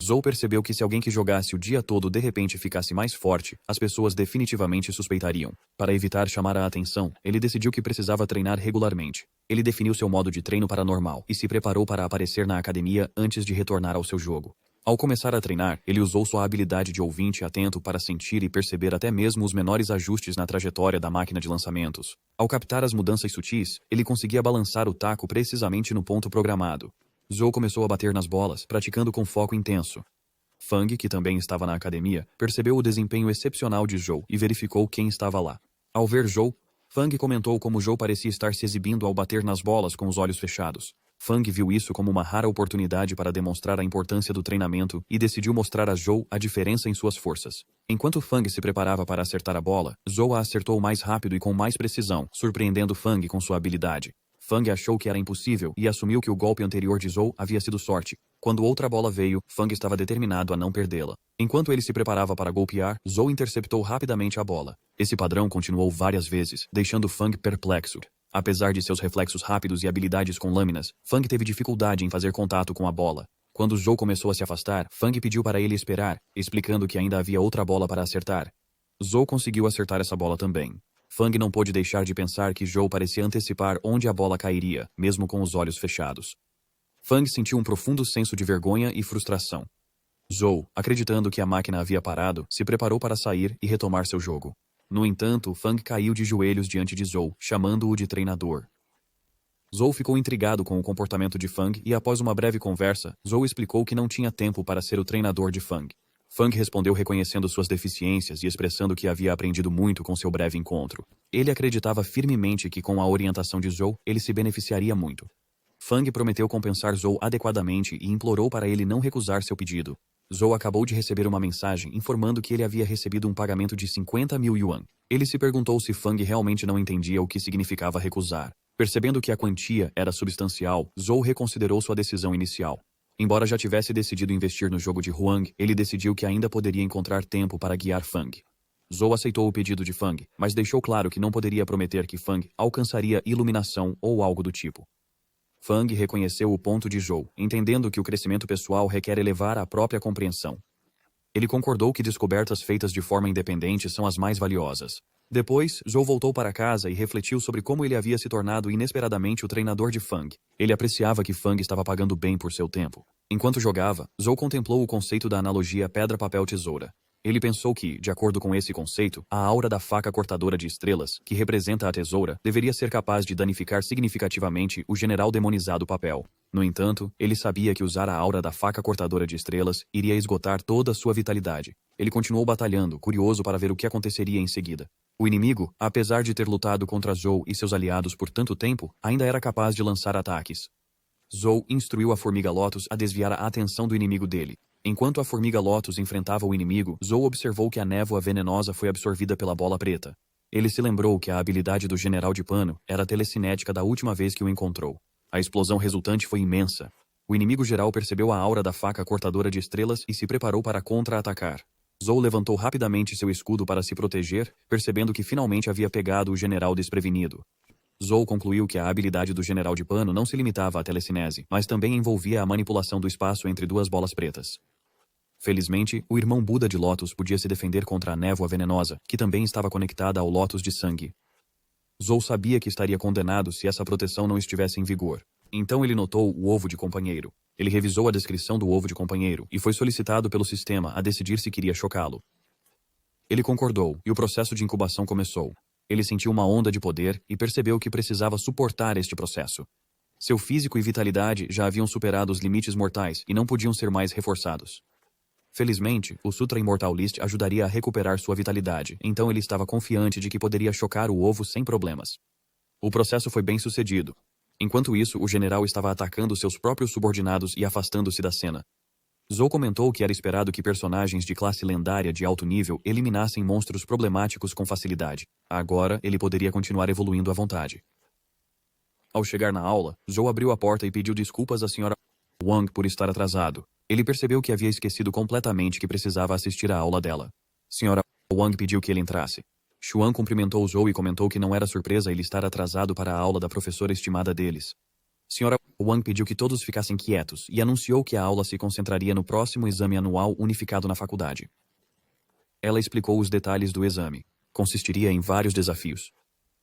Zhou percebeu que se alguém que jogasse o dia todo de repente ficasse mais forte, as pessoas definitivamente suspeitariam. Para evitar chamar a atenção, ele decidiu que precisava treinar regularmente. Ele definiu seu modo de treino para normal e se preparou para aparecer na academia antes de retornar ao seu jogo. Ao começar a treinar, ele usou sua habilidade de ouvinte atento para sentir e perceber até mesmo os menores ajustes na trajetória da máquina de lançamentos. Ao captar as mudanças sutis, ele conseguia balançar o taco precisamente no ponto programado. Zhou começou a bater nas bolas, praticando com foco intenso. Fang, que também estava na academia, percebeu o desempenho excepcional de Zhou e verificou quem estava lá. Ao ver Zhou, Fang comentou como Zhou parecia estar se exibindo ao bater nas bolas com os olhos fechados. Fang viu isso como uma rara oportunidade para demonstrar a importância do treinamento e decidiu mostrar a Zhou a diferença em suas forças. Enquanto Fang se preparava para acertar a bola, Zhou a acertou mais rápido e com mais precisão, surpreendendo Fang com sua habilidade. Fang achou que era impossível e assumiu que o golpe anterior de Zhou havia sido sorte. Quando outra bola veio, Fang estava determinado a não perdê-la. Enquanto ele se preparava para golpear, Zhou interceptou rapidamente a bola. Esse padrão continuou várias vezes, deixando Fang perplexo. Apesar de seus reflexos rápidos e habilidades com lâminas, Fang teve dificuldade em fazer contato com a bola. Quando Zhou começou a se afastar, Fang pediu para ele esperar, explicando que ainda havia outra bola para acertar. Zhou conseguiu acertar essa bola também. Fang não pôde deixar de pensar que Zhou parecia antecipar onde a bola cairia, mesmo com os olhos fechados. Fang sentiu um profundo senso de vergonha e frustração. Zhou, acreditando que a máquina havia parado, se preparou para sair e retomar seu jogo. No entanto, Fang caiu de joelhos diante de Zhou, chamando-o de treinador. Zhou ficou intrigado com o comportamento de Fang e após uma breve conversa, Zhou explicou que não tinha tempo para ser o treinador de Fang. Fang respondeu reconhecendo suas deficiências e expressando que havia aprendido muito com seu breve encontro. Ele acreditava firmemente que com a orientação de Zhou, ele se beneficiaria muito. Fang prometeu compensar Zhou adequadamente e implorou para ele não recusar seu pedido. Zhou acabou de receber uma mensagem informando que ele havia recebido um pagamento de 50 mil yuan. Ele se perguntou se Fang realmente não entendia o que significava recusar. Percebendo que a quantia era substancial, Zhou reconsiderou sua decisão inicial. Embora já tivesse decidido investir no jogo de Huang, ele decidiu que ainda poderia encontrar tempo para guiar Fang. Zhou aceitou o pedido de Fang, mas deixou claro que não poderia prometer que Fang alcançaria iluminação ou algo do tipo. Fang reconheceu o ponto de Zhou, entendendo que o crescimento pessoal requer elevar a própria compreensão. Ele concordou que descobertas feitas de forma independente são as mais valiosas. Depois, Zhou voltou para casa e refletiu sobre como ele havia se tornado inesperadamente o treinador de Fang. Ele apreciava que Fang estava pagando bem por seu tempo. Enquanto jogava, Zhou contemplou o conceito da analogia pedra-papel-tesoura. Ele pensou que, de acordo com esse conceito, a aura da faca cortadora de estrelas, que representa a tesoura, deveria ser capaz de danificar significativamente o general demonizado papel. No entanto, ele sabia que usar a aura da faca cortadora de estrelas iria esgotar toda a sua vitalidade. Ele continuou batalhando, curioso para ver o que aconteceria em seguida. O inimigo, apesar de ter lutado contra Zhou e seus aliados por tanto tempo, ainda era capaz de lançar ataques. Zhou instruiu a Formiga Lotus a desviar a atenção do inimigo dele. Enquanto a Formiga Lotus enfrentava o inimigo, Zhou observou que a névoa venenosa foi absorvida pela bola preta. Ele se lembrou que a habilidade do General de Pano era telecinética da última vez que o encontrou. A explosão resultante foi imensa. O inimigo geral percebeu a aura da faca cortadora de estrelas e se preparou para contra-atacar. Zhou levantou rapidamente seu escudo para se proteger, percebendo que finalmente havia pegado o general desprevenido. Zhou concluiu que a habilidade do General de Pano não se limitava à telecinese, mas também envolvia a manipulação do espaço entre duas bolas pretas. Felizmente, o irmão Buda de Lotus podia se defender contra a névoa venenosa, que também estava conectada ao Lotus de sangue. Zhou sabia que estaria condenado se essa proteção não estivesse em vigor. Então ele notou o ovo de companheiro. Ele revisou a descrição do ovo de companheiro e foi solicitado pelo sistema a decidir se queria chocá-lo. Ele concordou e o processo de incubação começou. Ele sentiu uma onda de poder e percebeu que precisava suportar este processo. Seu físico e vitalidade já haviam superado os limites mortais e não podiam ser mais reforçados. Felizmente, o Sutra Immortal List ajudaria a recuperar sua vitalidade, então ele estava confiante de que poderia chocar o ovo sem problemas. O processo foi bem sucedido. Enquanto isso, o general estava atacando seus próprios subordinados e afastando-se da cena. Zhou comentou que era esperado que personagens de classe lendária de alto nível eliminassem monstros problemáticos com facilidade. Agora, ele poderia continuar evoluindo à vontade. Ao chegar na aula, Zhou abriu a porta e pediu desculpas à senhora Wang por estar atrasado. Ele percebeu que havia esquecido completamente que precisava assistir à aula dela. Senhora Wang pediu que ele entrasse. Xuan cumprimentou Zhou e comentou que não era surpresa ele estar atrasado para a aula da professora estimada deles. Senhora Wang pediu que todos ficassem quietos e anunciou que a aula se concentraria no próximo exame anual unificado na faculdade. Ela explicou os detalhes do exame. Consistiria em vários desafios.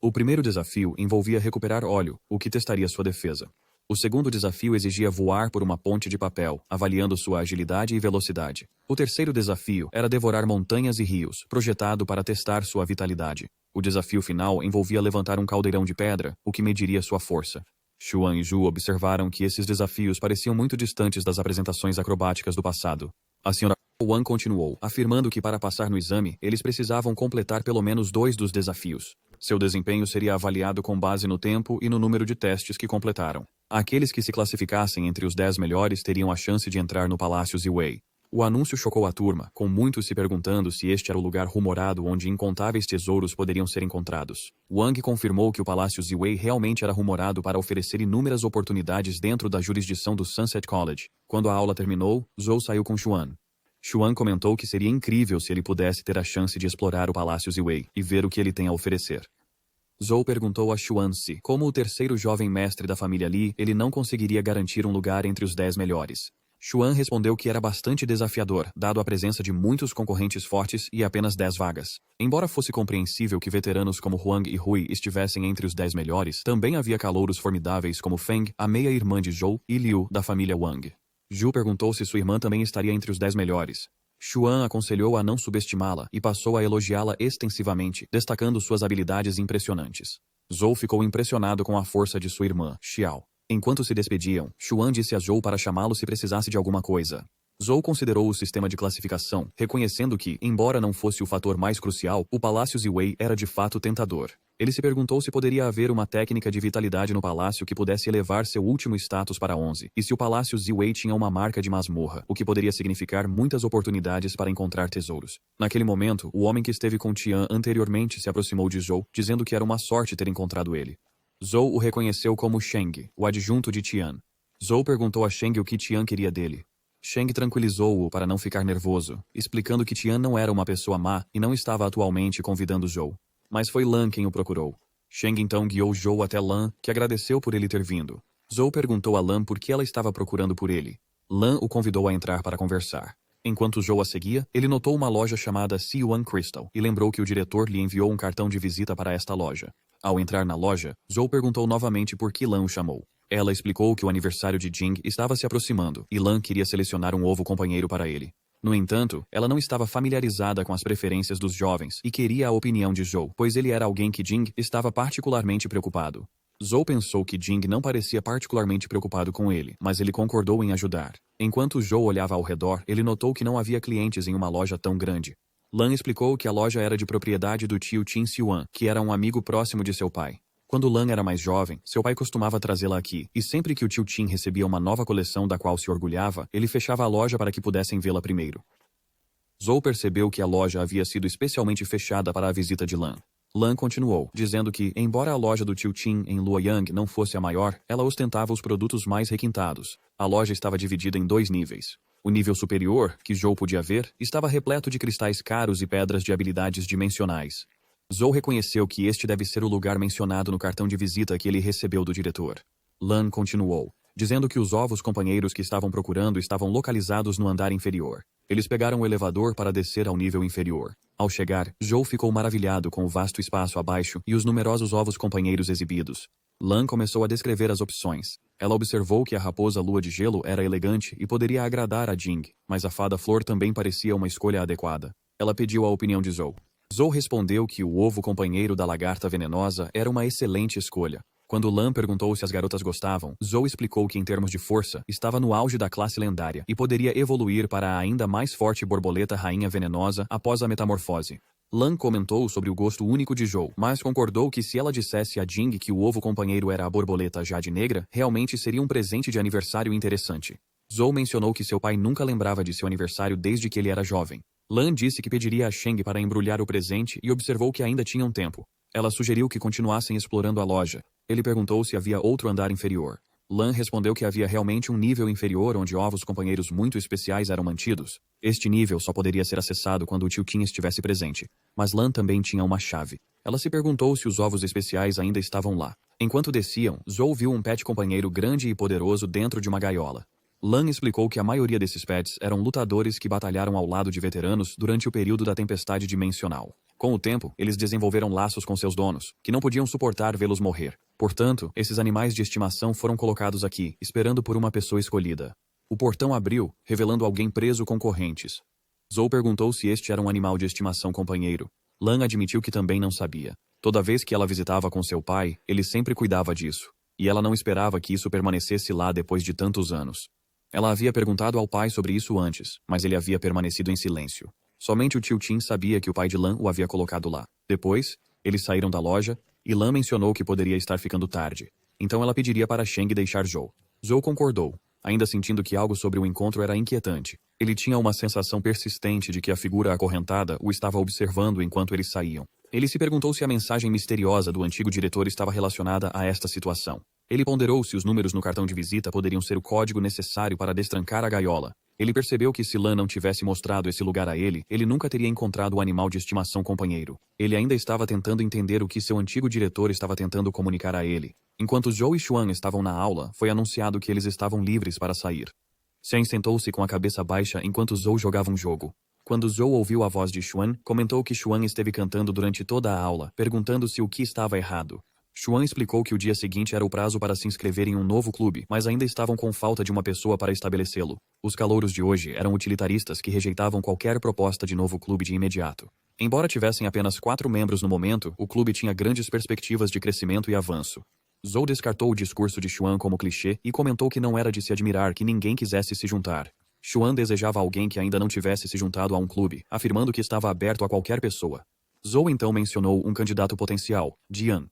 O primeiro desafio envolvia recuperar óleo, o que testaria sua defesa. O segundo desafio exigia voar por uma ponte de papel, avaliando sua agilidade e velocidade. O terceiro desafio era devorar montanhas e rios, projetado para testar sua vitalidade. O desafio final envolvia levantar um caldeirão de pedra, o que mediria sua força. Xuan e Zhu observaram que esses desafios pareciam muito distantes das apresentações acrobáticas do passado. A senhora Wang continuou, afirmando que para passar no exame, eles precisavam completar pelo menos 2 dos desafios. Seu desempenho seria avaliado com base no tempo e no número de testes que completaram. Aqueles que se classificassem entre os 10 melhores teriam a chance de entrar no Palácio Ziwei. O anúncio chocou a turma, com muitos se perguntando se este era o lugar rumorado onde incontáveis tesouros poderiam ser encontrados. Wang confirmou que o Palácio Ziwei realmente era rumorado para oferecer inúmeras oportunidades dentro da jurisdição do Sunset College. Quando a aula terminou, Zhou saiu com Xuan. Xuan comentou que seria incrível se ele pudesse ter a chance de explorar o Palácio Ziwei e ver o que ele tem a oferecer. Zhou perguntou a Xuan se, como o terceiro jovem mestre da família Li, ele não conseguiria garantir um lugar entre os 10 melhores. Xuan respondeu que era bastante desafiador, dado a presença de muitos concorrentes fortes e apenas 10 vagas. Embora fosse compreensível que veteranos como Huang e Hui estivessem entre os 10 melhores, também havia calouros formidáveis como Feng, a meia-irmã de Zhou, e Liu, da família Wang. Zhu perguntou se sua irmã também estaria entre os 10 melhores. Xuan aconselhou a não subestimá-la e passou a elogiá-la extensivamente, destacando suas habilidades impressionantes. Zhou ficou impressionado com a força de sua irmã, Xiao. Enquanto se despediam, Xuan disse a Zhou para chamá-lo se precisasse de alguma coisa. Zhou considerou o sistema de classificação, reconhecendo que, embora não fosse o fator mais crucial, o Palácio Ziwei era de fato tentador. Ele se perguntou se poderia haver uma técnica de vitalidade no palácio que pudesse elevar seu último status para 11, e se o Palácio Ziwei tinha uma marca de masmorra, o que poderia significar muitas oportunidades para encontrar tesouros. Naquele momento, o homem que esteve com Tian anteriormente se aproximou de Zhou, dizendo que era uma sorte ter encontrado ele. Zhou o reconheceu como Sheng, o adjunto de Tian. Zhou perguntou a Sheng o que Tian queria dele. Sheng tranquilizou-o para não ficar nervoso, explicando que Tian não era uma pessoa má e não estava atualmente convidando Zhou. Mas foi Lan quem o procurou. Sheng então guiou Zhou até Lan, que agradeceu por ele ter vindo. Zhou perguntou a Lan por que ela estava procurando por ele. Lan o convidou a entrar para conversar. Enquanto Zhou a seguia, ele notou uma loja chamada C1 Crystal e lembrou que o diretor lhe enviou um cartão de visita para esta loja. Ao entrar na loja, Zhou perguntou novamente por que Lan o chamou. Ela explicou que o aniversário de Jing estava se aproximando e Lan queria selecionar um ovo companheiro para ele. No entanto, ela não estava familiarizada com as preferências dos jovens e queria a opinião de Zhou, pois ele era alguém que Jing estava particularmente preocupado. Zhou pensou que Jing não parecia particularmente preocupado com ele, mas ele concordou em ajudar. Enquanto Zhou olhava ao redor, ele notou que não havia clientes em uma loja tão grande. Lan explicou que a loja era de propriedade do tio Qin Xuan, que era um amigo próximo de seu pai. Quando Lan era mais jovem, seu pai costumava trazê-la aqui, e sempre que o tio Qin recebia uma nova coleção da qual se orgulhava, ele fechava a loja para que pudessem vê-la primeiro. Zhou percebeu que a loja havia sido especialmente fechada para a visita de Lan. Lan continuou, dizendo que, embora a loja do tio Qin em Luoyang não fosse a maior, ela ostentava os produtos mais requintados. A loja estava dividida em 2 níveis. O nível superior, que Zhou podia ver, estava repleto de cristais caros e pedras de habilidades dimensionais. Zhou reconheceu que este deve ser o lugar mencionado no cartão de visita que ele recebeu do diretor. Lan continuou, dizendo que os ovos companheiros que estavam procurando estavam localizados no andar inferior. Eles pegaram o elevador para descer ao nível inferior. Ao chegar, Zhou ficou maravilhado com o vasto espaço abaixo e os numerosos ovos companheiros exibidos. Lan começou a descrever as opções. Ela observou que a raposa lua de gelo era elegante e poderia agradar a Jing, mas a fada flor também parecia uma escolha adequada. Ela pediu a opinião de Zhou. Zhou respondeu que o ovo companheiro da lagarta venenosa era uma excelente escolha. Quando Lan perguntou se as garotas gostavam, Zhou explicou que em termos de força, estava no auge da classe lendária e poderia evoluir para a ainda mais forte borboleta rainha venenosa após a metamorfose. Lan comentou sobre o gosto único de Zhou, mas concordou que se ela dissesse a Jing que o ovo companheiro era a borboleta jade negra, realmente seria um presente de aniversário interessante. Zhou mencionou que seu pai nunca lembrava de seu aniversário desde que ele era jovem. Lan disse que pediria a Sheng para embrulhar o presente e observou que ainda tinham tempo. Ela sugeriu que continuassem explorando a loja. Ele perguntou se havia outro andar inferior. Lan respondeu que havia realmente um nível inferior onde ovos companheiros muito especiais eram mantidos. Este nível só poderia ser acessado quando o tio Qin estivesse presente. Mas Lan também tinha uma chave. Ela se perguntou se os ovos especiais ainda estavam lá. Enquanto desciam, Zhou viu um pet companheiro grande e poderoso dentro de uma gaiola. Lan explicou que a maioria desses pets eram lutadores que batalharam ao lado de veteranos durante o período da tempestade dimensional. Com o tempo, eles desenvolveram laços com seus donos, que não podiam suportar vê-los morrer. Portanto, esses animais de estimação foram colocados aqui, esperando por uma pessoa escolhida. O portão abriu, revelando alguém preso com correntes. Zhou perguntou se este era um animal de estimação companheiro. Lan admitiu que também não sabia. Toda vez que ela visitava com seu pai, ele sempre cuidava disso. E ela não esperava que isso permanecesse lá depois de tantos anos. Ela havia perguntado ao pai sobre isso antes, mas ele havia permanecido em silêncio. Somente o tio Tim sabia que o pai de Lan o havia colocado lá. Depois, eles saíram da loja, e Lan mencionou que poderia estar ficando tarde. Então ela pediria para Sheng deixar Zhou. Zhou concordou, ainda sentindo que algo sobre o encontro era inquietante. Ele tinha uma sensação persistente de que a figura acorrentada o estava observando enquanto eles saíam. Ele se perguntou se a mensagem misteriosa do antigo diretor estava relacionada a esta situação. Ele ponderou se os números no cartão de visita poderiam ser o código necessário para destrancar a gaiola. Ele percebeu que se Lan não tivesse mostrado esse lugar a ele, ele nunca teria encontrado o animal de estimação companheiro. Ele ainda estava tentando entender o que seu antigo diretor estava tentando comunicar a ele. Enquanto Zhou e Xuan estavam na aula, foi anunciado que eles estavam livres para sair. Shen sentou-se com a cabeça baixa enquanto Zhou jogava um jogo. Quando Zhou ouviu a voz de Xuan, comentou que Xuan esteve cantando durante toda a aula, perguntando se o que estava errado. Xuan explicou que o dia seguinte era o prazo para se inscrever em um novo clube, mas ainda estavam com falta de uma pessoa para estabelecê-lo. Os calouros de hoje eram utilitaristas que rejeitavam qualquer proposta de novo clube de imediato. Embora tivessem apenas 4 membros no momento, o clube tinha grandes perspectivas de crescimento e avanço. Zhou descartou o discurso de Xuan como clichê e comentou que não era de se admirar que ninguém quisesse se juntar. Xuan desejava alguém que ainda não tivesse se juntado a um clube, afirmando que estava aberto a qualquer pessoa. Zhou então mencionou um candidato potencial, Jian.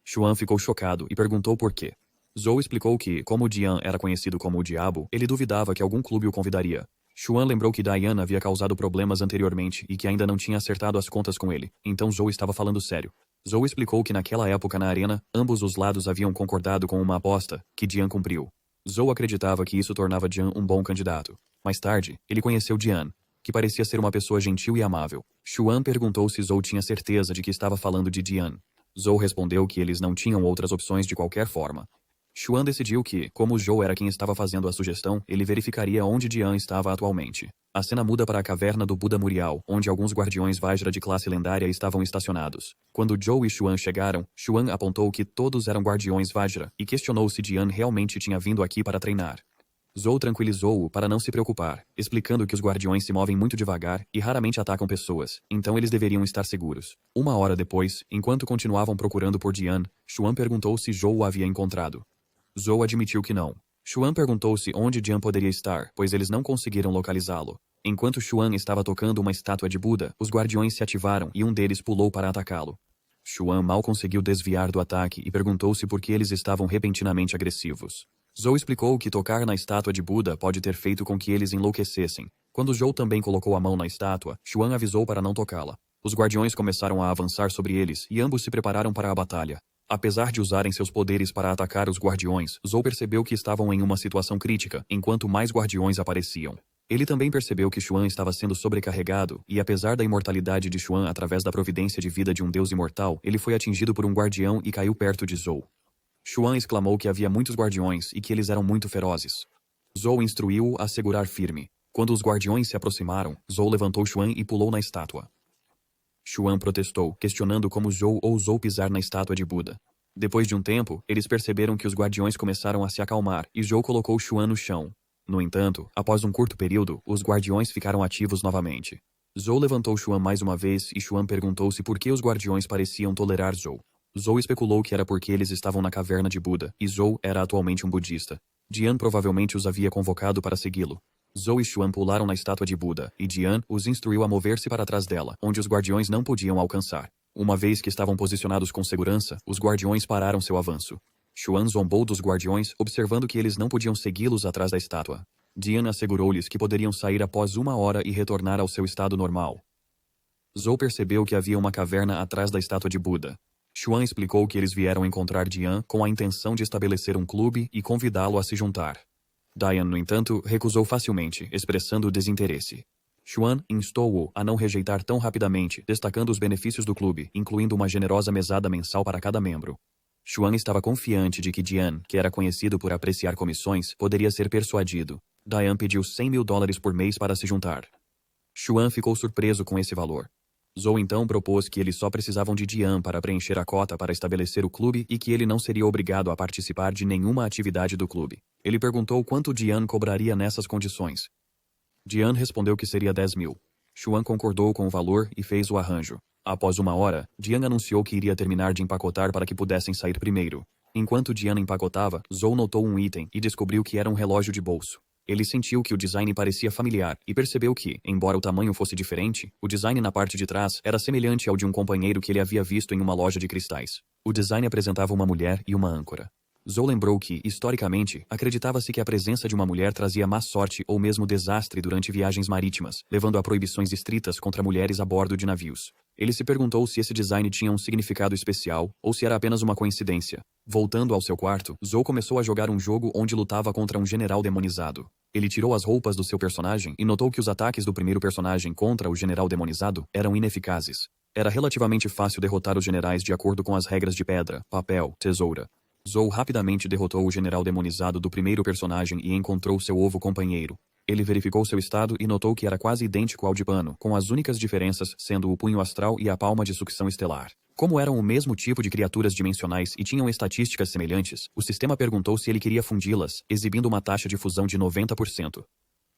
Xuan ficou chocado e perguntou por quê. Zhou explicou que, como Jian era conhecido como o Diabo, ele duvidava que algum clube o convidaria. Xuan lembrou que Diana havia causado problemas anteriormente e que ainda não tinha acertado as contas com ele, então Zhou estava falando sério. Zhou explicou que naquela época na arena, ambos os lados haviam concordado com uma aposta, que Jian cumpriu. Zhou acreditava que isso tornava Jian um bom candidato. Mais tarde, ele conheceu Jian, que parecia ser uma pessoa gentil e amável. Xuan perguntou se Zhou tinha certeza de que estava falando de Jian. Zhou respondeu que eles não tinham outras opções de qualquer forma. Xuan decidiu que, como Zhou era quem estava fazendo a sugestão, ele verificaria onde Jian estava atualmente. A cena muda para a caverna do Buda Muriel, onde alguns guardiões Vajra de classe lendária estavam estacionados. Quando Zhou e Xuan chegaram, Xuan apontou que todos eram guardiões Vajra e questionou se Jian realmente tinha vindo aqui para treinar. Zhou tranquilizou-o para não se preocupar, explicando que os guardiões se movem muito devagar e raramente atacam pessoas, então eles deveriam estar seguros. 1 hora depois, enquanto continuavam procurando por Jian, Xuan perguntou se Zhou o havia encontrado. Zhou admitiu que não. Xuan perguntou-se onde Jian poderia estar, pois eles não conseguiram localizá-lo. Enquanto Xuan estava tocando uma estátua de Buda, os guardiões se ativaram e um deles pulou para atacá-lo. Xuan mal conseguiu desviar do ataque e perguntou-se por que eles estavam repentinamente agressivos. Zhou explicou que tocar na estátua de Buda pode ter feito com que eles enlouquecessem. Quando Zhou também colocou a mão na estátua, Xuan avisou para não tocá-la. Os guardiões começaram a avançar sobre eles e ambos se prepararam para a batalha. Apesar de usarem seus poderes para atacar os guardiões, Zhou percebeu que estavam em uma situação crítica, enquanto mais guardiões apareciam. Ele também percebeu que Xuan estava sendo sobrecarregado, e apesar da imortalidade de Xuan através da providência de vida de um deus imortal, ele foi atingido por um guardião e caiu perto de Zhou. Xuan exclamou que havia muitos guardiões e que eles eram muito ferozes. Zhou instruiu-o a segurar firme. Quando os guardiões se aproximaram, Zhou levantou Xuan e pulou na estátua. Xuan protestou, questionando como Zhou ousou pisar na estátua de Buda. Depois de um tempo, eles perceberam que os guardiões começaram a se acalmar e Zhou colocou Xuan no chão. No entanto, após um curto período, os guardiões ficaram ativos novamente. Zhou levantou Xuan mais uma vez e Xuan perguntou-se por que os guardiões pareciam tolerar Zhou. Zhou especulou que era porque eles estavam na caverna de Buda, e Zhou era atualmente um budista. Jian provavelmente os havia convocado para segui-lo. Zhou e Xuan pularam na estátua de Buda, e Jian os instruiu a mover-se para trás dela, onde os guardiões não podiam alcançar. Uma vez que estavam posicionados com segurança, os guardiões pararam seu avanço. Xuan zombou dos guardiões, observando que eles não podiam segui-los atrás da estátua. Jian assegurou-lhes que poderiam sair após 1 hora e retornar ao seu estado normal. Zhou percebeu que havia uma caverna atrás da estátua de Buda. Xuan explicou que eles vieram encontrar Jian com a intenção de estabelecer um clube e convidá-lo a se juntar. Dian, no entanto, recusou facilmente, expressando desinteresse. Xuan instou-o a não rejeitar tão rapidamente, destacando os benefícios do clube, incluindo uma generosa mesada mensal para cada membro. Xuan estava confiante de que Dian, que era conhecido por apreciar comissões, poderia ser persuadido. Dian pediu $100.000 por mês para se juntar. Xuan ficou surpreso com esse valor. Zhou então propôs que eles só precisavam de Dian para preencher a cota para estabelecer o clube e que ele não seria obrigado a participar de nenhuma atividade do clube. Ele perguntou quanto Dian cobraria nessas condições. Dian respondeu que seria 10.000. Xuan concordou com o valor e fez o arranjo. Após 1 hora, Dian anunciou que iria terminar de empacotar para que pudessem sair primeiro. Enquanto Dian empacotava, Zhou notou um item e descobriu que era um relógio de bolso. Ele sentiu que o design parecia familiar e percebeu que, embora o tamanho fosse diferente, o design na parte de trás era semelhante ao de um companheiro que ele havia visto em uma loja de cristais. O design apresentava uma mulher e uma âncora. Zhou lembrou que, historicamente, acreditava-se que a presença de uma mulher trazia má sorte ou mesmo desastre durante viagens marítimas, levando a proibições estritas contra mulheres a bordo de navios. Ele se perguntou se esse design tinha um significado especial ou se era apenas uma coincidência. Voltando ao seu quarto, Zhou começou a jogar um jogo onde lutava contra um general demonizado. Ele tirou as roupas do seu personagem e notou que os ataques do primeiro personagem contra o general demonizado eram ineficazes. Era relativamente fácil derrotar os generais de acordo com as regras de pedra, papel, tesoura. Zhou rapidamente derrotou o general demonizado do primeiro personagem e encontrou seu ovo companheiro. Ele verificou seu estado e notou que era quase idêntico ao de Pano, com as únicas diferenças sendo o punho astral e a palma de sucção estelar. Como eram o mesmo tipo de criaturas dimensionais e tinham estatísticas semelhantes, o sistema perguntou se ele queria fundi-las, exibindo uma taxa de fusão de 90%.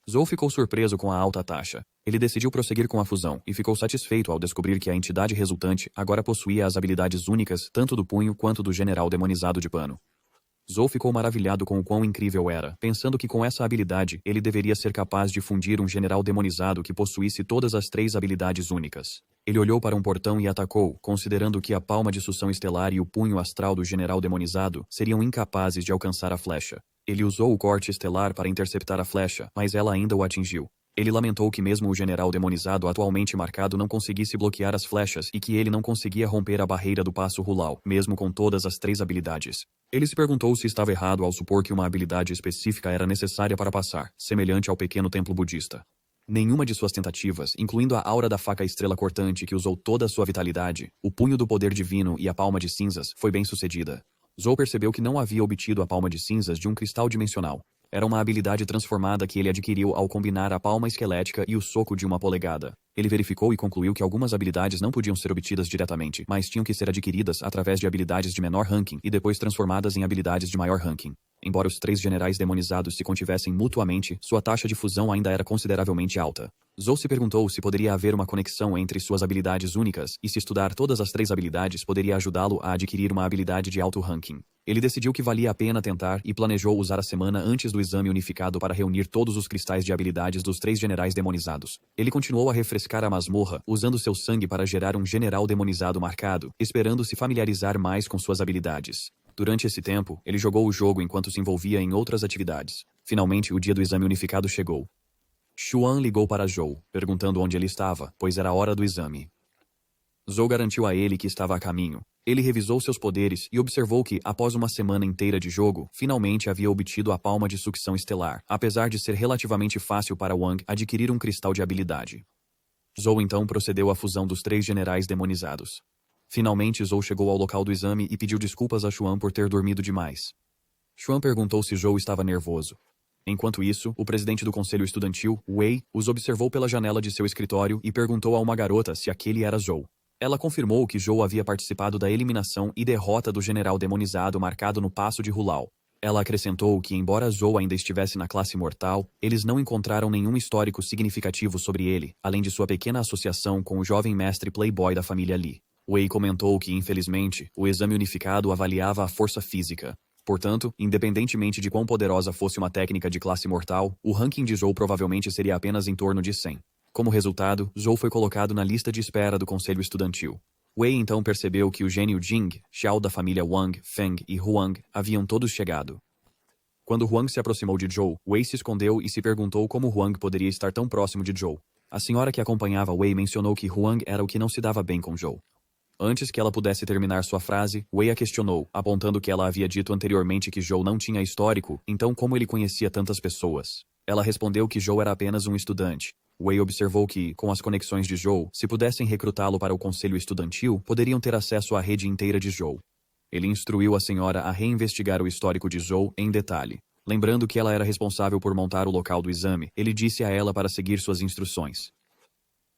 Zhou ficou surpreso com a alta taxa. Ele decidiu prosseguir com a fusão e ficou satisfeito ao descobrir que a entidade resultante agora possuía as habilidades únicas tanto do punho quanto do general demonizado de Pano. Zhou ficou maravilhado com o quão incrível era, pensando que com essa habilidade ele deveria ser capaz de fundir um general demonizado que possuísse todas as 3 habilidades únicas. Ele olhou para um portão e atacou, considerando que a palma de sucção estelar e o punho astral do general demonizado seriam incapazes de alcançar a flecha. Ele usou o corte estelar para interceptar a flecha, mas ela ainda o atingiu. Ele lamentou que mesmo o general demonizado atualmente marcado não conseguisse bloquear as flechas e que ele não conseguia romper a barreira do passo Hulao, mesmo com todas as 3 habilidades. Ele se perguntou se estava errado ao supor que uma habilidade específica era necessária para passar, semelhante ao pequeno templo budista. Nenhuma de suas tentativas, incluindo a aura da faca estrela cortante que usou toda a sua vitalidade, o punho do poder divino e a palma de cinzas, foi bem sucedida. Zhou percebeu que não havia obtido a palma de cinzas de um cristal dimensional. Era uma habilidade transformada que ele adquiriu ao combinar a palma esquelética e o soco de 1 polegada. Ele verificou e concluiu que algumas habilidades não podiam ser obtidas diretamente, mas tinham que ser adquiridas através de habilidades de menor ranking e depois transformadas em habilidades de maior ranking. Embora os 3 generais demonizados se contivessem mutuamente, sua taxa de fusão ainda era consideravelmente alta. Zhou se perguntou se poderia haver uma conexão entre suas habilidades únicas e se estudar todas as 3 habilidades poderia ajudá-lo a adquirir uma habilidade de alto ranking. Ele decidiu que valia a pena tentar e planejou usar a semana antes do exame unificado para reunir todos os cristais de habilidades dos 3 generais demonizados. Ele continuou a refrescar a masmorra, usando seu sangue para gerar um general demonizado marcado, esperando se familiarizar mais com suas habilidades. Durante esse tempo, ele jogou o jogo enquanto se envolvia em outras atividades. Finalmente, o dia do exame unificado chegou. Xuan ligou para Zhou, perguntando onde ele estava, pois era a hora do exame. Zhou garantiu a ele que estava a caminho. Ele revisou seus poderes e observou que, após uma semana inteira de jogo, finalmente havia obtido a palma de sucção estelar, apesar de ser relativamente fácil para Wang adquirir um cristal de habilidade. Zhou então procedeu à fusão dos 3 generais demonizados. Finalmente Zhou chegou ao local do exame e pediu desculpas a Xuan por ter dormido demais. Xuan perguntou se Zhou estava nervoso. Enquanto isso, o presidente do conselho estudantil, Wei, os observou pela janela de seu escritório e perguntou a uma garota se aquele era Zhou. Ela confirmou que Zhou havia participado da eliminação e derrota do general demonizado marcado no passo de Hulao. Ela acrescentou que, embora Zhou ainda estivesse na classe mortal, eles não encontraram nenhum histórico significativo sobre ele, além de sua pequena associação com o jovem mestre playboy da família Li. Wei comentou que, infelizmente, o exame unificado avaliava a força física. Portanto, independentemente de quão poderosa fosse uma técnica de classe mortal, o ranking de Zhou provavelmente seria apenas em torno de 100. Como resultado, Zhou foi colocado na lista de espera do conselho estudantil. Wei então percebeu que o gênio Jing, Xiao da família Wang, Feng e Huang haviam todos chegado. Quando Huang se aproximou de Zhou, Wei se escondeu e se perguntou como Huang poderia estar tão próximo de Zhou. A senhora que acompanhava Wei mencionou que Huang era o que não se dava bem com Zhou. Antes que ela pudesse terminar sua frase, Wei a questionou, apontando que ela havia dito anteriormente que Zhou não tinha histórico, então como ele conhecia tantas pessoas? Ela respondeu que Zhou era apenas um estudante. Wei observou que, com as conexões de Zhou, se pudessem recrutá-lo para o conselho estudantil, poderiam ter acesso à rede inteira de Zhou. Ele instruiu a senhora a reinvestigar o histórico de Zhou em detalhe. Lembrando que ela era responsável por montar o local do exame, ele disse a ela para seguir suas instruções.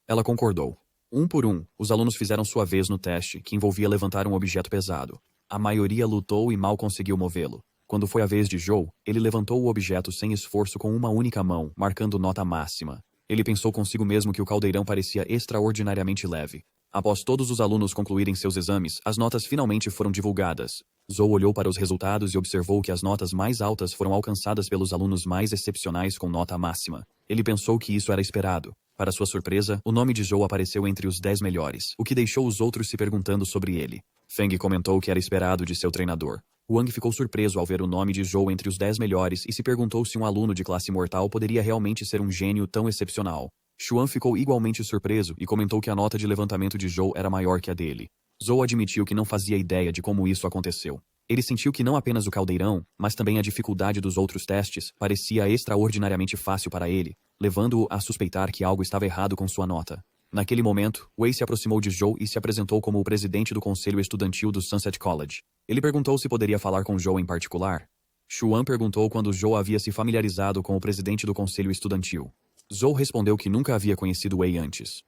Ela concordou. Um por um, os alunos fizeram sua vez no teste, que envolvia levantar um objeto pesado. A maioria lutou e mal conseguiu movê-lo. Quando foi a vez de Zhou, ele levantou o objeto sem esforço com uma única mão, marcando nota máxima. Ele pensou consigo mesmo que o caldeirão parecia extraordinariamente leve. Após todos os alunos concluírem seus exames, as notas finalmente foram divulgadas. Zhou olhou para os resultados e observou que as notas mais altas foram alcançadas pelos alunos mais excepcionais com nota máxima. Ele pensou que isso era esperado. Para sua surpresa, o nome de Zhou apareceu entre os 10 melhores, o que deixou os outros se perguntando sobre ele. Feng comentou que era esperado de seu treinador. Wang ficou surpreso ao ver o nome de Zhou entre os 10 melhores e se perguntou se um aluno de classe mortal poderia realmente ser um gênio tão excepcional. Xuan ficou igualmente surpreso e comentou que a nota de levantamento de Zhou era maior que a dele. Zhou admitiu que não fazia ideia de como isso aconteceu. Ele sentiu que não apenas o caldeirão, mas também a dificuldade dos outros testes, parecia extraordinariamente fácil para ele, levando-o a suspeitar que algo estava errado com sua nota. Naquele momento, Wei se aproximou de Zhou e se apresentou como o presidente do conselho estudantil do Sunset College. Ele perguntou se poderia falar com Zhou em particular. Xuan perguntou quando Zhou havia se familiarizado com o presidente do conselho estudantil. Zhou respondeu que nunca havia conhecido Wei antes.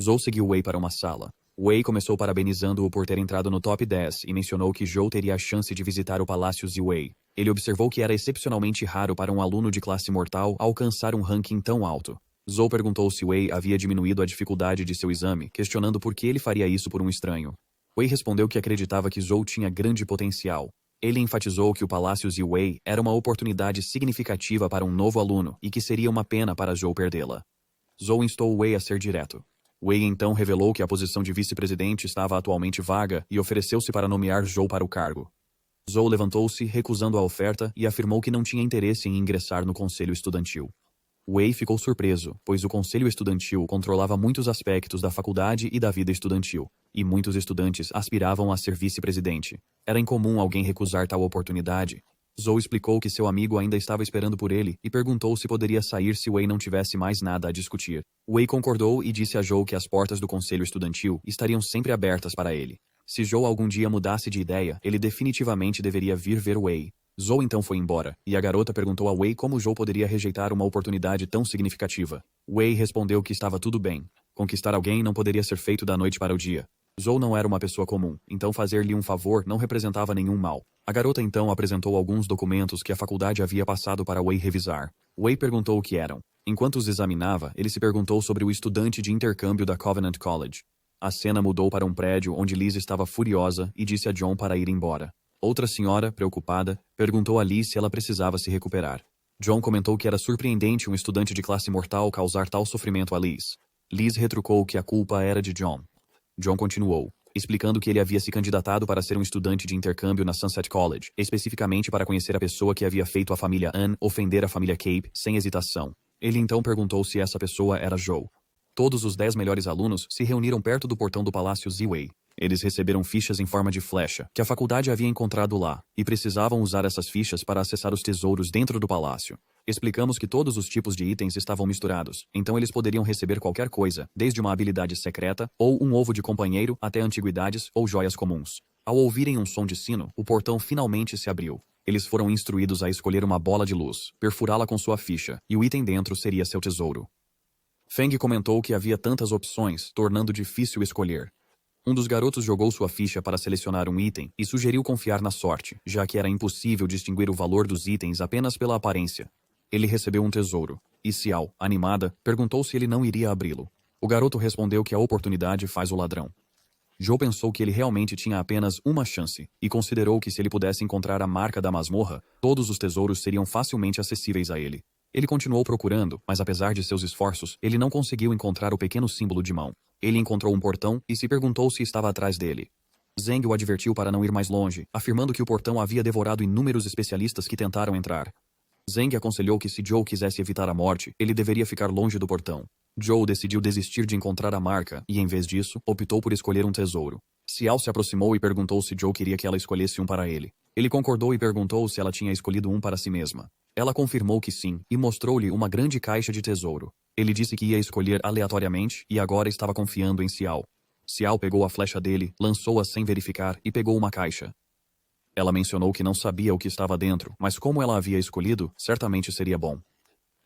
Zhou seguiu Wei para uma sala. Wei começou parabenizando-o por ter entrado no top 10 e mencionou que Zhou teria a chance de visitar o Palácio Ziwei. Ele observou que era excepcionalmente raro para um aluno de classe mortal alcançar um ranking tão alto. Zhou perguntou se Wei havia diminuído a dificuldade de seu exame, questionando por que ele faria isso por um estranho. Wei respondeu que acreditava que Zhou tinha grande potencial. Ele enfatizou que o Palácio Ziwei era uma oportunidade significativa para um novo aluno e que seria uma pena para Zhou perdê-la. Zhou instou Wei a ser direto. Wei então revelou que a posição de vice-presidente estava atualmente vaga e ofereceu-se para nomear Zhou para o cargo. Zhou levantou-se, recusando a oferta, e afirmou que não tinha interesse em ingressar no conselho estudantil. Wei ficou surpreso, pois o conselho estudantil controlava muitos aspectos da faculdade e da vida estudantil, e muitos estudantes aspiravam a ser vice-presidente. Era incomum alguém recusar tal oportunidade. Zhou explicou que seu amigo ainda estava esperando por ele e perguntou se poderia sair se Wei não tivesse mais nada a discutir. Wei concordou e disse a Zhou que as portas do conselho estudantil estariam sempre abertas para ele. Se Zhou algum dia mudasse de ideia, ele definitivamente deveria vir ver Wei. Zhou então foi embora, e a garota perguntou a Wei como Zhou poderia rejeitar uma oportunidade tão significativa. Wei respondeu que estava tudo bem. Conquistar alguém não poderia ser feito da noite para o dia. Zhou não era uma pessoa comum, então fazer-lhe um favor não representava nenhum mal. A garota então apresentou alguns documentos que a faculdade havia passado para Wei revisar. Wei perguntou o que eram. Enquanto os examinava, ele se perguntou sobre o estudante de intercâmbio da Covenant College. A cena mudou para um prédio onde Liz estava furiosa e disse a John para ir embora. Outra senhora, preocupada, perguntou a Liz se ela precisava se recuperar. John comentou que era surpreendente um estudante de classe mortal causar tal sofrimento a Liz. Liz retrucou que a culpa era de John. John continuou, explicando que ele havia se candidatado para ser um estudante de intercâmbio na Sunset College, especificamente para conhecer a pessoa que havia feito a família Ann ofender a família Cape sem hesitação. Ele então perguntou se essa pessoa era Zhou. Todos os 10 melhores alunos se reuniram perto do portão do Palácio Ziwei. Eles receberam fichas em forma de flecha, que a faculdade havia encontrado lá, e precisavam usar essas fichas para acessar os tesouros dentro do palácio. Explicamos que todos os tipos de itens estavam misturados, então eles poderiam receber qualquer coisa, desde uma habilidade secreta, ou um ovo de companheiro, até antiguidades ou joias comuns. Ao ouvirem um som de sino, o portão finalmente se abriu. Eles foram instruídos a escolher uma bola de luz, perfurá-la com sua ficha, e o item dentro seria seu tesouro. Feng comentou que havia tantas opções, tornando difícil escolher. Um dos garotos jogou sua ficha para selecionar um item e sugeriu confiar na sorte, já que era impossível distinguir o valor dos itens apenas pela aparência. Ele recebeu um tesouro, e Xiao, animada, perguntou se ele não iria abri-lo. O garoto respondeu que a oportunidade faz o ladrão. Zhou pensou que ele realmente tinha apenas uma chance, e considerou que se ele pudesse encontrar a marca da masmorra, todos os tesouros seriam facilmente acessíveis a ele. Ele continuou procurando, mas apesar de seus esforços, ele não conseguiu encontrar o pequeno símbolo de mão. Ele encontrou um portão e se perguntou se estava atrás dele. Zheng o advertiu para não ir mais longe, afirmando que o portão havia devorado inúmeros especialistas que tentaram entrar. Zheng aconselhou que se Zhou quisesse evitar a morte, ele deveria ficar longe do portão. Zhou decidiu desistir de encontrar a marca e, em vez disso, optou por escolher um tesouro. Xiao se aproximou e perguntou se Zhou queria que ela escolhesse um para ele. Ele concordou e perguntou se ela tinha escolhido um para si mesma. Ela confirmou que sim, e mostrou-lhe uma grande caixa de tesouro. Ele disse que ia escolher aleatoriamente e agora estava confiando em Xiao. Xiao pegou a flecha dele, lançou-a sem verificar e pegou uma caixa. Ela mencionou que não sabia o que estava dentro, mas como ela havia escolhido, certamente seria bom.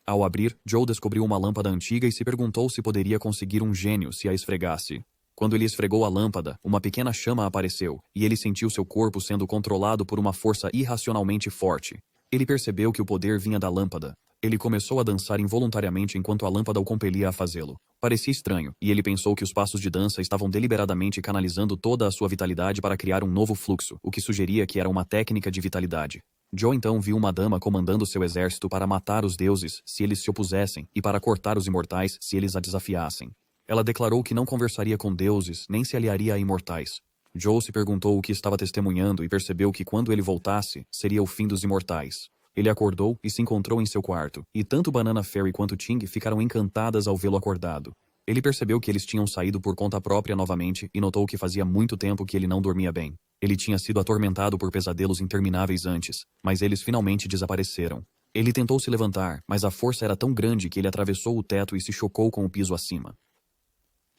Ao abrir, Joe descobriu uma lâmpada antiga e se perguntou se poderia conseguir um gênio se a esfregasse. Quando ele esfregou a lâmpada, uma pequena chama apareceu, e ele sentiu seu corpo sendo controlado por uma força irracionalmente forte. Ele percebeu que o poder vinha da lâmpada. Ele começou a dançar involuntariamente enquanto a lâmpada o compelia a fazê-lo. Parecia estranho, e ele pensou que os passos de dança estavam deliberadamente canalizando toda a sua vitalidade para criar um novo fluxo, o que sugeria que era uma técnica de vitalidade. Joe então viu uma dama comandando seu exército para matar os deuses se eles se opusessem e para cortar os imortais se eles a desafiassem. Ela declarou que não conversaria com deuses nem se aliaria a imortais. Joe se perguntou o que estava testemunhando e percebeu que quando ele voltasse, seria o fim dos imortais. Ele acordou e se encontrou em seu quarto, e tanto Banana Fairy quanto Ting ficaram encantadas ao vê-lo acordado. Ele percebeu que eles tinham saído por conta própria novamente e notou que fazia muito tempo que ele não dormia bem. Ele tinha sido atormentado por pesadelos intermináveis antes, mas eles finalmente desapareceram. Ele tentou se levantar, mas a força era tão grande que ele atravessou o teto e se chocou com o piso acima.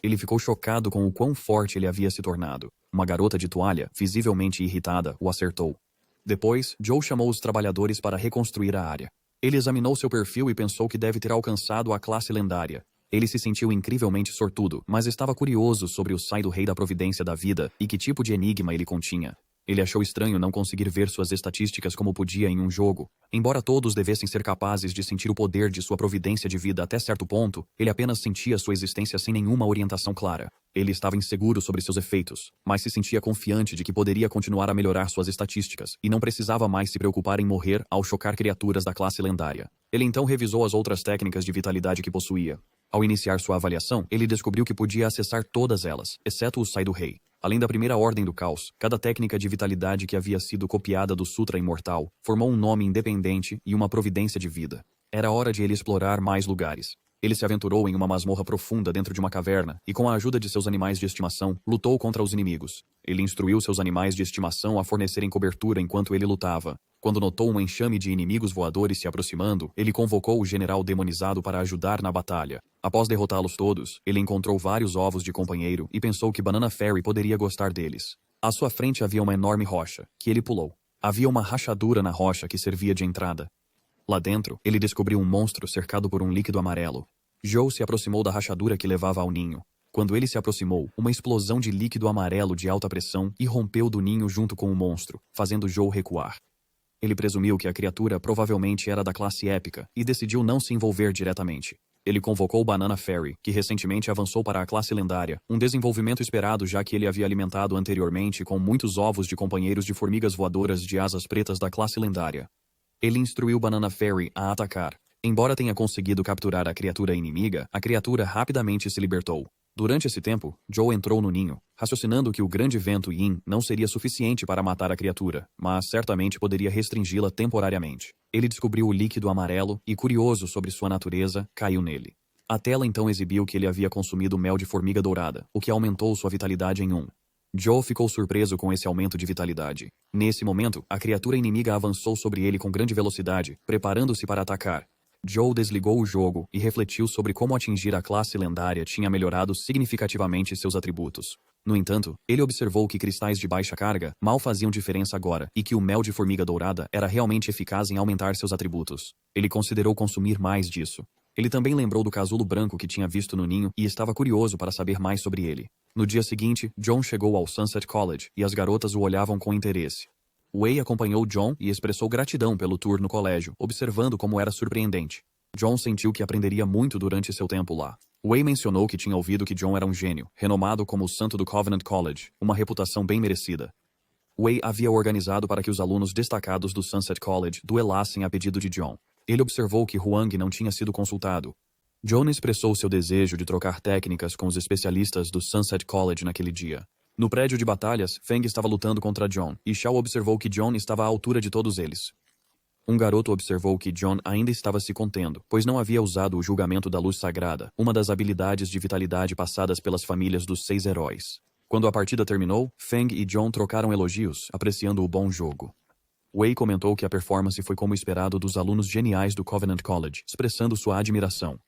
Ele ficou chocado com o quão forte ele havia se tornado. Uma garota de toalha, visivelmente irritada, o acertou. Depois, Joe chamou os trabalhadores para reconstruir a área. Ele examinou seu perfil e pensou que deve ter alcançado a classe lendária. Ele se sentiu incrivelmente sortudo, mas estava curioso sobre o Sai do Rei da Providência da Vida e que tipo de enigma ele continha. Ele achou estranho não conseguir ver suas estatísticas como podia em um jogo. Embora todos devessem ser capazes de sentir o poder de sua providência de vida até certo ponto, ele apenas sentia sua existência sem nenhuma orientação clara. Ele estava inseguro sobre seus efeitos, mas se sentia confiante de que poderia continuar a melhorar suas estatísticas e não precisava mais se preocupar em morrer ao chocar criaturas da classe lendária. Ele então revisou as outras técnicas de vitalidade que possuía. Ao iniciar sua avaliação, ele descobriu que podia acessar todas elas, exceto o Sai do Rei. Além da primeira ordem do caos, cada técnica de vitalidade que havia sido copiada do Sutra Imortal formou um nome independente e uma providência de vida. Era hora de ele explorar mais lugares. Ele se aventurou em uma masmorra profunda dentro de uma caverna e, com a ajuda de seus animais de estimação, lutou contra os inimigos. Ele instruiu seus animais de estimação a fornecerem cobertura enquanto ele lutava. Quando notou um enxame de inimigos voadores se aproximando, ele convocou o general demonizado para ajudar na batalha. Após derrotá-los todos, ele encontrou vários ovos de companheiro e pensou que Banana Fairy poderia gostar deles. À sua frente havia uma enorme rocha, que ele pulou. Havia uma rachadura na rocha que servia de entrada. Lá dentro, ele descobriu um monstro cercado por um líquido amarelo. Joe se aproximou da rachadura que levava ao ninho. Quando ele se aproximou, uma explosão de líquido amarelo de alta pressão irrompeu do ninho junto com o monstro, fazendo Joe recuar. Ele presumiu que a criatura provavelmente era da classe épica e decidiu não se envolver diretamente. Ele convocou Banana Fairy, que recentemente avançou para a classe lendária, um desenvolvimento esperado já que ele havia alimentado anteriormente com muitos ovos de companheiros de formigas voadoras de asas pretas da classe lendária. Ele instruiu Banana Fairy a atacar. Embora tenha conseguido capturar a criatura inimiga, a criatura rapidamente se libertou. Durante esse tempo, Joe entrou no ninho, raciocinando que o grande vento Yin não seria suficiente para matar a criatura, mas certamente poderia restringi-la temporariamente. Ele descobriu o líquido amarelo e, curioso sobre sua natureza, caiu nele. A tela então exibiu que ele havia consumido mel de formiga dourada, o que aumentou sua vitalidade em 1. Joe ficou surpreso com esse aumento de vitalidade. Nesse momento, a criatura inimiga avançou sobre ele com grande velocidade, preparando-se para atacar. Joe desligou o jogo e refletiu sobre como atingir a classe lendária tinha melhorado significativamente seus atributos. No entanto, ele observou que cristais de baixa carga mal faziam diferença agora e que o mel de formiga dourada era realmente eficaz em aumentar seus atributos. Ele considerou consumir mais disso. Ele também lembrou do casulo branco que tinha visto no ninho e estava curioso para saber mais sobre ele. No dia seguinte, John chegou ao Sunset College e as garotas o olhavam com interesse. Wei acompanhou John e expressou gratidão pelo tour no colégio, observando como era surpreendente. John sentiu que aprenderia muito durante seu tempo lá. Wei mencionou que tinha ouvido que John era um gênio, renomado como o santo do Covenant College, uma reputação bem merecida. Wei havia organizado para que os alunos destacados do Sunset College duelassem a pedido de John. Ele observou que Huang não tinha sido consultado. John expressou seu desejo de trocar técnicas com os especialistas do Sunset College naquele dia. No prédio de batalhas, Feng estava lutando contra John, e Xiao observou que John estava à altura de todos eles. Um garoto observou que John ainda estava se contendo, pois não havia usado o julgamento da luz sagrada, uma das habilidades de vitalidade passadas pelas famílias dos 6 heróis. Quando a partida terminou, Feng e John trocaram elogios, apreciando o bom jogo. Wei comentou que a performance foi como esperado dos alunos geniais do Covenant College, expressando sua admiração.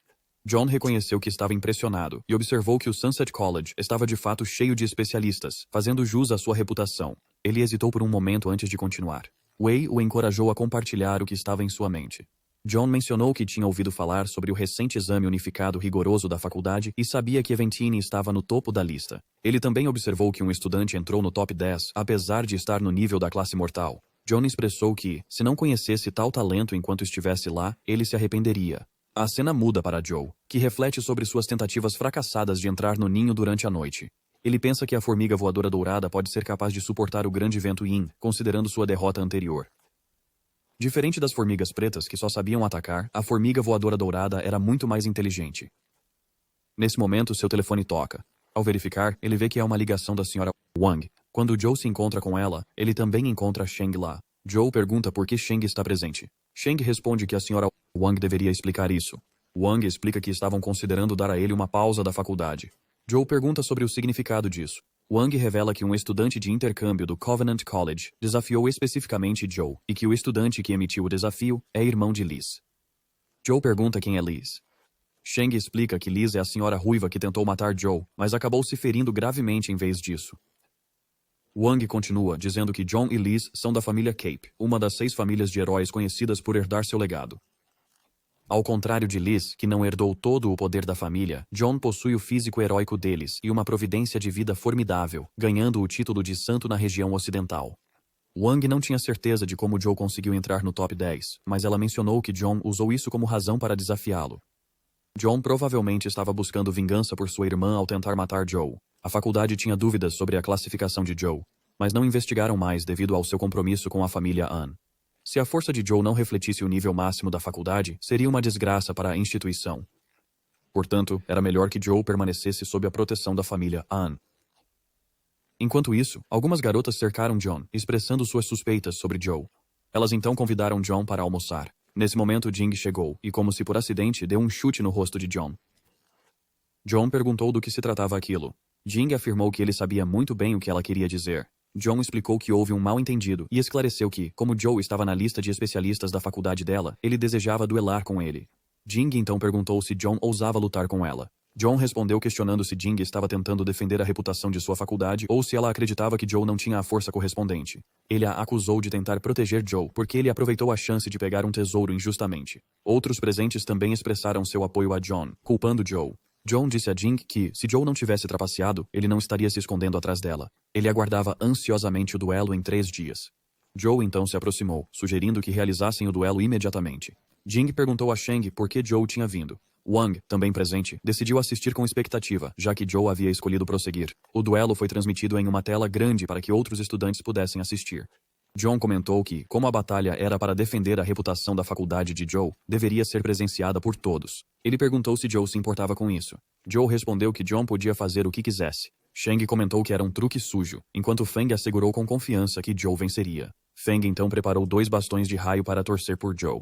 John reconheceu que estava impressionado e observou que o Sunset College estava de fato cheio de especialistas, fazendo jus à sua reputação. Ele hesitou por um momento antes de continuar. Wei o encorajou a compartilhar o que estava em sua mente. John mencionou que tinha ouvido falar sobre o recente exame unificado rigoroso da faculdade e sabia que Eventini estava no topo da lista. Ele também observou que um estudante entrou no top 10, apesar de estar no nível da classe mortal. John expressou que, se não conhecesse tal talento enquanto estivesse lá, ele se arrependeria. A cena muda para Joe, que reflete sobre suas tentativas fracassadas de entrar no ninho durante a noite. Ele pensa que a formiga voadora dourada pode ser capaz de suportar o grande vento Yin, considerando sua derrota anterior. Diferente das formigas pretas que só sabiam atacar, a formiga voadora dourada era muito mais inteligente. Nesse momento, seu telefone toca. Ao verificar, ele vê que é uma ligação da Sra. Wang. Quando Joe se encontra com ela, ele também encontra Sheng lá. Joe pergunta por que Sheng está presente. Sheng responde que a Sra. Wang deveria explicar isso. Wang explica que estavam considerando dar a ele uma pausa da faculdade. Joe pergunta sobre o significado disso. Wang revela que um estudante de intercâmbio do Covenant College desafiou especificamente Joe e que o estudante que emitiu o desafio é irmão de Liz. Joe pergunta quem é Liz. Sheng explica que Liz é a senhora ruiva que tentou matar Joe, mas acabou se ferindo gravemente em vez disso. Wang continua, dizendo que John e Liz são da família Cape, uma das 6 famílias de heróis conhecidas por herdar seu legado. Ao contrário de Liz, que não herdou todo o poder da família, John possui o físico heróico deles e uma providência de vida formidável, ganhando o título de santo na região ocidental. Wang não tinha certeza de como Joe conseguiu entrar no top 10, mas ela mencionou que John usou isso como razão para desafiá-lo. John provavelmente estava buscando vingança por sua irmã ao tentar matar Joe. A faculdade tinha dúvidas sobre a classificação de Joe, mas não investigaram mais devido ao seu compromisso com a família An. Se a força de Joe não refletisse o nível máximo da faculdade, seria uma desgraça para a instituição. Portanto, era melhor que Joe permanecesse sob a proteção da família An. Enquanto isso, algumas garotas cercaram John, expressando suas suspeitas sobre Joe. Elas então convidaram John para almoçar. Nesse momento, Jing chegou e, como se por acidente, deu um chute no rosto de John. John perguntou do que se tratava aquilo. Jing afirmou que ele sabia muito bem o que ela queria dizer. John explicou que houve um mal-entendido e esclareceu que, como Joe estava na lista de especialistas da faculdade dela, ele desejava duelar com ele. Jing então perguntou se John ousava lutar com ela. John respondeu questionando se Jing estava tentando defender a reputação de sua faculdade ou se ela acreditava que Joe não tinha a força correspondente. Ele a acusou de tentar proteger Joe porque ele aproveitou a chance de pegar um tesouro injustamente. Outros presentes também expressaram seu apoio a John, culpando Joe. John disse a Jing que, se Joe não tivesse trapaceado, ele não estaria se escondendo atrás dela. Ele aguardava ansiosamente o duelo em 3 dias. Joe então se aproximou, sugerindo que realizassem o duelo imediatamente. Jing perguntou a Sheng por que Joe tinha vindo. Wang, também presente, decidiu assistir com expectativa, já que Joe havia escolhido prosseguir. O duelo foi transmitido em uma tela grande para que outros estudantes pudessem assistir. John comentou que, como a batalha era para defender a reputação da faculdade de Joe, deveria ser presenciada por todos. Ele perguntou se Joe se importava com isso. Joe respondeu que John podia fazer o que quisesse. Sheng comentou que era um truque sujo, enquanto Feng assegurou com confiança que Joe venceria. Feng então preparou 2 bastões de raio para torcer por Joe.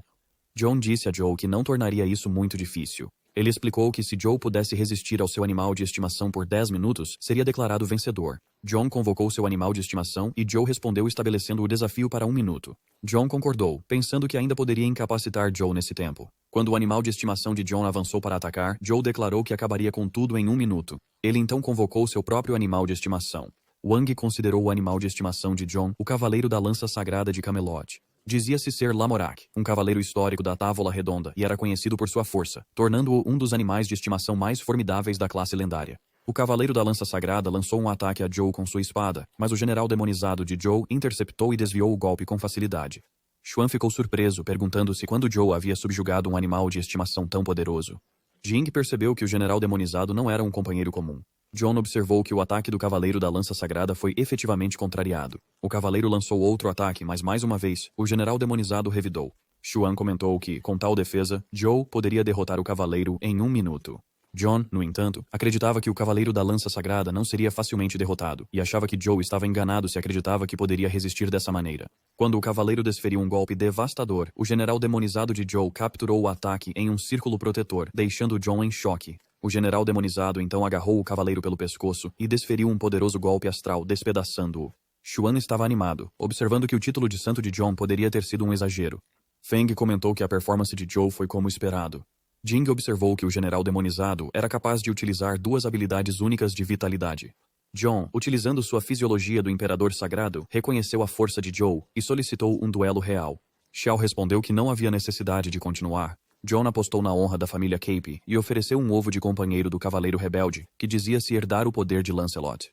John disse a Joe que não tornaria isso muito difícil. Ele explicou que se Joe pudesse resistir ao seu animal de estimação por 10 minutos, seria declarado vencedor. John convocou seu animal de estimação e Joe respondeu estabelecendo o desafio para 1 minuto. John concordou, pensando que ainda poderia incapacitar Joe nesse tempo. Quando o animal de estimação de John avançou para atacar, Joe declarou que acabaria com tudo em 1 minuto. Ele então convocou seu próprio animal de estimação. Wang considerou o animal de estimação de John o cavaleiro da lança sagrada de Camelot. Dizia-se ser Lamorak, um cavaleiro histórico da Távola Redonda, e era conhecido por sua força, tornando-o um dos animais de estimação mais formidáveis da classe lendária. O cavaleiro da lança sagrada lançou um ataque a Joe com sua espada, mas o general demonizado de Joe interceptou e desviou o golpe com facilidade. Xuan ficou surpreso, perguntando-se quando Joe havia subjugado um animal de estimação tão poderoso. Jing percebeu que o general demonizado não era um companheiro comum. John observou que o ataque do cavaleiro da lança sagrada foi efetivamente contrariado. O cavaleiro lançou outro ataque, mas mais uma vez, o general demonizado revidou. Xuan comentou que, com tal defesa, Joe poderia derrotar o cavaleiro em 1 minuto. John, no entanto, acreditava que o cavaleiro da lança sagrada não seria facilmente derrotado, e achava que Joe estava enganado se acreditava que poderia resistir dessa maneira. Quando o cavaleiro desferiu um golpe devastador, o general demonizado de Joe capturou o ataque em um círculo protetor, deixando John em choque. O general demonizado então agarrou o cavaleiro pelo pescoço e desferiu um poderoso golpe astral, despedaçando-o. Xuan estava animado, observando que o título de santo de John poderia ter sido um exagero. Feng comentou que a performance de Joe foi como esperado. Jing observou que o general demonizado era capaz de utilizar duas habilidades únicas de vitalidade. John, utilizando sua fisiologia do Imperador Sagrado, reconheceu a força de Zhou e solicitou um duelo real. Xiao respondeu que não havia necessidade de continuar. John apostou na honra da família Cape e ofereceu um ovo de companheiro do Cavaleiro Rebelde, que dizia-se herdar o poder de Lancelot.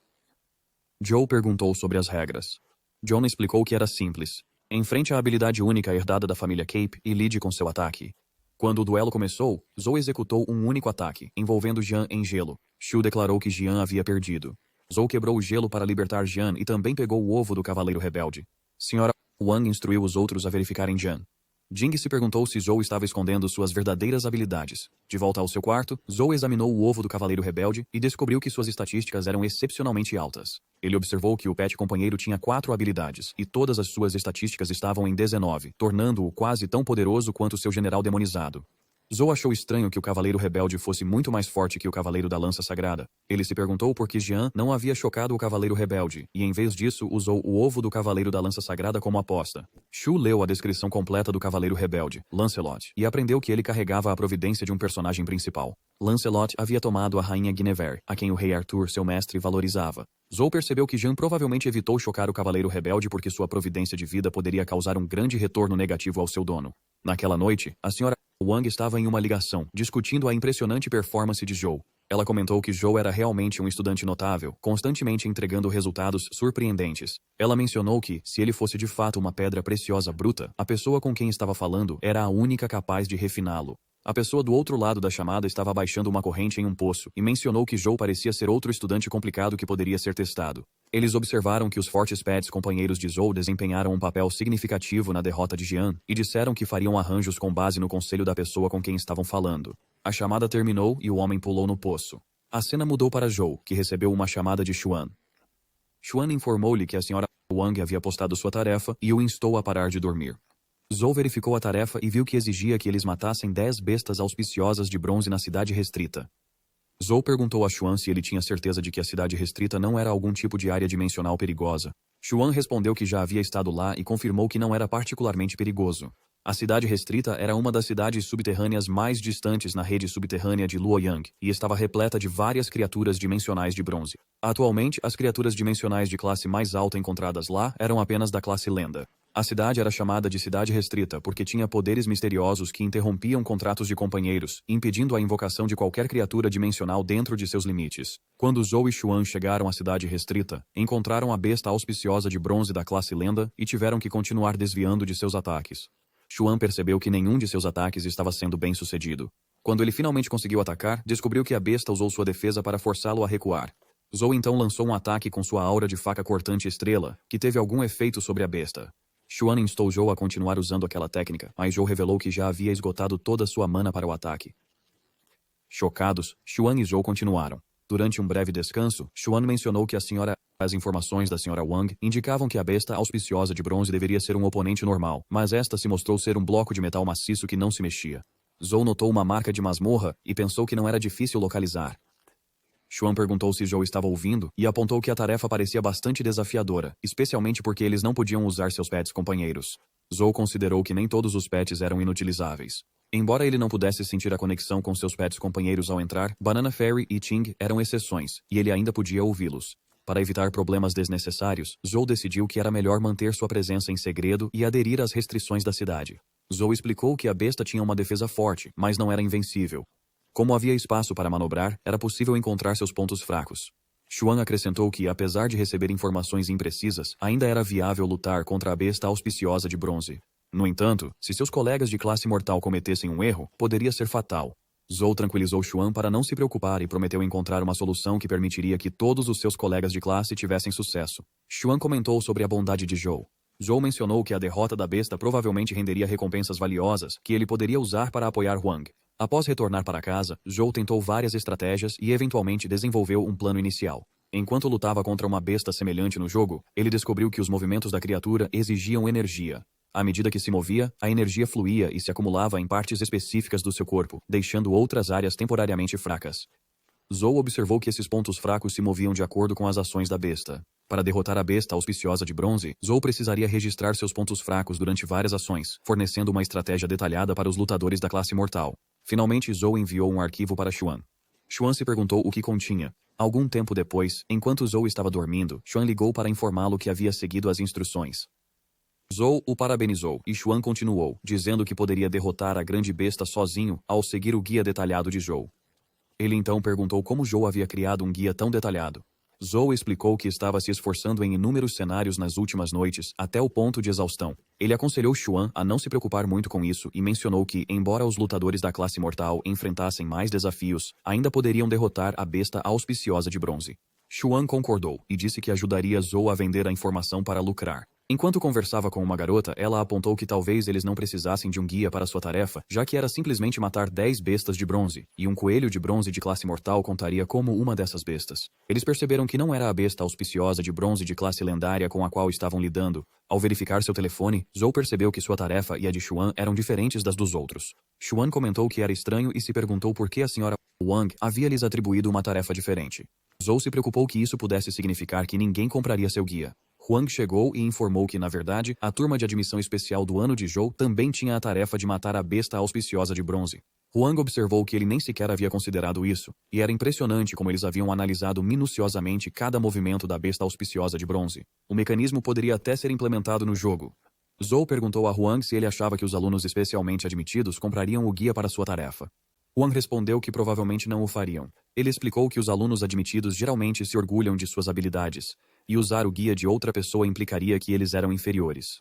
Zhou perguntou sobre as regras. John explicou que era simples. Enfrente a habilidade única herdada da família Cape e lide com seu ataque. Quando o duelo começou, Zhou executou um único ataque, envolvendo Jian em gelo. Shu declarou que Jian havia perdido. Zhou quebrou o gelo para libertar Jian e também pegou o ovo do Cavaleiro Rebelde. Senhora Wang instruiu os outros a verificarem Jian. Jing se perguntou se Zhou estava escondendo suas verdadeiras habilidades. De volta ao seu quarto, Zhou examinou o ovo do Cavaleiro Rebelde e descobriu que suas estatísticas eram excepcionalmente altas. Ele observou que o pet companheiro tinha 4 habilidades, e todas as suas estatísticas estavam em 19, tornando-o quase tão poderoso quanto seu general demonizado. Zhou achou estranho que o Cavaleiro Rebelde fosse muito mais forte que o Cavaleiro da Lança Sagrada. Ele se perguntou por que Jian não havia chocado o Cavaleiro Rebelde, e em vez disso usou o ovo do Cavaleiro da Lança Sagrada como aposta. Shu leu a descrição completa do Cavaleiro Rebelde, Lancelot, e aprendeu que ele carregava a providência de um personagem principal. Lancelot havia tomado a rainha Guinevere, a quem o rei Arthur, seu mestre, valorizava. Zhou percebeu que Jian provavelmente evitou chocar o Cavaleiro Rebelde porque sua providência de vida poderia causar um grande retorno negativo ao seu dono. Naquela noite, a senhora Wang estava em uma ligação, discutindo a impressionante performance de Zhou. Ela comentou que Zhou era realmente um estudante notável, constantemente entregando resultados surpreendentes. Ela mencionou que, se ele fosse de fato uma pedra preciosa bruta, a pessoa com quem estava falando era a única capaz de refiná-lo. A pessoa do outro lado da chamada estava baixando uma corrente em um poço e mencionou que Zhou parecia ser outro estudante complicado que poderia ser testado. Eles observaram que os fortes pets companheiros de Zhou desempenharam um papel significativo na derrota de Jian e disseram que fariam arranjos com base no conselho da pessoa com quem estavam falando. A chamada terminou e o homem pulou no poço. A cena mudou para Zhou, que recebeu uma chamada de Xuan. Xuan informou-lhe que a senhora Wang havia postado sua tarefa e o instou a parar de dormir. Zhou verificou a tarefa e viu que exigia que eles matassem 10 bestas auspiciosas de bronze na cidade restrita. Zhou perguntou a Xuan se ele tinha certeza de que a cidade restrita não era algum tipo de área dimensional perigosa. Xuan respondeu que já havia estado lá e confirmou que não era particularmente perigoso. A cidade restrita era uma das cidades subterrâneas mais distantes na rede subterrânea de Luoyang e estava repleta de várias criaturas dimensionais de bronze. Atualmente, as criaturas dimensionais de classe mais alta encontradas lá eram apenas da classe lenda. A cidade era chamada de Cidade Restrita porque tinha poderes misteriosos que interrompiam contratos de companheiros, impedindo a invocação de qualquer criatura dimensional dentro de seus limites. Quando Zhou e Xuan chegaram à Cidade Restrita, encontraram a besta auspiciosa de bronze da classe lenda e tiveram que continuar desviando de seus ataques. Xuan percebeu que nenhum de seus ataques estava sendo bem sucedido. Quando ele finalmente conseguiu atacar, descobriu que a besta usou sua defesa para forçá-lo a recuar. Zhou então lançou um ataque com sua aura de faca cortante estrela, que teve algum efeito sobre a besta. Xuan instou Zhou a continuar usando aquela técnica, mas Zhou revelou que já havia esgotado toda sua mana para o ataque. Chocados, Xuan e Zhou continuaram. Durante um breve descanso, Xuan mencionou que as informações da senhora Wang indicavam que a besta auspiciosa de bronze deveria ser um oponente normal, mas esta se mostrou ser um bloco de metal maciço que não se mexia. Zhou notou uma marca de masmorra e pensou que não era difícil localizar. Xuan perguntou se Zhou estava ouvindo e apontou que a tarefa parecia bastante desafiadora, especialmente porque eles não podiam usar seus pets companheiros. Zhou considerou que nem todos os pets eram inutilizáveis. Embora ele não pudesse sentir a conexão com seus pets companheiros ao entrar, Banana Fairy e Ting eram exceções, e ele ainda podia ouvi-los. Para evitar problemas desnecessários, Zhou decidiu que era melhor manter sua presença em segredo e aderir às restrições da cidade. Zhou explicou que a besta tinha uma defesa forte, mas não era invencível. Como havia espaço para manobrar, era possível encontrar seus pontos fracos. Xuan acrescentou que, apesar de receber informações imprecisas, ainda era viável lutar contra a besta auspiciosa de bronze. No entanto, se seus colegas de classe mortal cometessem um erro, poderia ser fatal. Zhou tranquilizou Xuan para não se preocupar e prometeu encontrar uma solução que permitiria que todos os seus colegas de classe tivessem sucesso. Xuan comentou sobre a bondade de Zhou. Zhou mencionou que a derrota da besta provavelmente renderia recompensas valiosas que ele poderia usar para apoiar Wang. Após retornar para casa, Zhou tentou várias estratégias e eventualmente desenvolveu um plano inicial. Enquanto lutava contra uma besta semelhante no jogo, ele descobriu que os movimentos da criatura exigiam energia. À medida que se movia, a energia fluía e se acumulava em partes específicas do seu corpo, deixando outras áreas temporariamente fracas. Zhou observou que esses pontos fracos se moviam de acordo com as ações da besta. Para derrotar a besta auspiciosa de bronze, Zhou precisaria registrar seus pontos fracos durante várias ações, fornecendo uma estratégia detalhada para os lutadores da classe mortal. Finalmente Zhou enviou um arquivo para Xuan. Xuan se perguntou o que continha. Algum tempo depois, enquanto Zhou estava dormindo, Xuan ligou para informá-lo que havia seguido as instruções. Zhou o parabenizou e Xuan continuou, dizendo que poderia derrotar a grande besta sozinho ao seguir o guia detalhado de Zhou. Ele então perguntou como Zhou havia criado um guia tão detalhado. Zhou explicou que estava se esforçando em inúmeros cenários nas últimas noites, até o ponto de exaustão. Ele aconselhou Xuan a não se preocupar muito com isso e mencionou que, embora os lutadores da classe mortal enfrentassem mais desafios, ainda poderiam derrotar a besta auspiciosa de bronze. Xuan concordou e disse que ajudaria Zhou a vender a informação para lucrar. Enquanto conversava com uma garota, ela apontou que talvez eles não precisassem de um guia para sua tarefa, já que era simplesmente matar 10 bestas de bronze, e um coelho de bronze de classe mortal contaria como uma dessas bestas. Eles perceberam que não era a besta auspiciosa de bronze de classe lendária com a qual estavam lidando. Ao verificar seu telefone, Zhou percebeu que sua tarefa e a de Xuan eram diferentes das dos outros. Xuan comentou que era estranho e se perguntou por que a senhora Wang havia lhes atribuído uma tarefa diferente. Zhou se preocupou que isso pudesse significar que ninguém compraria seu guia. Huang chegou e informou que, na verdade, a turma de admissão especial do ano de Zhou também tinha a tarefa de matar a besta auspiciosa de bronze. Huang observou que ele nem sequer havia considerado isso, e era impressionante como eles haviam analisado minuciosamente cada movimento da besta auspiciosa de bronze. O mecanismo poderia até ser implementado no jogo. Zhou perguntou a Huang se ele achava que os alunos especialmente admitidos comprariam o guia para sua tarefa. Huang respondeu que provavelmente não o fariam. Ele explicou que os alunos admitidos geralmente se orgulham de suas habilidades, e usar o guia de outra pessoa implicaria que eles eram inferiores.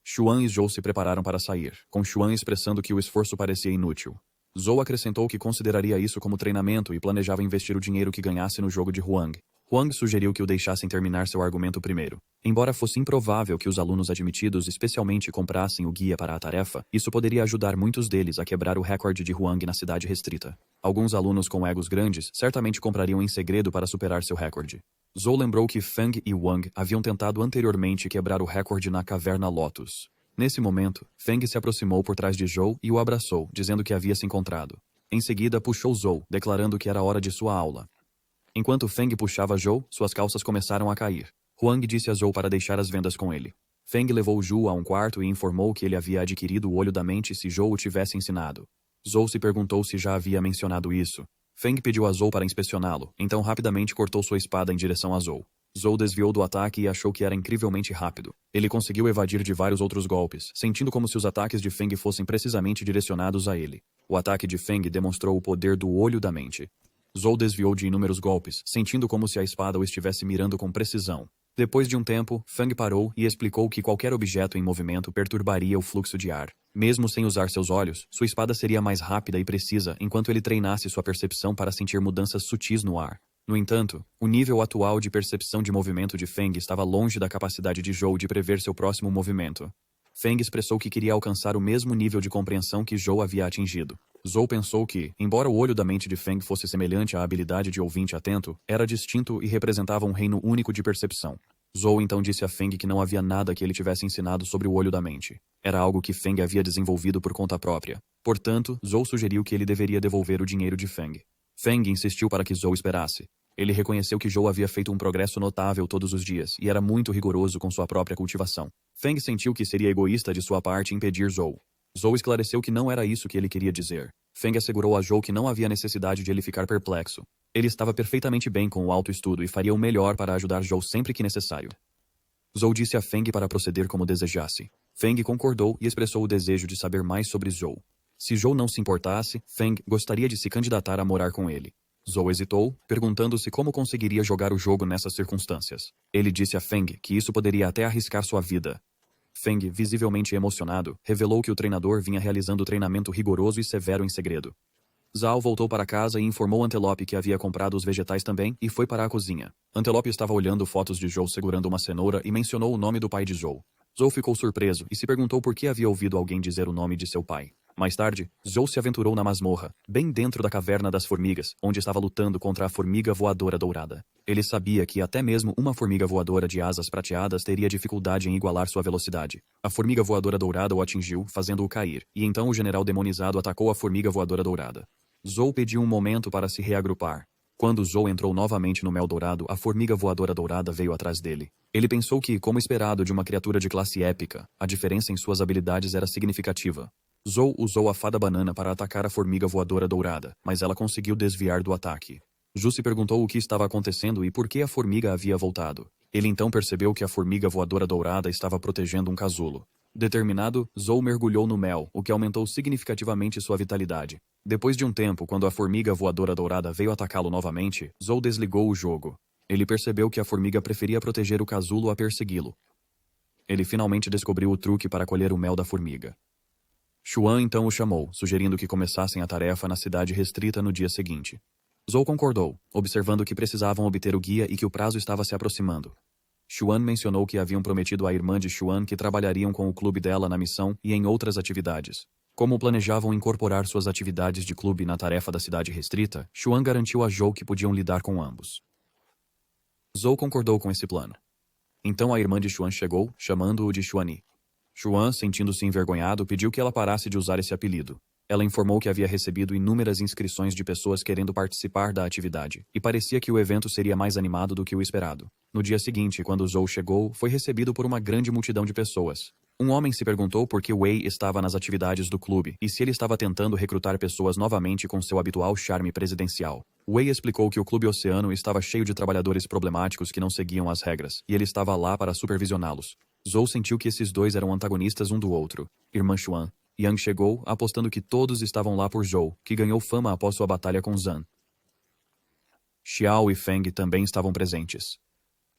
Xuan e Zhou se prepararam para sair, com Xuan expressando que o esforço parecia inútil. Zhou acrescentou que consideraria isso como treinamento e planejava investir o dinheiro que ganhasse no jogo de Huang. Huang sugeriu que o deixassem terminar seu argumento primeiro. Embora fosse improvável que os alunos admitidos especialmente comprassem o guia para a tarefa, isso poderia ajudar muitos deles a quebrar o recorde de Huang na cidade restrita. Alguns alunos com egos grandes certamente comprariam em segredo para superar seu recorde. Zhou lembrou que Feng e Wang haviam tentado anteriormente quebrar o recorde na Caverna Lotus. Nesse momento, Feng se aproximou por trás de Zhou e o abraçou, dizendo que havia se encontrado. Em seguida, puxou Zhou, declarando que era hora de sua aula. Enquanto Feng puxava Zhou, suas calças começaram a cair. Huang disse a Zhou para deixar as vendas com ele. Feng levou Zhou a um quarto e informou que ele havia adquirido o olho da mente se Zhou o tivesse ensinado. Zhou se perguntou se já havia mencionado isso. Feng pediu a Zhou para inspecioná-lo, então rapidamente cortou sua espada em direção a Zhou. Zhou desviou do ataque e achou que era incrivelmente rápido. Ele conseguiu evadir de vários outros golpes, sentindo como se os ataques de Feng fossem precisamente direcionados a ele. O ataque de Feng demonstrou o poder do olho da mente. Zhou desviou de inúmeros golpes, sentindo como se a espada o estivesse mirando com precisão. Depois de um tempo, Feng parou e explicou que qualquer objeto em movimento perturbaria o fluxo de ar. Mesmo sem usar seus olhos, sua espada seria mais rápida e precisa enquanto ele treinasse sua percepção para sentir mudanças sutis no ar. No entanto, o nível atual de percepção de movimento de Feng estava longe da capacidade de Zhou de prever seu próximo movimento. Feng expressou que queria alcançar o mesmo nível de compreensão que Zhou havia atingido. Zhou pensou que, embora o olho da mente de Feng fosse semelhante à habilidade de ouvinte atento, era distinto e representava um reino único de percepção. Zhou então disse a Feng que não havia nada que ele tivesse ensinado sobre o olho da mente. Era algo que Feng havia desenvolvido por conta própria. Portanto, Zhou sugeriu que ele deveria devolver o dinheiro de Feng. Feng insistiu para que Zhou esperasse. Ele reconheceu que Zhou havia feito um progresso notável todos os dias e era muito rigoroso com sua própria cultivação. Feng sentiu que seria egoísta de sua parte impedir Zhou. Zhou esclareceu que não era isso que ele queria dizer. Feng assegurou a Zhou que não havia necessidade de ele ficar perplexo. Ele estava perfeitamente bem com o autoestudo e faria o melhor para ajudar Zhou sempre que necessário. Zhou disse a Feng para proceder como desejasse. Feng concordou e expressou o desejo de saber mais sobre Zhou. Se Zhou não se importasse, Feng gostaria de se candidatar a morar com ele. Zhou hesitou, perguntando-se como conseguiria jogar o jogo nessas circunstâncias. Ele disse a Feng que isso poderia até arriscar sua vida. Feng, visivelmente emocionado, revelou que o treinador vinha realizando treinamento rigoroso e severo em segredo. Zhao voltou para casa e informou Antelope que havia comprado os vegetais também e foi para a cozinha. Antelope estava olhando fotos de Zhou segurando uma cenoura e mencionou o nome do pai de Zhou. Zhou ficou surpreso e se perguntou por que havia ouvido alguém dizer o nome de seu pai. Mais tarde, Zhou se aventurou na masmorra, bem dentro da caverna das formigas, onde estava lutando contra a formiga voadora dourada. Ele sabia que até mesmo uma formiga voadora de asas prateadas teria dificuldade em igualar sua velocidade. A formiga voadora dourada o atingiu, fazendo-o cair, e então o general demonizado atacou a formiga voadora dourada. Zhou pediu um momento para se reagrupar. Quando Zhou entrou novamente no mel dourado, a formiga voadora dourada veio atrás dele. Ele pensou que, como esperado de uma criatura de classe épica, a diferença em suas habilidades era significativa. Zhou usou a fada banana para atacar a formiga voadora dourada, mas ela conseguiu desviar do ataque. Zhu se perguntou o que estava acontecendo e por que a formiga havia voltado. Ele então percebeu que a formiga voadora dourada estava protegendo um casulo. Determinado, Zhou mergulhou no mel, o que aumentou significativamente sua vitalidade. Depois de um tempo, quando a formiga voadora dourada veio atacá-lo novamente, Zhou desligou o jogo. Ele percebeu que a formiga preferia proteger o casulo a persegui-lo. Ele finalmente descobriu o truque para colher o mel da formiga. Xuan então o chamou, sugerindo que começassem a tarefa na cidade restrita no dia seguinte. Zhou concordou, observando que precisavam obter o guia e que o prazo estava se aproximando. Xuan mencionou que haviam prometido à irmã de Xuan que trabalhariam com o clube dela na missão e em outras atividades. Como planejavam incorporar suas atividades de clube na tarefa da cidade restrita, Xuan garantiu a Zhou que podiam lidar com ambos. Zhou concordou com esse plano. Então a irmã de Xuan chegou, chamando-o de Xuani. Xuan, sentindo-se envergonhado, pediu que ela parasse de usar esse apelido. Ela informou que havia recebido inúmeras inscrições de pessoas querendo participar da atividade, e parecia que o evento seria mais animado do que o esperado. No dia seguinte, quando Zhou chegou, foi recebido por uma grande multidão de pessoas. Um homem se perguntou por que Wei estava nas atividades do clube e se ele estava tentando recrutar pessoas novamente com seu habitual charme presidencial. Wei explicou que o Clube Oceano estava cheio de trabalhadores problemáticos que não seguiam as regras, e ele estava lá para supervisioná-los. Zhou sentiu que esses dois eram antagonistas um do outro. Irmã Xuan. Yang chegou, apostando que todos estavam lá por Zhou, que ganhou fama após sua batalha com Zan. Xiao e Feng também estavam presentes.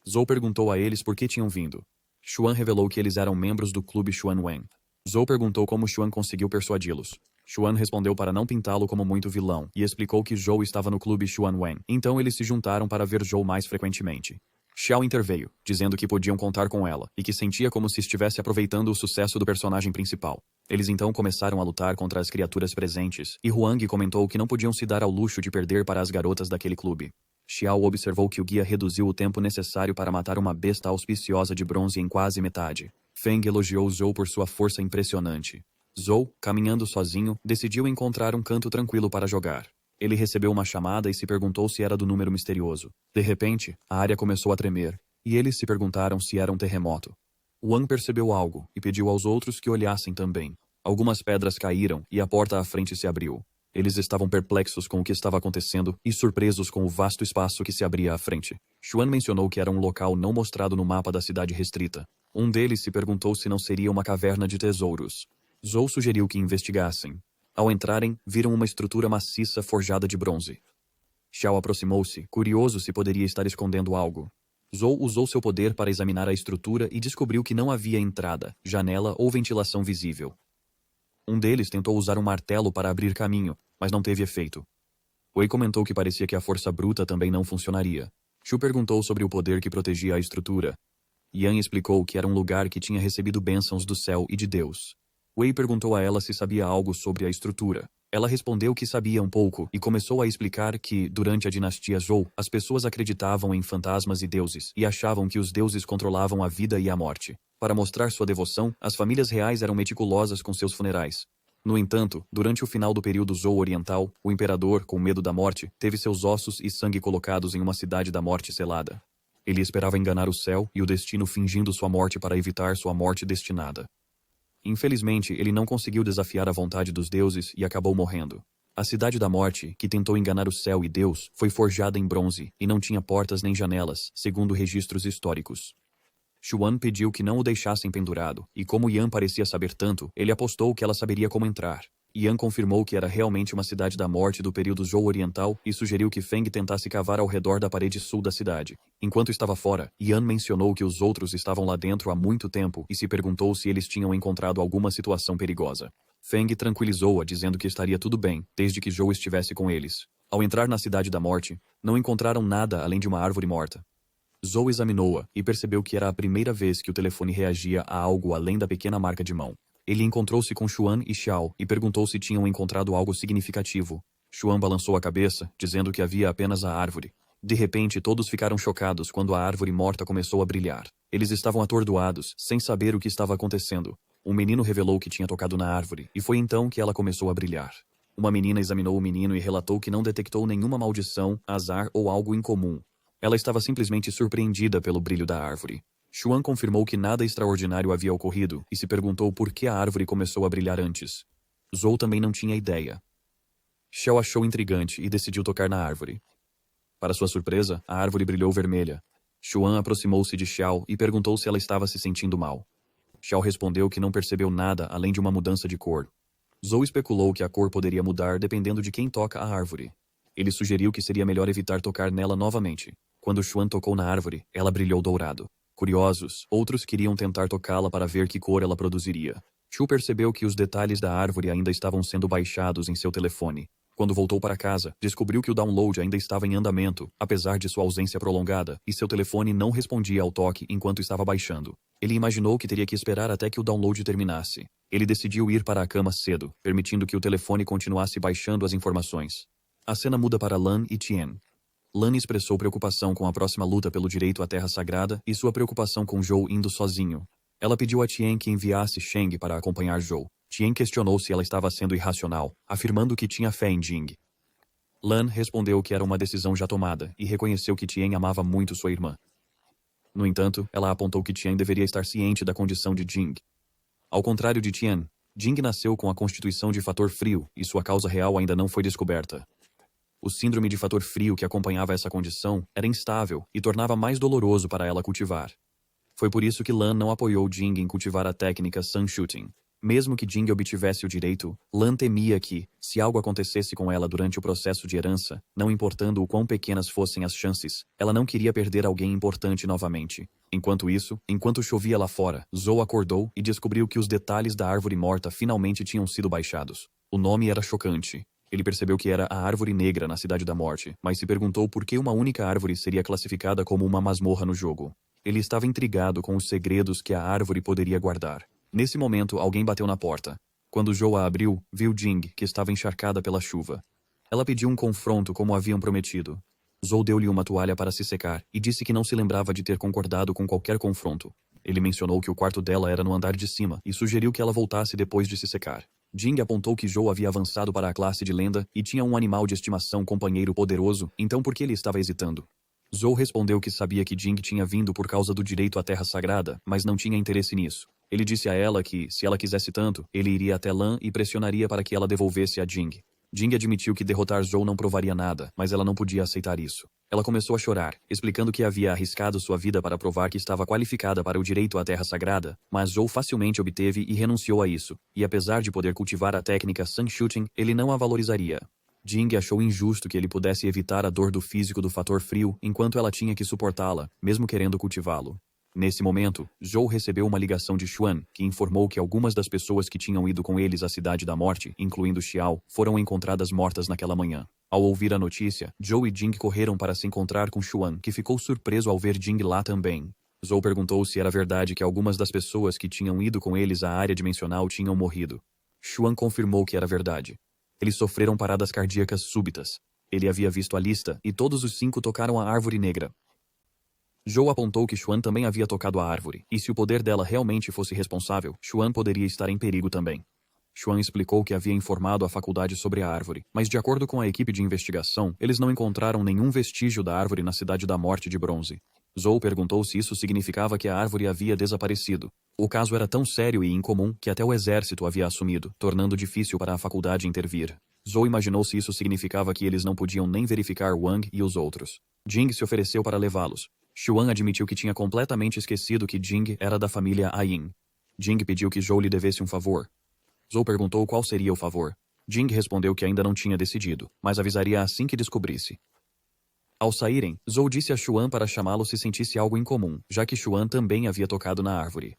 Zhou perguntou a eles por que tinham vindo. Xuan revelou que eles eram membros do clube Xuanwen. Zhou perguntou como Xuan conseguiu persuadi-los. Xuan respondeu para não pintá-lo como muito vilão e explicou que Zhou estava no clube Xuanwen, então eles se juntaram para ver Zhou mais frequentemente. Xiao interveio, dizendo que podiam contar com ela e que sentia como se estivesse aproveitando o sucesso do personagem principal. Eles então começaram a lutar contra as criaturas presentes, e Huang comentou que não podiam se dar ao luxo de perder para as garotas daquele clube. Xiao observou que o guia reduziu o tempo necessário para matar uma besta auspiciosa de bronze em quase metade. Feng elogiou Zhou por sua força impressionante. Zhou, caminhando sozinho, decidiu encontrar um canto tranquilo para jogar. Ele recebeu uma chamada e se perguntou se era do número misterioso. De repente, a área começou a tremer, e eles se perguntaram se era um terremoto. Wang percebeu algo e pediu aos outros que olhassem também. Algumas pedras caíram e a porta à frente se abriu. Eles estavam perplexos com o que estava acontecendo e surpresos com o vasto espaço que se abria à frente. Xuan mencionou que era um local não mostrado no mapa da cidade restrita. Um deles se perguntou se não seria uma caverna de tesouros. Zhou sugeriu que investigassem. Ao entrarem, viram uma estrutura maciça forjada de bronze. Xiao aproximou-se, curioso se poderia estar escondendo algo. Zhou usou seu poder para examinar a estrutura e descobriu que não havia entrada, janela ou ventilação visível. Um deles tentou usar um martelo para abrir caminho, mas não teve efeito. Wei comentou que parecia que a força bruta também não funcionaria. Shu perguntou sobre o poder que protegia a estrutura. Yan explicou que era um lugar que tinha recebido bênçãos do céu e de Deus. Wei perguntou a ela se sabia algo sobre a estrutura. Ela respondeu que sabia um pouco e começou a explicar que, durante a dinastia Zhou, as pessoas acreditavam em fantasmas e deuses e achavam que os deuses controlavam a vida e a morte. Para mostrar sua devoção, as famílias reais eram meticulosas com seus funerais. No entanto, durante o final do período Zhou Oriental, o imperador, com medo da morte, teve seus ossos e sangue colocados em uma cidade da morte selada. Ele esperava enganar o céu e o destino fingindo sua morte para evitar sua morte destinada. Infelizmente, ele não conseguiu desafiar a vontade dos deuses e acabou morrendo. A Cidade da Morte, que tentou enganar o céu e Deus, foi forjada em bronze e não tinha portas nem janelas, segundo registros históricos. Xuan pediu que não o deixassem pendurado, e como Yan parecia saber tanto, ele apostou que ela saberia como entrar. Yan confirmou que era realmente uma cidade da morte do período Zhou Oriental e sugeriu que Feng tentasse cavar ao redor da parede sul da cidade. Enquanto estava fora, Yan mencionou que os outros estavam lá dentro há muito tempo e se perguntou se eles tinham encontrado alguma situação perigosa. Feng tranquilizou-a, dizendo que estaria tudo bem, desde que Zhou estivesse com eles. Ao entrar na Cidade da Morte, não encontraram nada além de uma árvore morta. Zhou examinou-a e percebeu que era a primeira vez que o telefone reagia a algo além da pequena marca de mão. Ele encontrou-se com Xuan e Xiao e perguntou se tinham encontrado algo significativo. Xuan balançou a cabeça, dizendo que havia apenas a árvore. De repente, todos ficaram chocados quando a árvore morta começou a brilhar. Eles estavam atordoados, sem saber o que estava acontecendo. Um menino revelou que tinha tocado na árvore, e foi então que ela começou a brilhar. Uma menina examinou o menino e relatou que não detectou nenhuma maldição, azar ou algo incomum. Ela estava simplesmente surpreendida pelo brilho da árvore. Xuan confirmou que nada extraordinário havia ocorrido e se perguntou por que a árvore começou a brilhar antes. Zhou também não tinha ideia. Xiao achou intrigante e decidiu tocar na árvore. Para sua surpresa, a árvore brilhou vermelha. Xuan aproximou-se de Xiao e perguntou se ela estava se sentindo mal. Xiao respondeu que não percebeu nada além de uma mudança de cor. Zhou especulou que a cor poderia mudar dependendo de quem toca a árvore. Ele sugeriu que seria melhor evitar tocar nela novamente. Quando Xuan tocou na árvore, ela brilhou dourado. Curiosos, outros queriam tentar tocá-la para ver que cor ela produziria. Chu percebeu que os detalhes da árvore ainda estavam sendo baixados em seu telefone. Quando voltou para casa, descobriu que o download ainda estava em andamento, apesar de sua ausência prolongada, e seu telefone não respondia ao toque enquanto estava baixando. Ele imaginou que teria que esperar até que o download terminasse. Ele decidiu ir para a cama cedo, permitindo que o telefone continuasse baixando as informações. A cena muda para Lan e Tien. Lan expressou preocupação com a próxima luta pelo direito à Terra Sagrada e sua preocupação com Zhou indo sozinho. Ela pediu a Tien que enviasse Sheng para acompanhar Zhou. Tien questionou se ela estava sendo irracional, afirmando que tinha fé em Jing. Lan respondeu que era uma decisão já tomada e reconheceu que Tien amava muito sua irmã. No entanto, ela apontou que Tien deveria estar ciente da condição de Jing. Ao contrário de Tien, Jing nasceu com a constituição de fator frio e sua causa real ainda não foi descoberta. O síndrome de fator frio que acompanhava essa condição era instável e tornava mais doloroso para ela cultivar. Foi por isso que Lan não apoiou Jing em cultivar a técnica Sun Shooting. Mesmo que Jing obtivesse o direito, Lan temia que, se algo acontecesse com ela durante o processo de herança, não importando o quão pequenas fossem as chances, ela não queria perder alguém importante novamente. Enquanto isso, enquanto chovia lá fora, Zhou acordou e descobriu que os detalhes da árvore morta finalmente tinham sido baixados. O nome era chocante. Ele percebeu que era a Árvore Negra na Cidade da Morte, mas se perguntou por que uma única árvore seria classificada como uma masmorra no jogo. Ele estava intrigado com os segredos que a árvore poderia guardar. Nesse momento, alguém bateu na porta. Quando Zhou a abriu, viu Jing, que estava encharcada pela chuva. Ela pediu um confronto como haviam prometido. Zhou deu-lhe uma toalha para se secar e disse que não se lembrava de ter concordado com qualquer confronto. Ele mencionou que o quarto dela era no andar de cima e sugeriu que ela voltasse depois de se secar. Jing apontou que Zhou havia avançado para a classe de lenda e tinha um animal de estimação companheiro poderoso, então por que ele estava hesitando? Zhou respondeu que sabia que Jing tinha vindo por causa do direito à Terra Sagrada, mas não tinha interesse nisso. Ele disse a ela que, se ela quisesse tanto, ele iria até Lan e pressionaria para que ela devolvesse a Jing. Jing admitiu que derrotar Zhou não provaria nada, mas ela não podia aceitar isso. Ela começou a chorar, explicando que havia arriscado sua vida para provar que estava qualificada para o direito à Terra Sagrada, mas Zhou facilmente obteve e renunciou a isso, e apesar de poder cultivar a técnica Sun Shooting, ele não a valorizaria. Jing achou injusto que ele pudesse evitar a dor do físico do fator frio enquanto ela tinha que suportá-la, mesmo querendo cultivá-lo. Nesse momento, Zhou recebeu uma ligação de Xuan, que informou que algumas das pessoas que tinham ido com eles à Cidade da Morte, incluindo Xiao, foram encontradas mortas naquela manhã. Ao ouvir a notícia, Zhou e Jing correram para se encontrar com Xuan, que ficou surpreso ao ver Jing lá também. Zhou perguntou se era verdade que algumas das pessoas que tinham ido com eles à área dimensional tinham morrido. Xuan confirmou que era verdade. Eles sofreram paradas cardíacas súbitas. Ele havia visto a lista e todos os 5 tocaram a Árvore Negra. Zhou apontou que Xuan também havia tocado a árvore, e se o poder dela realmente fosse responsável, Xuan poderia estar em perigo também. Xuan explicou que havia informado a faculdade sobre a árvore, mas de acordo com a equipe de investigação, eles não encontraram nenhum vestígio da árvore na Cidade da Morte de Bronze. Zhou perguntou se isso significava que a árvore havia desaparecido. O caso era tão sério e incomum que até o exército havia assumido, tornando difícil para a faculdade intervir. Zhou imaginou se isso significava que eles não podiam nem verificar Wang e os outros. Jing se ofereceu para levá-los. Xuan admitiu que tinha completamente esquecido que Jing era da família Ayin. Jing pediu que Zhou lhe devesse um favor. Zhou perguntou qual seria o favor. Jing respondeu que ainda não tinha decidido, mas avisaria assim que descobrisse. Ao saírem, Zhou disse a Xuan para chamá-lo se sentisse algo incomum, já que Xuan também havia tocado na árvore.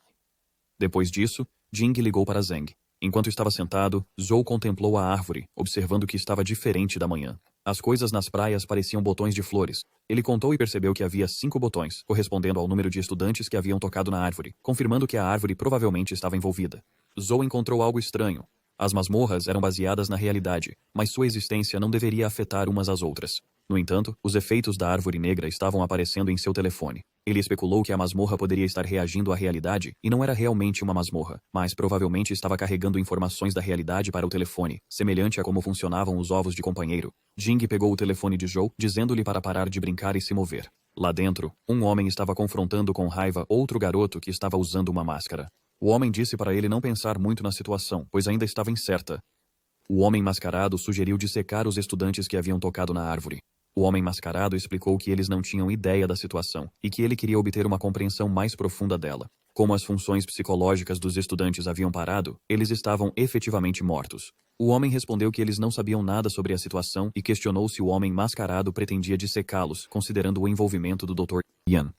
Depois disso, Jing ligou para Zheng. Enquanto estava sentado, Zhou contemplou a árvore, observando que estava diferente da manhã. As coisas nas praias pareciam botões de flores. Ele contou e percebeu que havia 5 botões, correspondendo ao número de estudantes que haviam tocado na árvore, confirmando que a árvore provavelmente estava envolvida. Zhou encontrou algo estranho. As masmorras eram baseadas na realidade, mas sua existência não deveria afetar umas às outras. No entanto, os efeitos da árvore negra estavam aparecendo em seu telefone. Ele especulou que a masmorra poderia estar reagindo à realidade e não era realmente uma masmorra, mas provavelmente estava carregando informações da realidade para o telefone, semelhante a como funcionavam os ovos de companheiro. Jing pegou o telefone de Zhou, dizendo-lhe para parar de brincar e se mover. Lá dentro, um homem estava confrontando com raiva outro garoto que estava usando uma máscara. O homem disse para ele não pensar muito na situação, pois ainda estava incerta. O homem mascarado sugeriu dissecar os estudantes que haviam tocado na árvore. O homem mascarado explicou que eles não tinham ideia da situação e que ele queria obter uma compreensão mais profunda dela. Como as funções psicológicas dos estudantes haviam parado, eles estavam efetivamente mortos. O homem respondeu que eles não sabiam nada sobre a situação e questionou se o homem mascarado pretendia dissecá-los, considerando o envolvimento do Dr. Yan.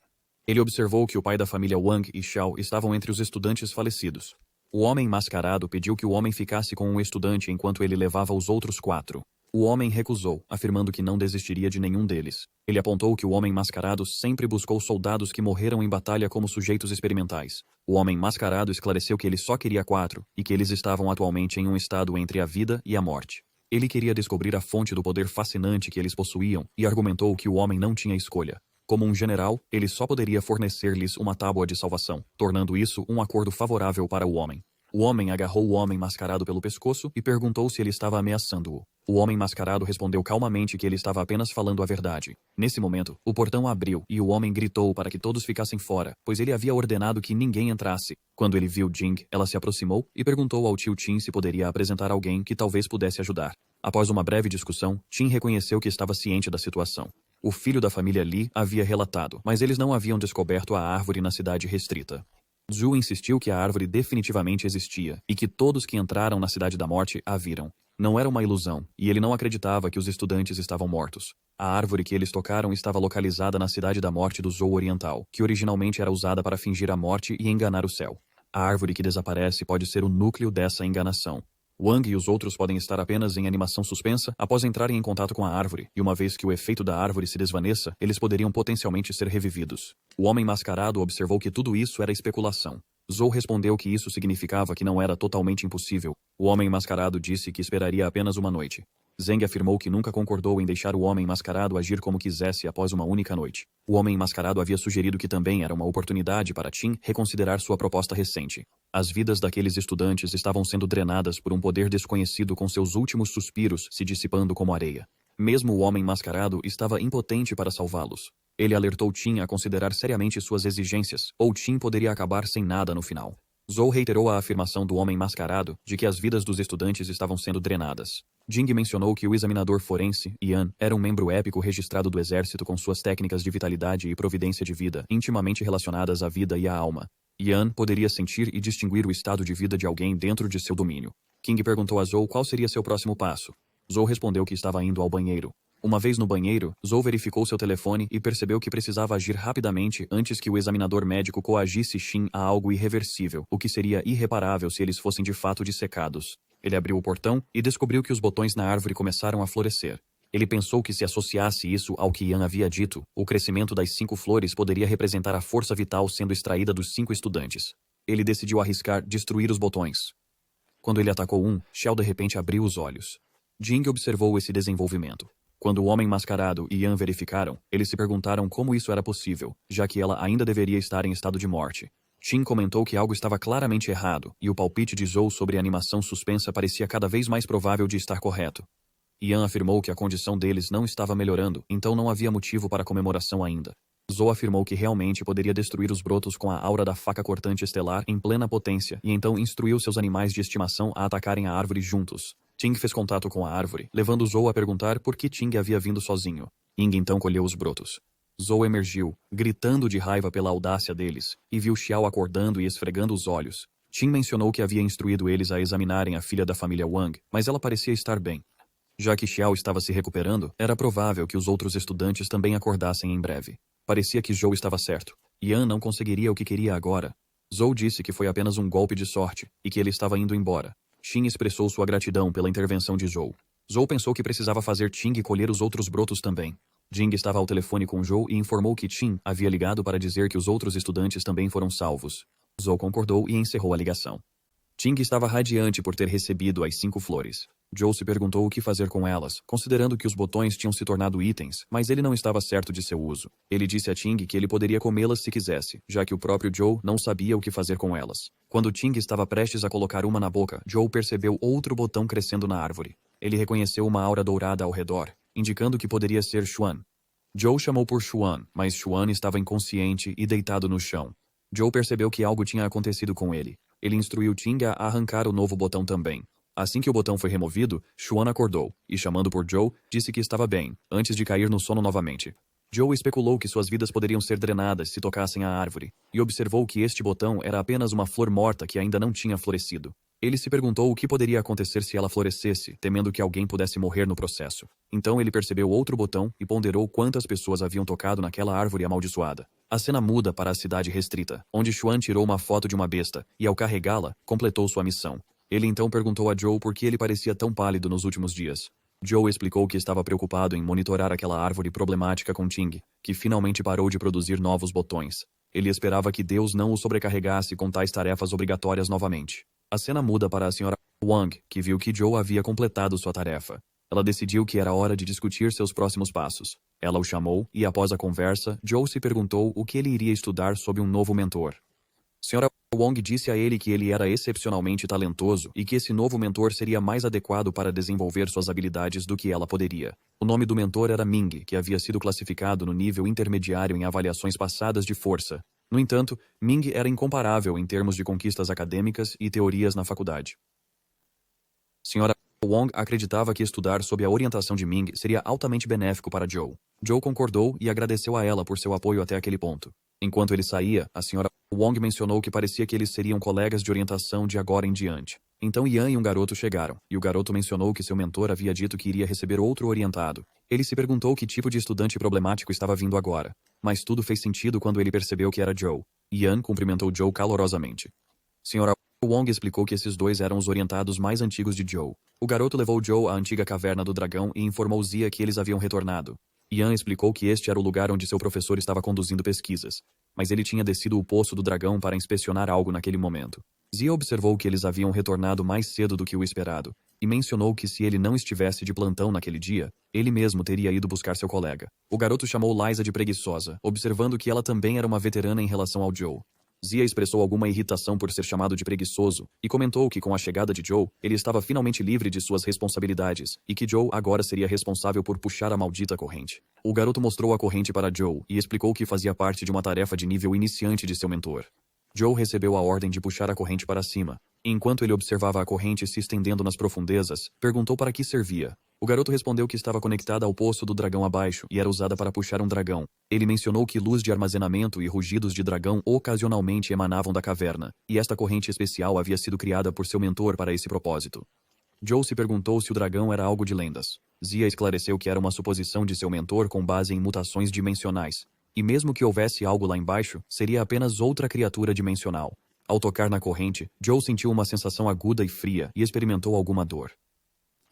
Ele observou que o pai da família Wang e Xiao estavam entre os estudantes falecidos. O homem mascarado pediu que o homem ficasse com um estudante enquanto ele levava os outros 4. O homem recusou, afirmando que não desistiria de nenhum deles. Ele apontou que o homem mascarado sempre buscou soldados que morreram em batalha como sujeitos experimentais. O homem mascarado esclareceu que ele só queria 4 e que eles estavam atualmente em um estado entre a vida e a morte. Ele queria descobrir a fonte do poder fascinante que eles possuíam e argumentou que o homem não tinha escolha. Como um general, ele só poderia fornecer-lhes uma tábua de salvação, tornando isso um acordo favorável para o homem. O homem agarrou o homem mascarado pelo pescoço e perguntou se ele estava ameaçando-o. O homem mascarado respondeu calmamente que ele estava apenas falando a verdade. Nesse momento, o portão abriu e o homem gritou para que todos ficassem fora, pois ele havia ordenado que ninguém entrasse. Quando ele viu Jing, ela se aproximou e perguntou ao tio Qin se poderia apresentar alguém que talvez pudesse ajudar. Após uma breve discussão, Qin reconheceu que estava ciente da situação. O filho da família Li havia relatado, mas eles não haviam descoberto a árvore na cidade restrita. Zhu insistiu que a árvore definitivamente existia e que todos que entraram na Cidade da Morte a viram. Não era uma ilusão, e ele não acreditava que os estudantes estavam mortos. A árvore que eles tocaram estava localizada na Cidade da Morte do Zhou Oriental, que originalmente era usada para fingir a morte e enganar o céu. A árvore que desaparece pode ser o núcleo dessa enganação. Wang e os outros podem estar apenas em animação suspensa após entrarem em contato com a árvore, e uma vez que o efeito da árvore se desvaneça, eles poderiam potencialmente ser revividos. O homem mascarado observou que tudo isso era especulação. Zhou respondeu que isso significava que não era totalmente impossível. O homem mascarado disse que esperaria apenas uma noite. Zeng afirmou que nunca concordou em deixar o homem mascarado agir como quisesse após uma única noite. O homem mascarado havia sugerido que também era uma oportunidade para Qin reconsiderar sua proposta recente. As vidas daqueles estudantes estavam sendo drenadas por um poder desconhecido, com seus últimos suspiros se dissipando como areia. Mesmo o homem mascarado estava impotente para salvá-los. Ele alertou Qin a considerar seriamente suas exigências, ou Qin poderia acabar sem nada no final. Zhou reiterou a afirmação do homem mascarado de que as vidas dos estudantes estavam sendo drenadas. Jing mencionou que o examinador forense, Yan, era um membro épico registrado do exército com suas técnicas de vitalidade e providência de vida intimamente relacionadas à vida e à alma. Yan poderia sentir e distinguir o estado de vida de alguém dentro de seu domínio. King perguntou a Zhou qual seria seu próximo passo. Zhou respondeu que estava indo ao banheiro. Uma vez no banheiro, Zhou verificou seu telefone e percebeu que precisava agir rapidamente antes que o examinador médico coagisse Qin a algo irreversível, o que seria irreparável se eles fossem de fato dissecados. Ele abriu o portão e descobriu que os botões na árvore começaram a florescer. Ele pensou que se associasse isso ao que Yan havia dito, o crescimento das 5 flores poderia representar a força vital sendo extraída dos 5 estudantes. Ele decidiu arriscar destruir os botões. Quando ele atacou um, Xiao de repente abriu os olhos. Jing observou esse desenvolvimento. Quando o homem mascarado e Yan verificaram, eles se perguntaram como isso era possível, já que ela ainda deveria estar em estado de morte. Qin comentou que algo estava claramente errado, e o palpite de Zhou sobre a animação suspensa parecia cada vez mais provável de estar correto. Yan afirmou que a condição deles não estava melhorando, então não havia motivo para comemoração ainda. Zhou afirmou que realmente poderia destruir os brotos com a aura da faca cortante estelar em plena potência, e então instruiu seus animais de estimação a atacarem a árvore juntos. Ting fez contato com a árvore, levando Zhou a perguntar por que Ting havia vindo sozinho. Ying então colheu os brotos. Zhou emergiu, gritando de raiva pela audácia deles, e viu Xiao acordando e esfregando os olhos. Qin mencionou que havia instruído eles a examinarem a filha da família Wang, mas ela parecia estar bem. Já que Xiao estava se recuperando, era provável que os outros estudantes também acordassem em breve. Parecia que Zhou estava certo. Yan não conseguiria o que queria agora. Zhou disse que foi apenas um golpe de sorte, e que ele estava indo embora. Qin expressou sua gratidão pela intervenção de Zhou. Zhou pensou que precisava fazer Ting colher os outros brotos também. Jing estava ao telefone com Zhou e informou que Qin havia ligado para dizer que os outros estudantes também foram salvos. Zhou concordou e encerrou a ligação. Ting estava radiante por ter recebido as 5 flores. Joe se perguntou o que fazer com elas, considerando que os botões tinham se tornado itens, mas ele não estava certo de seu uso. Ele disse a Ting que ele poderia comê-las se quisesse, já que o próprio Joe não sabia o que fazer com elas. Quando Ting estava prestes a colocar uma na boca, Joe percebeu outro botão crescendo na árvore. Ele reconheceu uma aura dourada ao redor, indicando que poderia ser Xuan. Joe chamou por Xuan, mas Xuan estava inconsciente e deitado no chão. Joe percebeu que algo tinha acontecido com ele. Ele instruiu Ting a arrancar o novo botão também. Assim que o botão foi removido, Xuan acordou, e chamando por Joe, disse que estava bem, antes de cair no sono novamente. Joe especulou que suas vidas poderiam ser drenadas se tocassem a árvore, e observou que este botão era apenas uma flor morta que ainda não tinha florescido. Ele se perguntou o que poderia acontecer se ela florescesse, temendo que alguém pudesse morrer no processo. Então ele percebeu outro botão e ponderou quantas pessoas haviam tocado naquela árvore amaldiçoada. A cena muda para a cidade restrita, onde Xuan tirou uma foto de uma besta, e ao carregá-la, completou sua missão. Ele então perguntou a Joe por que ele parecia tão pálido nos últimos dias. Joe explicou que estava preocupado em monitorar aquela árvore problemática com Ting, que finalmente parou de produzir novos botões. Ele esperava que Deus não o sobrecarregasse com tais tarefas obrigatórias novamente. A cena muda para a Sra. Wang, que viu que Joe havia completado sua tarefa. Ela decidiu que era hora de discutir seus próximos passos. Ela o chamou e, após a conversa, Joe se perguntou o que ele iria estudar sob um novo mentor. Sra. Wong disse a ele que ele era excepcionalmente talentoso e que esse novo mentor seria mais adequado para desenvolver suas habilidades do que ela poderia. O nome do mentor era Ming, que havia sido classificado no nível intermediário em avaliações passadas de força. No entanto, Ming era incomparável em termos de conquistas acadêmicas e teorias na faculdade. Sra. Wong acreditava que estudar sob a orientação de Ming seria altamente benéfico para Joe. Joe concordou e agradeceu a ela por seu apoio até aquele ponto. Enquanto ele saía, a Sra. Wong mencionou que parecia que eles seriam colegas de orientação de agora em diante. Então Yan e um garoto chegaram, e o garoto mencionou que seu mentor havia dito que iria receber outro orientado. Ele se perguntou que tipo de estudante problemático estava vindo agora. Mas tudo fez sentido quando ele percebeu que era Joe. Yan cumprimentou Joe calorosamente. Sra. Wong explicou que esses dois eram os orientados mais antigos de Joe. O garoto levou Joe à antiga caverna do dragão e informou Zia que eles haviam retornado. Yan explicou que este era o lugar onde seu professor estava conduzindo pesquisas, mas ele tinha descido o poço do dragão para inspecionar algo naquele momento. Zia observou que eles haviam retornado mais cedo do que o esperado, e mencionou que se ele não estivesse de plantão naquele dia, ele mesmo teria ido buscar seu colega. O garoto chamou Liza de preguiçosa, observando que ela também era uma veterana em relação ao Joe. Zia expressou alguma irritação por ser chamado de preguiçoso e comentou que com a chegada de Joe, ele estava finalmente livre de suas responsabilidades e que Joe agora seria responsável por puxar a maldita corrente. O garoto mostrou a corrente para Joe e explicou que fazia parte de uma tarefa de nível iniciante de seu mentor. Joe recebeu a ordem de puxar a corrente para cima. Enquanto ele observava a corrente se estendendo nas profundezas, perguntou para que servia. O garoto respondeu que estava conectada ao poço do dragão abaixo e era usada para puxar um dragão. Ele mencionou que luz de armazenamento e rugidos de dragão ocasionalmente emanavam da caverna, e esta corrente especial havia sido criada por seu mentor para esse propósito. Joe se perguntou se o dragão era algo de lendas. Zia esclareceu que era uma suposição de seu mentor com base em mutações dimensionais. E mesmo que houvesse algo lá embaixo, seria apenas outra criatura dimensional. Ao tocar na corrente, Joe sentiu uma sensação aguda e fria e experimentou alguma dor.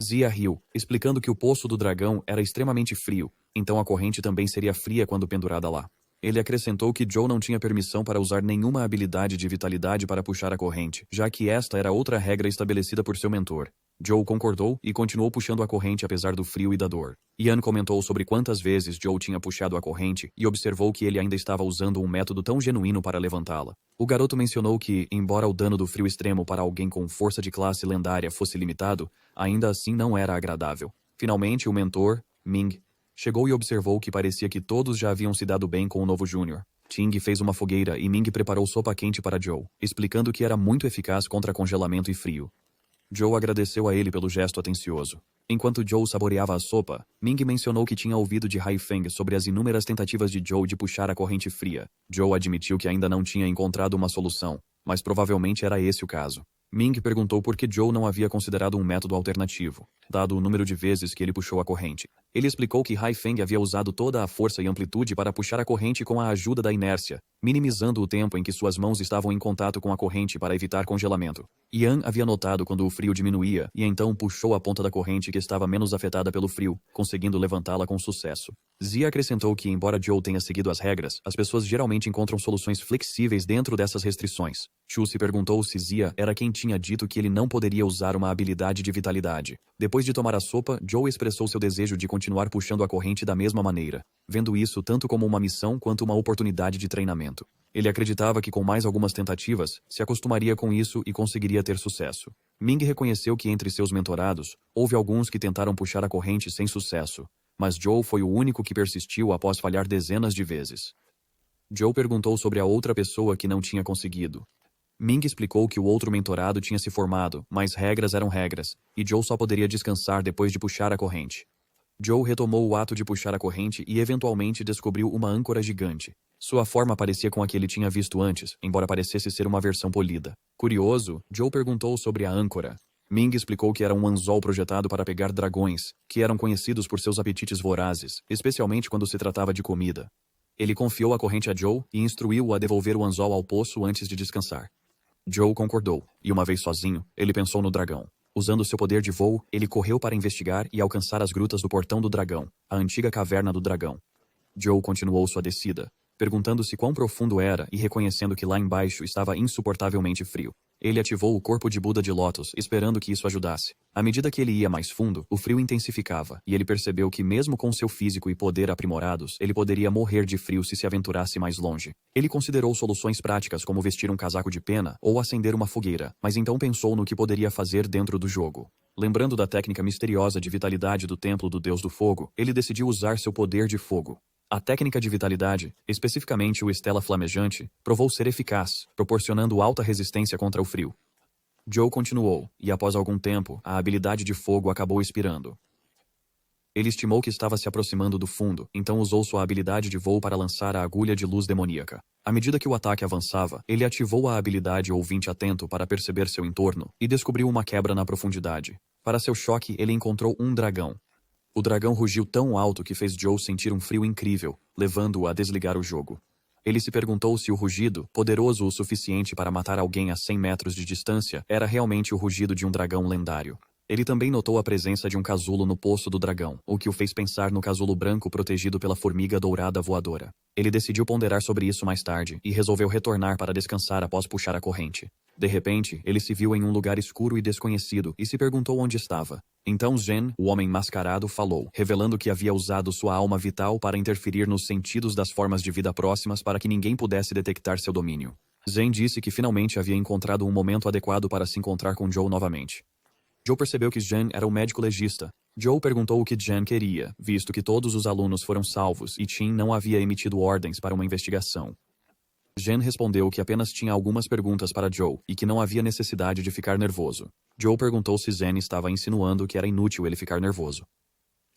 Zia riu, explicando que o poço do dragão era extremamente frio, então a corrente também seria fria quando pendurada lá. Ele acrescentou que Joe não tinha permissão para usar nenhuma habilidade de vitalidade para puxar a corrente, já que esta era outra regra estabelecida por seu mentor. Joe concordou e continuou puxando a corrente apesar do frio e da dor. Ian comentou sobre quantas vezes Joe tinha puxado a corrente e observou que ele ainda estava usando um método tão genuíno para levantá-la. O garoto mencionou que, embora o dano do frio extremo para alguém com força de classe lendária fosse limitado, ainda assim não era agradável. Finalmente, o mentor, Ming, chegou e observou que parecia que todos já haviam se dado bem com o novo Júnior. Ting fez uma fogueira e Ming preparou sopa quente para Joe, explicando que era muito eficaz contra congelamento e frio. Joe agradeceu a ele pelo gesto atencioso. Enquanto Joe saboreava a sopa, Ming mencionou que tinha ouvido de Hai Feng sobre as inúmeras tentativas de Joe de puxar a corrente fria. Joe admitiu que ainda não tinha encontrado uma solução, mas provavelmente era esse o caso. Ming perguntou por que Joe não havia considerado um método alternativo, dado o número de vezes que ele puxou a corrente. Ele explicou que Haifeng havia usado toda a força e amplitude para puxar a corrente com a ajuda da inércia, minimizando o tempo em que suas mãos estavam em contato com a corrente para evitar congelamento. Yan havia notado quando o frio diminuía e então puxou a ponta da corrente que estava menos afetada pelo frio, conseguindo levantá-la com sucesso. Zia acrescentou que, embora Joe tenha seguido as regras, as pessoas geralmente encontram soluções flexíveis dentro dessas restrições. Chu se perguntou se Zia era quem tinha dito que ele não poderia usar uma habilidade de vitalidade. Depois de tomar a sopa, Joe expressou seu desejo de continuar puxando a corrente da mesma maneira, vendo isso tanto como uma missão quanto uma oportunidade de treinamento. Ele acreditava que com mais algumas tentativas, se acostumaria com isso e conseguiria ter sucesso. Ming reconheceu que entre seus mentorados, houve alguns que tentaram puxar a corrente sem sucesso, mas Joe foi o único que persistiu após falhar dezenas de vezes. Joe perguntou sobre a outra pessoa que não tinha conseguido. Ming explicou que o outro mentorado tinha se formado, mas regras eram regras, e Joe só poderia descansar depois de puxar a corrente. Joe retomou o ato de puxar a corrente e eventualmente descobriu uma âncora gigante. Sua forma parecia com a que ele tinha visto antes, embora parecesse ser uma versão polida. Curioso, Joe perguntou sobre a âncora. Ming explicou que era um anzol projetado para pegar dragões, que eram conhecidos por seus apetites vorazes, especialmente quando se tratava de comida. Ele confiou a corrente a Joe e instruiu-o a devolver o anzol ao poço antes de descansar. Joe concordou, e uma vez sozinho, ele pensou no dragão. Usando seu poder de voo, ele correu para investigar e alcançar as grutas do Portão do Dragão, a antiga caverna do dragão. Joe continuou sua descida, perguntando-se quão profundo era e reconhecendo que lá embaixo estava insuportavelmente frio. Ele ativou o corpo de Buda de Lótus, esperando que isso ajudasse. À medida que ele ia mais fundo, o frio intensificava, e ele percebeu que mesmo com seu físico e poder aprimorados, ele poderia morrer de frio se aventurasse mais longe. Ele considerou soluções práticas como vestir um casaco de pena ou acender uma fogueira, mas então pensou no que poderia fazer dentro do jogo. Lembrando da técnica misteriosa de vitalidade do Templo do Deus do Fogo, ele decidiu usar seu poder de fogo. A técnica de vitalidade, especificamente o Estela Flamejante, provou ser eficaz, proporcionando alta resistência contra o frio. Joe continuou, e após algum tempo, a habilidade de fogo acabou expirando. Ele estimou que estava se aproximando do fundo, então usou sua habilidade de voo para lançar a agulha de luz demoníaca. À medida que o ataque avançava, ele ativou a habilidade ouvinte atento para perceber seu entorno e descobriu uma quebra na profundidade. Para seu choque, ele encontrou um dragão. O dragão rugiu tão alto que fez Joe sentir um frio incrível, levando-o a desligar o jogo. Ele se perguntou se o rugido, poderoso o suficiente para matar alguém a 100 metros de distância, era realmente o rugido de um dragão lendário. Ele também notou a presença de um casulo no poço do dragão, o que o fez pensar no casulo branco protegido pela formiga dourada voadora. Ele decidiu ponderar sobre isso mais tarde e resolveu retornar para descansar após puxar a corrente. De repente, ele se viu em um lugar escuro e desconhecido e se perguntou onde estava. Então Zhen, o homem mascarado, falou, revelando que havia usado sua alma vital para interferir nos sentidos das formas de vida próximas para que ninguém pudesse detectar seu domínio. Zhen disse que finalmente havia encontrado um momento adequado para se encontrar com Joe novamente. Joe percebeu que Zhen era o médico legista. Joe perguntou o que Zhen queria, visto que todos os alunos foram salvos e Qin não havia emitido ordens para uma investigação. Zhen respondeu que apenas tinha algumas perguntas para Joe e que não havia necessidade de ficar nervoso. Joe perguntou se Zhen estava insinuando que era inútil ele ficar nervoso.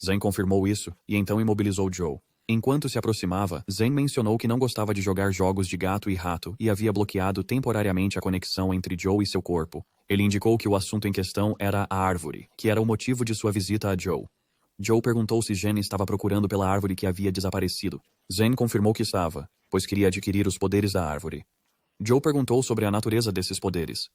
Zhen confirmou isso e então imobilizou Joe. Enquanto se aproximava, Zhen mencionou que não gostava de jogar jogos de gato e rato e havia bloqueado temporariamente a conexão entre Joe e seu corpo. Ele indicou que o assunto em questão era a árvore, que era o motivo de sua visita a Joe. Joe perguntou se Zhen estava procurando pela árvore que havia desaparecido. Zhen confirmou que estava, pois queria adquirir os poderes da árvore. Joe perguntou sobre a natureza desses poderes.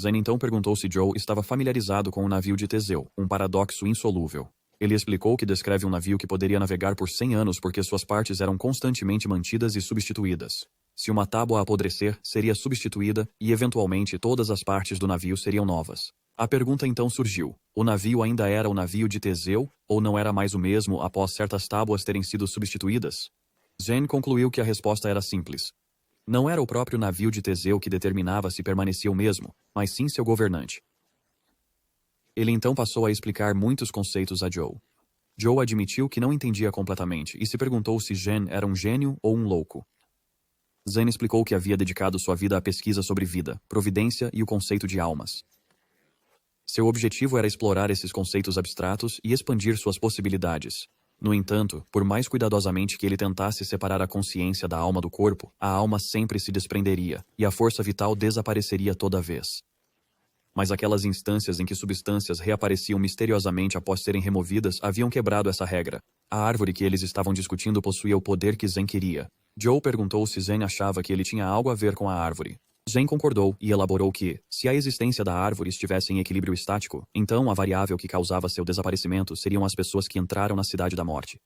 Zhen então perguntou se Joe estava familiarizado com o navio de Teseu, um paradoxo insolúvel. Ele explicou que descreve um navio que poderia navegar por 100 anos porque suas partes eram constantemente mantidas e substituídas. Se uma tábua apodrecer, seria substituída e, eventualmente, todas as partes do navio seriam novas. A pergunta então surgiu: o navio ainda era o navio de Teseu, ou não era mais o mesmo após certas tábuas terem sido substituídas? Zhen concluiu que a resposta era simples. Não era o próprio navio de Teseu que determinava se permanecia o mesmo, mas sim seu governante. Ele então passou a explicar muitos conceitos a Joe. Joe admitiu que não entendia completamente e se perguntou se Zhen era um gênio ou um louco. Zhen explicou que havia dedicado sua vida à pesquisa sobre vida, providência e o conceito de almas. Seu objetivo era explorar esses conceitos abstratos e expandir suas possibilidades. No entanto, por mais cuidadosamente que ele tentasse separar a consciência da alma do corpo, a alma sempre se desprenderia, e a força vital desapareceria toda vez. Mas aquelas instâncias em que substâncias reapareciam misteriosamente após serem removidas haviam quebrado essa regra. A árvore que eles estavam discutindo possuía o poder que Zen queria. Joe perguntou se Zen achava que ele tinha algo a ver com a árvore. Zen concordou e elaborou que, se a existência da árvore estivesse em equilíbrio estático, então a variável que causava seu desaparecimento seriam as pessoas que entraram na Cidade da Morte.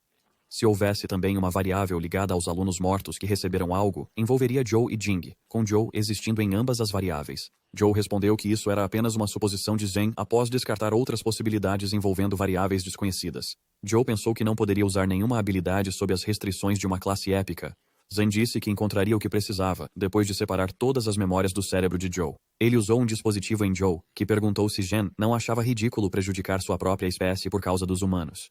Se houvesse também uma variável ligada aos alunos mortos que receberam algo, envolveria Joe e Jing, com Joe existindo em ambas as variáveis. Joe respondeu que isso era apenas uma suposição de Zen após descartar outras possibilidades envolvendo variáveis desconhecidas. Joe pensou que não poderia usar nenhuma habilidade sob as restrições de uma classe épica. Zen disse que encontraria o que precisava, depois de separar todas as memórias do cérebro de Joe. Ele usou um dispositivo em Joe, que perguntou se Zen não achava ridículo prejudicar sua própria espécie por causa dos humanos.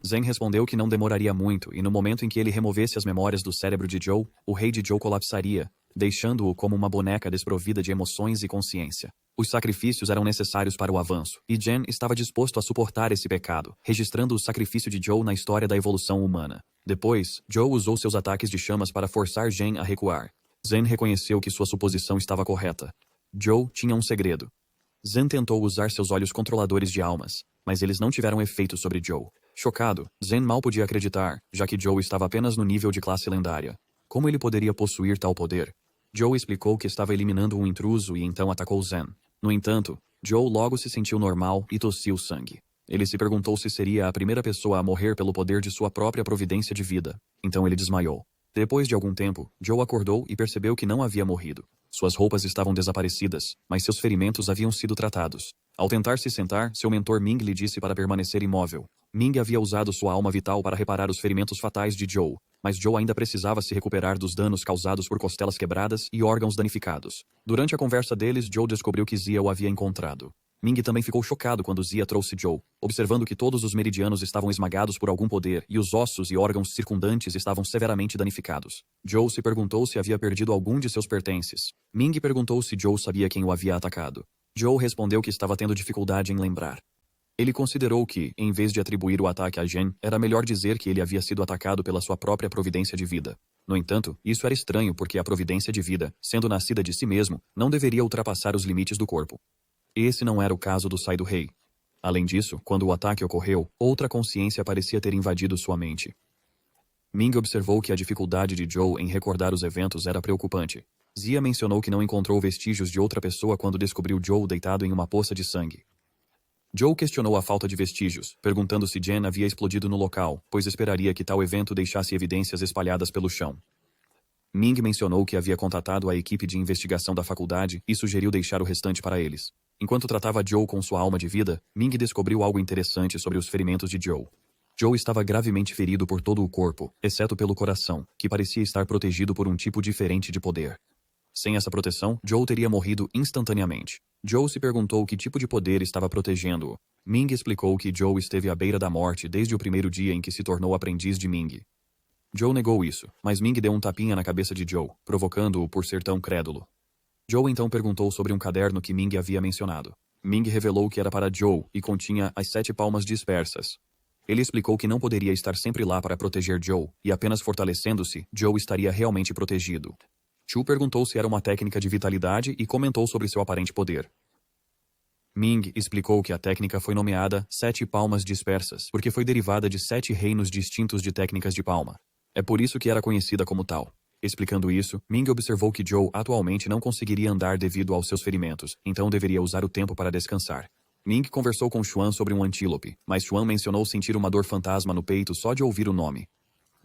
Zen respondeu que não demoraria muito e no momento em que ele removesse as memórias do cérebro de Joe, o rei de Joe colapsaria, deixando-o como uma boneca desprovida de emoções e consciência. Os sacrifícios eram necessários para o avanço, e Jen estava disposto a suportar esse pecado, registrando o sacrifício de Joe na história da evolução humana. Depois, Joe usou seus ataques de chamas para forçar Jen a recuar. Zen reconheceu que sua suposição estava correta. Joe tinha um segredo. Zen tentou usar seus olhos controladores de almas, mas eles não tiveram efeito sobre Joe. Chocado, Zen mal podia acreditar, já que Joe estava apenas no nível de classe lendária. Como ele poderia possuir tal poder? Joe explicou que estava eliminando um intruso e então atacou Zen. No entanto, Joe logo se sentiu normal e tossiu sangue. Ele se perguntou se seria a primeira pessoa a morrer pelo poder de sua própria providência de vida. Então ele desmaiou. Depois de algum tempo, Joe acordou e percebeu que não havia morrido. Suas roupas estavam desaparecidas, mas seus ferimentos haviam sido tratados. Ao tentar se sentar, seu mentor Ming lhe disse para permanecer imóvel. Ming havia usado sua alma vital para reparar os ferimentos fatais de Joe, mas Joe ainda precisava se recuperar dos danos causados por costelas quebradas e órgãos danificados. Durante a conversa deles, Joe descobriu que Zia o havia encontrado. Ming também ficou chocado quando Zia trouxe Joe, observando que todos os meridianos estavam esmagados por algum poder e os ossos e órgãos circundantes estavam severamente danificados. Joe se perguntou se havia perdido algum de seus pertences. Ming perguntou se Joe sabia quem o havia atacado. Joe respondeu que estava tendo dificuldade em lembrar. Ele considerou que, em vez de atribuir o ataque a Jen, era melhor dizer que ele havia sido atacado pela sua própria providência de vida. No entanto, isso era estranho porque a providência de vida, sendo nascida de si mesmo, não deveria ultrapassar os limites do corpo. Esse não era o caso do Sai do Rei. Além disso, quando o ataque ocorreu, outra consciência parecia ter invadido sua mente. Ming observou que a dificuldade de Joe em recordar os eventos era preocupante. Zia mencionou que não encontrou vestígios de outra pessoa quando descobriu Joe deitado em uma poça de sangue. Joe questionou a falta de vestígios, perguntando se Jen havia explodido no local, pois esperaria que tal evento deixasse evidências espalhadas pelo chão. Ming mencionou que havia contatado a equipe de investigação da faculdade e sugeriu deixar o restante para eles. Enquanto tratava Joe com sua alma de vida, Ming descobriu algo interessante sobre os ferimentos de Joe. Joe estava gravemente ferido por todo o corpo, exceto pelo coração, que parecia estar protegido por um tipo diferente de poder. Sem essa proteção, Joe teria morrido instantaneamente. Joe se perguntou que tipo de poder estava protegendo-o. Ming explicou que Joe esteve à beira da morte desde o primeiro dia em que se tornou aprendiz de Ming. Joe negou isso, mas Ming deu um tapinha na cabeça de Joe, provocando-o por ser tão crédulo. Joe então perguntou sobre um caderno que Ming havia mencionado. Ming revelou que era para Joe e continha as 7 palmas dispersas. Ele explicou que não poderia estar sempre lá para proteger Joe, e apenas fortalecendo-se, Joe estaria realmente protegido. Chu perguntou se era uma técnica de vitalidade e comentou sobre seu aparente poder. Ming explicou que a técnica foi nomeada 7 palmas dispersas, porque foi derivada de 7 reinos distintos de técnicas de palma. É por isso que era conhecida como tal. Explicando isso, Ming observou que Joe atualmente não conseguiria andar devido aos seus ferimentos, então deveria usar o tempo para descansar. Ming conversou com Xuan sobre um antílope, mas Xuan mencionou sentir uma dor fantasma no peito só de ouvir o nome.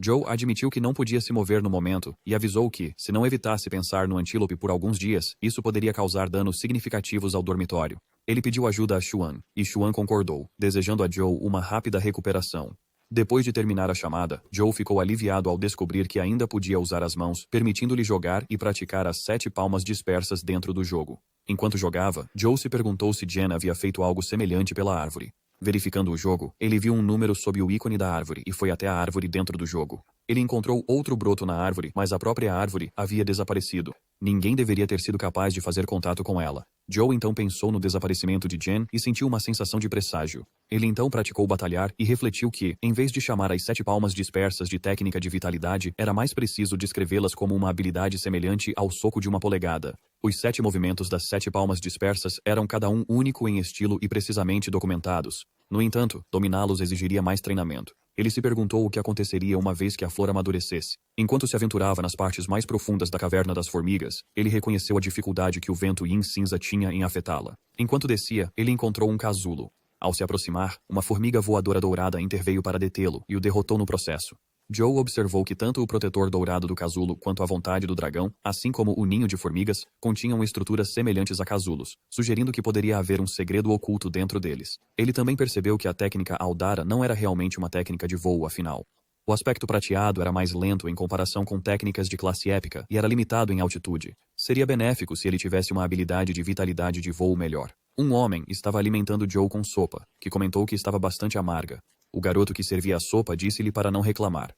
Joe admitiu que não podia se mover no momento e avisou que, se não evitasse pensar no antílope por alguns dias, isso poderia causar danos significativos ao dormitório. Ele pediu ajuda a Xuan, e Xuan concordou, desejando a Joe uma rápida recuperação. Depois de terminar a chamada, Joe ficou aliviado ao descobrir que ainda podia usar as mãos, permitindo-lhe jogar e praticar as 7 palmas dispersas dentro do jogo. Enquanto jogava, Joe se perguntou se Jen havia feito algo semelhante pela árvore. Verificando o jogo, ele viu um número sob o ícone da árvore e foi até a árvore dentro do jogo. Ele encontrou outro broto na árvore, mas a própria árvore havia desaparecido. Ninguém deveria ter sido capaz de fazer contato com ela. Joe então pensou no desaparecimento de Jen e sentiu uma sensação de presságio. Ele então praticou batalhar e refletiu que, em vez de chamar as 7 palmas dispersas de técnica de vitalidade, era mais preciso descrevê-las como uma habilidade semelhante ao soco de uma polegada. Os 7 movimentos das 7 palmas dispersas eram cada um único em estilo e precisamente documentados. No entanto, dominá-los exigiria mais treinamento. Ele se perguntou o que aconteceria uma vez que a flor amadurecesse. Enquanto se aventurava nas partes mais profundas da caverna das formigas, ele reconheceu a dificuldade que o vento yin cinza tinha em afetá-la. Enquanto descia, ele encontrou um casulo. Ao se aproximar, uma formiga voadora dourada interveio para detê-lo e o derrotou no processo. Joe observou que tanto o protetor dourado do casulo quanto a vontade do dragão, assim como o ninho de formigas, continham estruturas semelhantes a casulos, sugerindo que poderia haver um segredo oculto dentro deles. Ele também percebeu que a técnica Aldara não era realmente uma técnica de voo, afinal. O aspecto prateado era mais lento em comparação com técnicas de classe épica e era limitado em altitude. Seria benéfico se ele tivesse uma habilidade de vitalidade de voo melhor. Um homem estava alimentando Joe com sopa, que comentou que estava bastante amarga. O garoto que servia a sopa disse-lhe para não reclamar.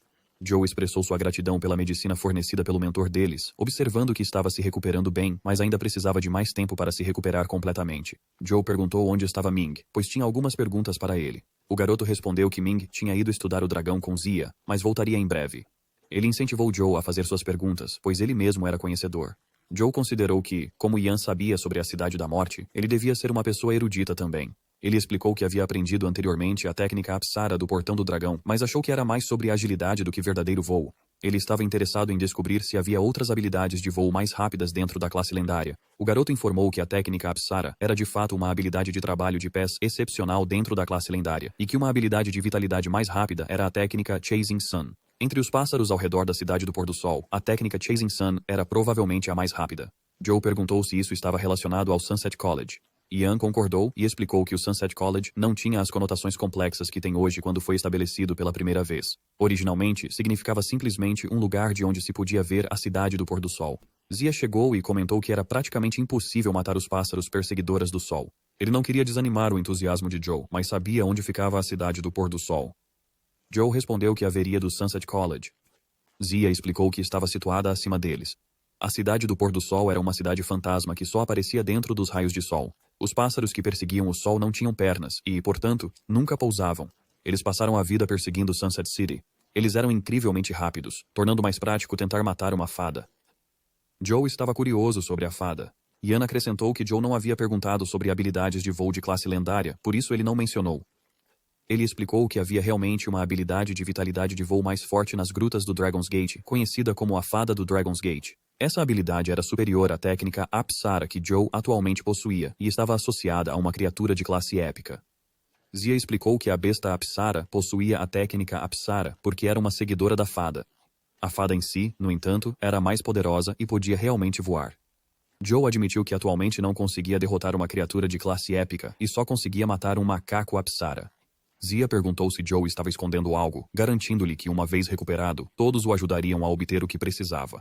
Joe expressou sua gratidão pela medicina fornecida pelo mentor deles, observando que estava se recuperando bem, mas ainda precisava de mais tempo para se recuperar completamente. Joe perguntou onde estava Ming, pois tinha algumas perguntas para ele. O garoto respondeu que Ming tinha ido estudar o dragão com Zia, mas voltaria em breve. Ele incentivou Joe a fazer suas perguntas, pois ele mesmo era conhecedor. Joe considerou que, como Yan sabia sobre a Cidade da Morte, ele devia ser uma pessoa erudita também. Ele explicou que havia aprendido anteriormente a técnica Apsara do Portão do Dragão, mas achou que era mais sobre agilidade do que verdadeiro voo. Ele estava interessado em descobrir se havia outras habilidades de voo mais rápidas dentro da classe lendária. O garoto informou que a técnica Apsara era de fato uma habilidade de trabalho de pés excepcional dentro da classe lendária, e que uma habilidade de vitalidade mais rápida era a técnica Chasing Sun. Entre os pássaros ao redor da Cidade do Pôr do Sol, a técnica Chasing Sun era provavelmente a mais rápida. Joe perguntou se isso estava relacionado ao Sunset College. Ian concordou e explicou que o Sunset College não tinha as conotações complexas que tem hoje quando foi estabelecido pela primeira vez. Originalmente, significava simplesmente um lugar de onde se podia ver a Cidade do Pôr do Sol. Zia chegou e comentou que era praticamente impossível matar os pássaros perseguidoras do Sol. Ele não queria desanimar o entusiasmo de Joe, mas sabia onde ficava a Cidade do Pôr do Sol. Joe respondeu que haveria do Sunset College. Zia explicou que estava situada acima deles. A Cidade do Pôr do Sol era uma cidade fantasma que só aparecia dentro dos raios de sol. Os pássaros que perseguiam o sol não tinham pernas e, portanto, nunca pousavam. Eles passaram a vida perseguindo Sunset City. Eles eram incrivelmente rápidos, tornando mais prático tentar matar uma fada. Joe estava curioso sobre a fada. Ian acrescentou que Joe não havia perguntado sobre habilidades de voo de classe lendária, por isso ele não mencionou. Ele explicou que havia realmente uma habilidade de vitalidade de voo mais forte nas grutas do Dragon's Gate, conhecida como a Fada do Dragon's Gate. Essa habilidade era superior à técnica Apsara que Joe atualmente possuía e estava associada a uma criatura de classe épica. Zia explicou que a besta Apsara possuía a técnica Apsara porque era uma seguidora da fada. A fada em si, no entanto, era mais poderosa e podia realmente voar. Joe admitiu que atualmente não conseguia derrotar uma criatura de classe épica e só conseguia matar um macaco Apsara. Zia perguntou se Joe estava escondendo algo, garantindo-lhe que, uma vez recuperado, todos o ajudariam a obter o que precisava.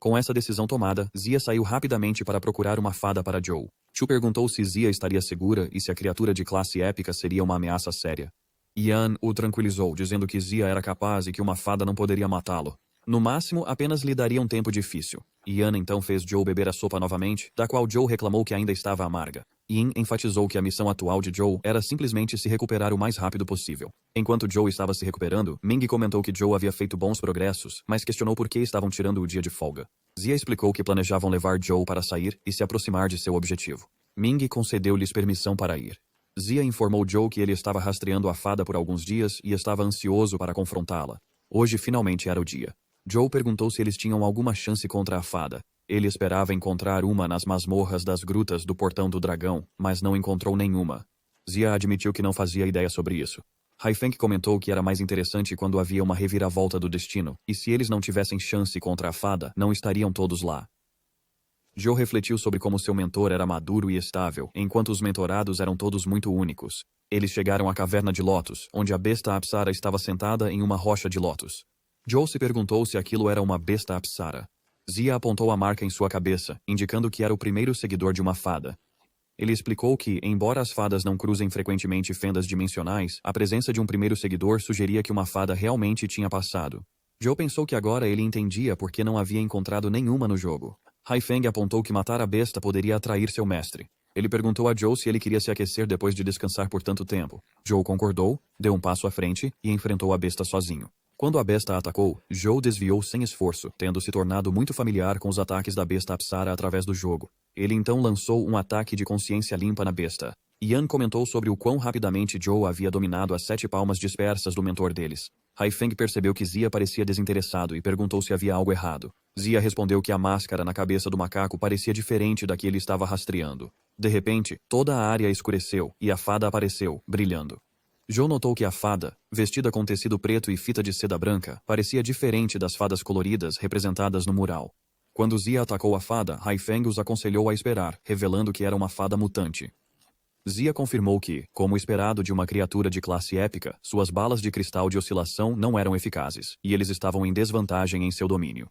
Com essa decisão tomada, Zia saiu rapidamente para procurar uma fada para Joe. Chu perguntou se Zia estaria segura e se a criatura de classe épica seria uma ameaça séria. Ian o tranquilizou, dizendo que Zia era capaz e que uma fada não poderia matá-lo. No máximo, apenas lhe daria um tempo difícil. Ian então fez Joe beber a sopa novamente, da qual Joe reclamou que ainda estava amarga. Ian enfatizou que a missão atual de Joe era simplesmente se recuperar o mais rápido possível. Enquanto Joe estava se recuperando, Ming comentou que Joe havia feito bons progressos, mas questionou por que estavam tirando o dia de folga. Zia explicou que planejavam levar Joe para sair e se aproximar de seu objetivo. Ming concedeu-lhes permissão para ir. Zia informou Joe que ele estava rastreando a fada por alguns dias e estava ansioso para confrontá-la. Hoje finalmente era o dia. Joe perguntou se eles tinham alguma chance contra a fada. Ele esperava encontrar uma nas masmorras das grutas do Portão do Dragão, mas não encontrou nenhuma. Zia admitiu que não fazia ideia sobre isso. Haifeng comentou que era mais interessante quando havia uma reviravolta do destino, e se eles não tivessem chance contra a fada, não estariam todos lá. Joe refletiu sobre como seu mentor era maduro e estável, enquanto os mentorados eram todos muito únicos. Eles chegaram à Caverna de Lotus, onde a besta Apsara estava sentada em uma rocha de lótus. Joe se perguntou se aquilo era uma besta Apsara. Zia apontou a marca em sua cabeça, indicando que era o primeiro seguidor de uma fada. Ele explicou que, embora as fadas não cruzem frequentemente fendas dimensionais, a presença de um primeiro seguidor sugeria que uma fada realmente tinha passado. Joe pensou que agora ele entendia por que não havia encontrado nenhuma no jogo. Haifeng apontou que matar a besta poderia atrair seu mestre. Ele perguntou a Joe se ele queria se aquecer depois de descansar por tanto tempo. Joe concordou, deu um passo à frente e enfrentou a besta sozinho. Quando a besta a atacou, Joe desviou sem esforço, tendo se tornado muito familiar com os ataques da besta Apsara através do jogo. Ele então lançou um ataque de consciência limpa na besta. Ian comentou sobre o quão rapidamente Joe havia dominado as 7 palmas dispersas do mentor deles. Haifeng percebeu que Zia parecia desinteressado e perguntou se havia algo errado. Zia respondeu que a máscara na cabeça do macaco parecia diferente da que ele estava rastreando. De repente, toda a área escureceu e a fada apareceu, brilhando. Joe notou que a fada, vestida com tecido preto e fita de seda branca, parecia diferente das fadas coloridas representadas no mural. Quando Zia atacou a fada, Haifeng os aconselhou a esperar, revelando que era uma fada mutante. Zia confirmou que, como esperado de uma criatura de classe épica, suas balas de cristal de oscilação não eram eficazes, e eles estavam em desvantagem em seu domínio.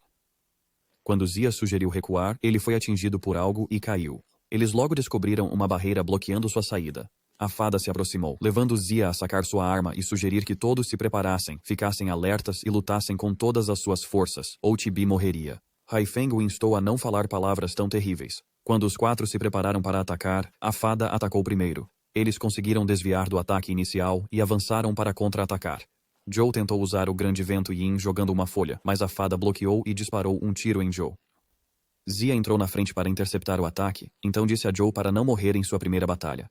Quando Zia sugeriu recuar, ele foi atingido por algo e caiu. Eles logo descobriram uma barreira bloqueando sua saída. A fada se aproximou, levando Zia a sacar sua arma e sugerir que todos se preparassem, ficassem alertas e lutassem com todas as suas forças, ou Tibi morreria. Haifeng o instou a não falar palavras tão terríveis. Quando os 4 se prepararam para atacar, a fada atacou primeiro. Eles conseguiram desviar do ataque inicial e avançaram para contra-atacar. Joe tentou usar o grande vento Yin jogando uma folha, mas a fada bloqueou e disparou um tiro em Joe. Zia entrou na frente para interceptar o ataque, então disse a Joe para não morrer em sua primeira batalha.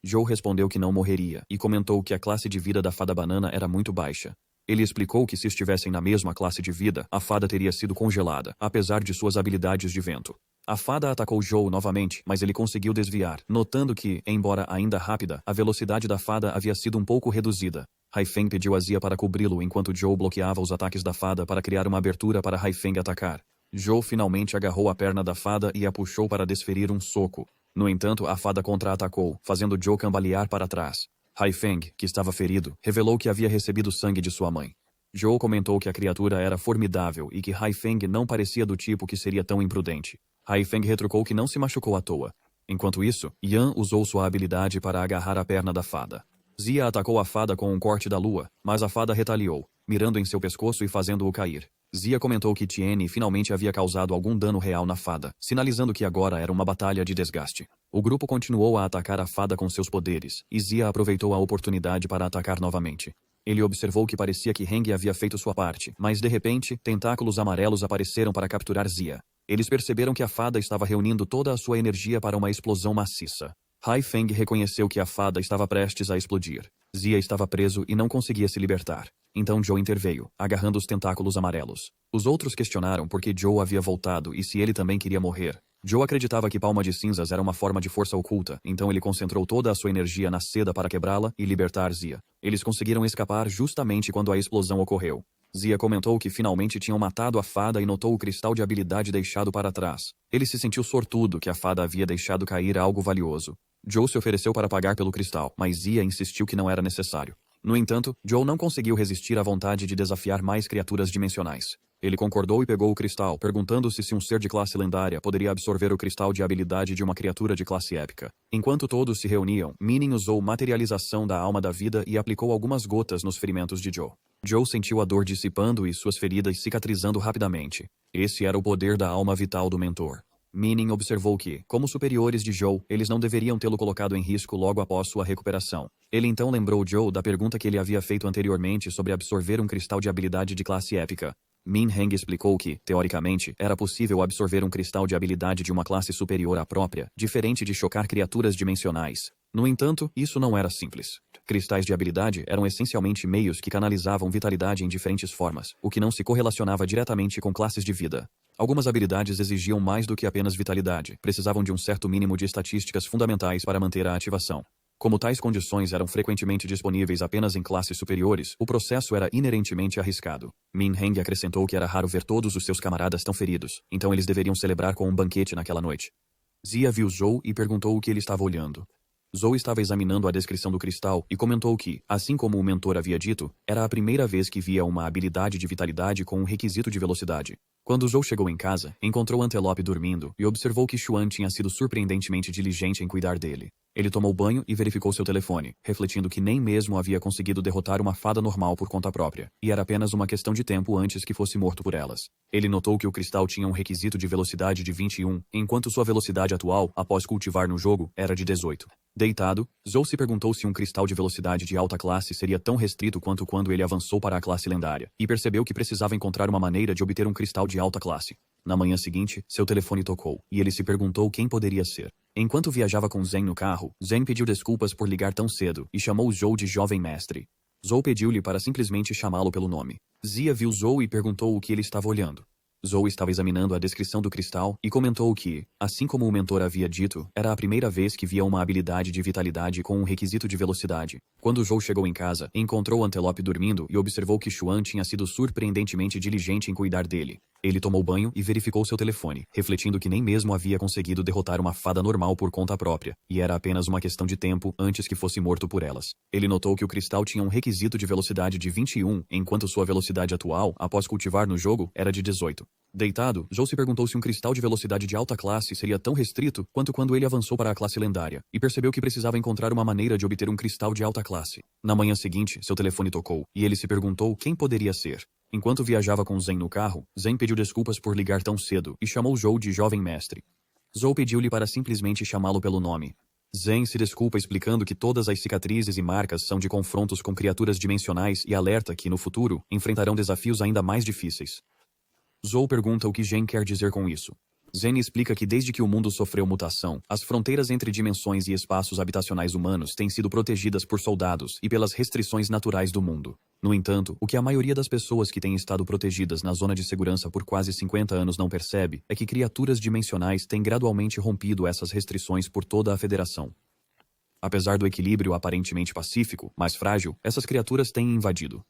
Joe respondeu que não morreria e comentou que a classe de vida da fada banana era muito baixa. Ele explicou que se estivessem na mesma classe de vida, a fada teria sido congelada, apesar de suas habilidades de vento. A fada atacou Joe novamente, mas ele conseguiu desviar, notando que, embora ainda rápida, a velocidade da fada havia sido um pouco reduzida. Haifeng pediu a Zia para cobri-lo enquanto Joe bloqueava os ataques da fada para criar uma abertura para Haifeng atacar. Joe finalmente agarrou a perna da fada e a puxou para desferir um soco. No entanto, a fada contra-atacou, fazendo Joe cambalear para trás. Haifeng, que estava ferido, revelou que havia recebido sangue de sua mãe. Joe comentou que a criatura era formidável e que Haifeng não parecia do tipo que seria tão imprudente. Haifeng retrucou que não se machucou à toa. Enquanto isso, Yan usou sua habilidade para agarrar a perna da fada. Zia atacou a fada com um corte da lua, mas a fada retaliou, mirando em seu pescoço e fazendo-o cair. Zia comentou que Tiene finalmente havia causado algum dano real na fada, sinalizando que agora era uma batalha de desgaste. O grupo continuou a atacar a fada com seus poderes, e Zia aproveitou a oportunidade para atacar novamente. Ele observou que parecia que Heng havia feito sua parte, mas de repente, tentáculos amarelos apareceram para capturar Zia. Eles perceberam que a fada estava reunindo toda a sua energia para uma explosão maciça. Haifeng reconheceu que a fada estava prestes a explodir. Zia estava preso e não conseguia se libertar. Então Joe interveio, agarrando os tentáculos amarelos. Os outros questionaram por que Joe havia voltado e se ele também queria morrer. Joe acreditava que Palma de Cinzas era uma forma de força oculta, então ele concentrou toda a sua energia na seda para quebrá-la e libertar Zia. Eles conseguiram escapar justamente quando a explosão ocorreu. Zia comentou que finalmente tinham matado a fada e notou o cristal de habilidade deixado para trás. Ele se sentiu sortudo que a fada havia deixado cair algo valioso. Joe se ofereceu para pagar pelo cristal, mas Zia insistiu que não era necessário. No entanto, Joe não conseguiu resistir à vontade de desafiar mais criaturas dimensionais. Ele concordou e pegou o cristal, perguntando-se se um ser de classe lendária poderia absorver o cristal de habilidade de uma criatura de classe épica. Enquanto todos se reuniam, Minin usou materialização da alma da vida e aplicou algumas gotas nos ferimentos de Joe. Joe sentiu a dor dissipando e suas feridas cicatrizando rapidamente. Esse era o poder da alma vital do mentor. Minin observou que, como superiores de Joe, eles não deveriam tê-lo colocado em risco logo após sua recuperação. Ele então lembrou Joe da pergunta que ele havia feito anteriormente sobre absorver um cristal de habilidade de classe épica. Min Heng explicou que, teoricamente, era possível absorver um cristal de habilidade de uma classe superior à própria, diferente de chocar criaturas dimensionais. No entanto, isso não era simples. Cristais de habilidade eram essencialmente meios que canalizavam vitalidade em diferentes formas, o que não se correlacionava diretamente com classes de vida. Algumas habilidades exigiam mais do que apenas vitalidade, precisavam de um certo mínimo de estatísticas fundamentais para manter a ativação. Como tais condições eram frequentemente disponíveis apenas em classes superiores, o processo era inerentemente arriscado. Min Heng acrescentou que era raro ver todos os seus camaradas tão feridos, então eles deveriam celebrar com um banquete naquela noite. Zia viu Zhou e perguntou o que ele estava olhando. Zhou estava examinando a descrição do cristal e comentou que, assim como o mentor havia dito, era a primeira vez que via uma habilidade de vitalidade com um requisito de velocidade. Quando Zhou chegou em casa, encontrou Antelope dormindo e observou que Xuan tinha sido surpreendentemente diligente em cuidar dele. Ele tomou banho e verificou seu telefone, refletindo que nem mesmo havia conseguido derrotar uma fada normal por conta própria, e era apenas uma questão de tempo antes que fosse morto por elas. Ele notou que o cristal tinha um requisito de velocidade de 21, enquanto sua velocidade atual, após cultivar no jogo, era de 18. Deitado, Zou se perguntou se um cristal de velocidade de alta classe seria tão restrito quanto quando ele avançou para a classe lendária, e percebeu que precisava encontrar uma maneira de obter um cristal de alta classe. Na manhã seguinte, seu telefone tocou, e ele se perguntou quem poderia ser. Enquanto viajava com Zen no carro, Zen pediu desculpas por ligar tão cedo, e chamou Zou de jovem mestre. Zou pediu-lhe para simplesmente chamá-lo pelo nome. Zia viu Zou e perguntou o que ele estava olhando. Zou estava examinando a descrição do cristal e comentou que, assim como o mentor havia dito, era a primeira vez que via uma habilidade de vitalidade com um requisito de velocidade. Quando Zou chegou em casa, encontrou Antelope dormindo e observou que Xuan tinha sido surpreendentemente diligente em cuidar dele. Ele tomou banho e verificou seu telefone, refletindo que nem mesmo havia conseguido derrotar uma fada normal por conta própria, e era apenas uma questão de tempo antes que fosse morto por elas. Ele notou que o cristal tinha um requisito de velocidade de 21, enquanto sua velocidade atual, após cultivar no jogo, era de 18. Deitado, Zou se perguntou se um cristal de velocidade de alta classe seria tão restrito quanto quando ele avançou para a classe lendária, e percebeu que precisava encontrar uma maneira de obter um cristal de alta classe. Na manhã seguinte, seu telefone tocou, e ele se perguntou quem poderia ser. Enquanto viajava com Zen no carro, Zen pediu desculpas por ligar tão cedo e chamou Zou de jovem mestre. Zou pediu-lhe para simplesmente chamá-lo pelo nome. Zen se desculpa explicando que todas as cicatrizes e marcas são de confrontos com criaturas dimensionais e alerta que, no futuro, enfrentarão desafios ainda mais difíceis. Zou pergunta o que Zen quer dizer com isso. Zen explica que desde que o mundo sofreu mutação, as fronteiras entre dimensões e espaços habitacionais humanos têm sido protegidas por soldados e pelas restrições naturais do mundo. No entanto, o que a maioria das pessoas que têm estado protegidas na zona de segurança por quase 50 anos não percebe é que criaturas dimensionais têm gradualmente rompido essas restrições por toda a Federação. Apesar do equilíbrio aparentemente pacífico, mais frágil, essas criaturas têm invadido.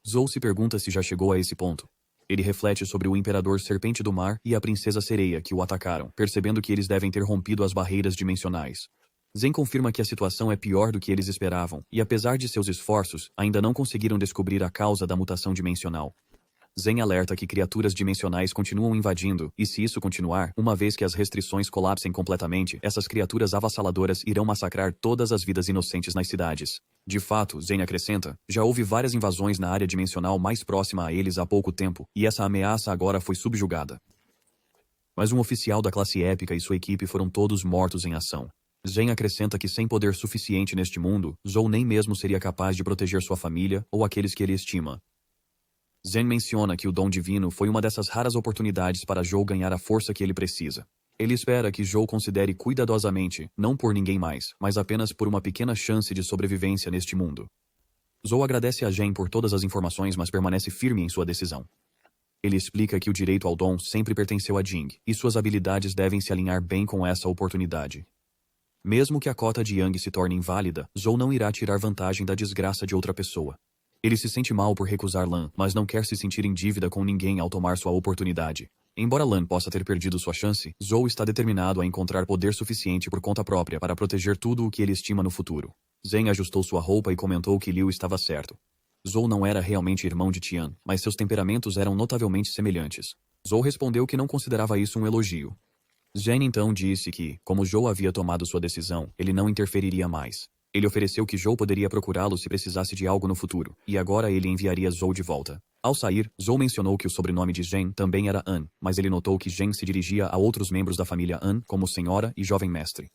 Zou se pergunta se já chegou a esse ponto. Ele reflete sobre o Imperador Serpente do Mar e a Princesa Sereia que o atacaram, percebendo que eles devem ter rompido as barreiras dimensionais. Zen confirma que a situação é pior do que eles esperavam, e apesar de seus esforços, ainda não conseguiram descobrir a causa da mutação dimensional. Zen alerta que criaturas dimensionais continuam invadindo, e se isso continuar, uma vez que as restrições colapsem completamente, essas criaturas avassaladoras irão massacrar todas as vidas inocentes nas cidades. De fato, Zen acrescenta, já houve várias invasões na área dimensional mais próxima a eles há pouco tempo, e essa ameaça agora foi subjugada. Mas um oficial da classe épica e sua equipe foram todos mortos em ação. Zen acrescenta que sem poder suficiente neste mundo, Zou nem mesmo seria capaz de proteger sua família ou aqueles que ele estima. Zen menciona que o dom divino foi uma dessas raras oportunidades para Zou ganhar a força que ele precisa. Ele espera que Zou considere cuidadosamente, não por ninguém mais, mas apenas por uma pequena chance de sobrevivência neste mundo. Zou agradece a Jen por todas as informações, mas permanece firme em sua decisão. Ele explica que o direito ao dom sempre pertenceu a Jing, e suas habilidades devem se alinhar bem com essa oportunidade. Mesmo que a cota de Yang se torne inválida, Zou não irá tirar vantagem da desgraça de outra pessoa. Ele se sente mal por recusar Lan, mas não quer se sentir em dívida com ninguém ao tomar sua oportunidade. Embora Lan possa ter perdido sua chance, Zou está determinado a encontrar poder suficiente por conta própria para proteger tudo o que ele estima no futuro. Zen ajustou sua roupa e comentou que Liu estava certo. Zou não era realmente irmão de Tian, mas seus temperamentos eram notavelmente semelhantes. Zou respondeu que não considerava isso um elogio. Zen então disse que, como Zou havia tomado sua decisão, ele não interferiria mais. Ele ofereceu que Zou poderia procurá-lo se precisasse de algo no futuro, e agora ele enviaria Zou de volta. Ao sair, Zou mencionou que o sobrenome de Zen também era An, mas ele notou que Zen se dirigia a outros membros da família An como Senhora e Jovem Mestre.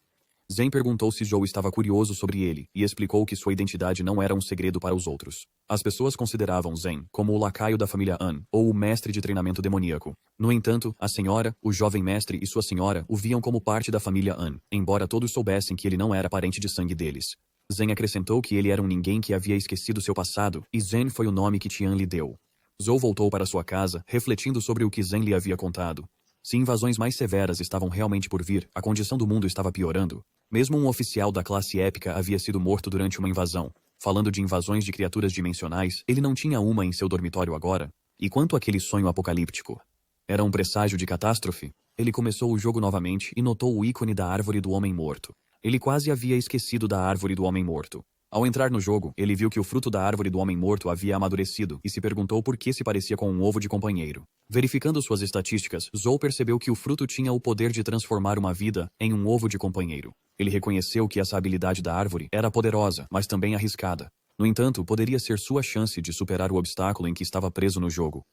Zen perguntou se Zou estava curioso sobre ele, e explicou que sua identidade não era um segredo para os outros. As pessoas consideravam Zen como o lacaio da família An, ou o mestre de treinamento demoníaco. No entanto, a Senhora, o Jovem Mestre e sua Senhora o viam como parte da família An, embora todos soubessem que ele não era parente de sangue deles. Zen acrescentou que ele era um ninguém que havia esquecido seu passado, e Zen foi o nome que Tian lhe deu. Zou voltou para sua casa, refletindo sobre o que Zen lhe havia contado. Se invasões mais severas estavam realmente por vir, a condição do mundo estava piorando. Mesmo um oficial da classe épica havia sido morto durante uma invasão. Falando de invasões de criaturas dimensionais, ele não tinha uma em seu dormitório agora. E quanto àquele sonho apocalíptico? Era um presságio de catástrofe? Ele começou o jogo novamente e notou o ícone da árvore do homem morto. Ele quase havia esquecido da árvore do homem morto. Ao entrar no jogo, ele viu que o fruto da árvore do homem morto havia amadurecido e se perguntou por que se parecia com um ovo de companheiro. Verificando suas estatísticas, Zou percebeu que o fruto tinha o poder de transformar uma vida em um ovo de companheiro. Ele reconheceu que essa habilidade da árvore era poderosa, mas também arriscada. No entanto, poderia ser sua chance de superar o obstáculo em que estava preso no jogo.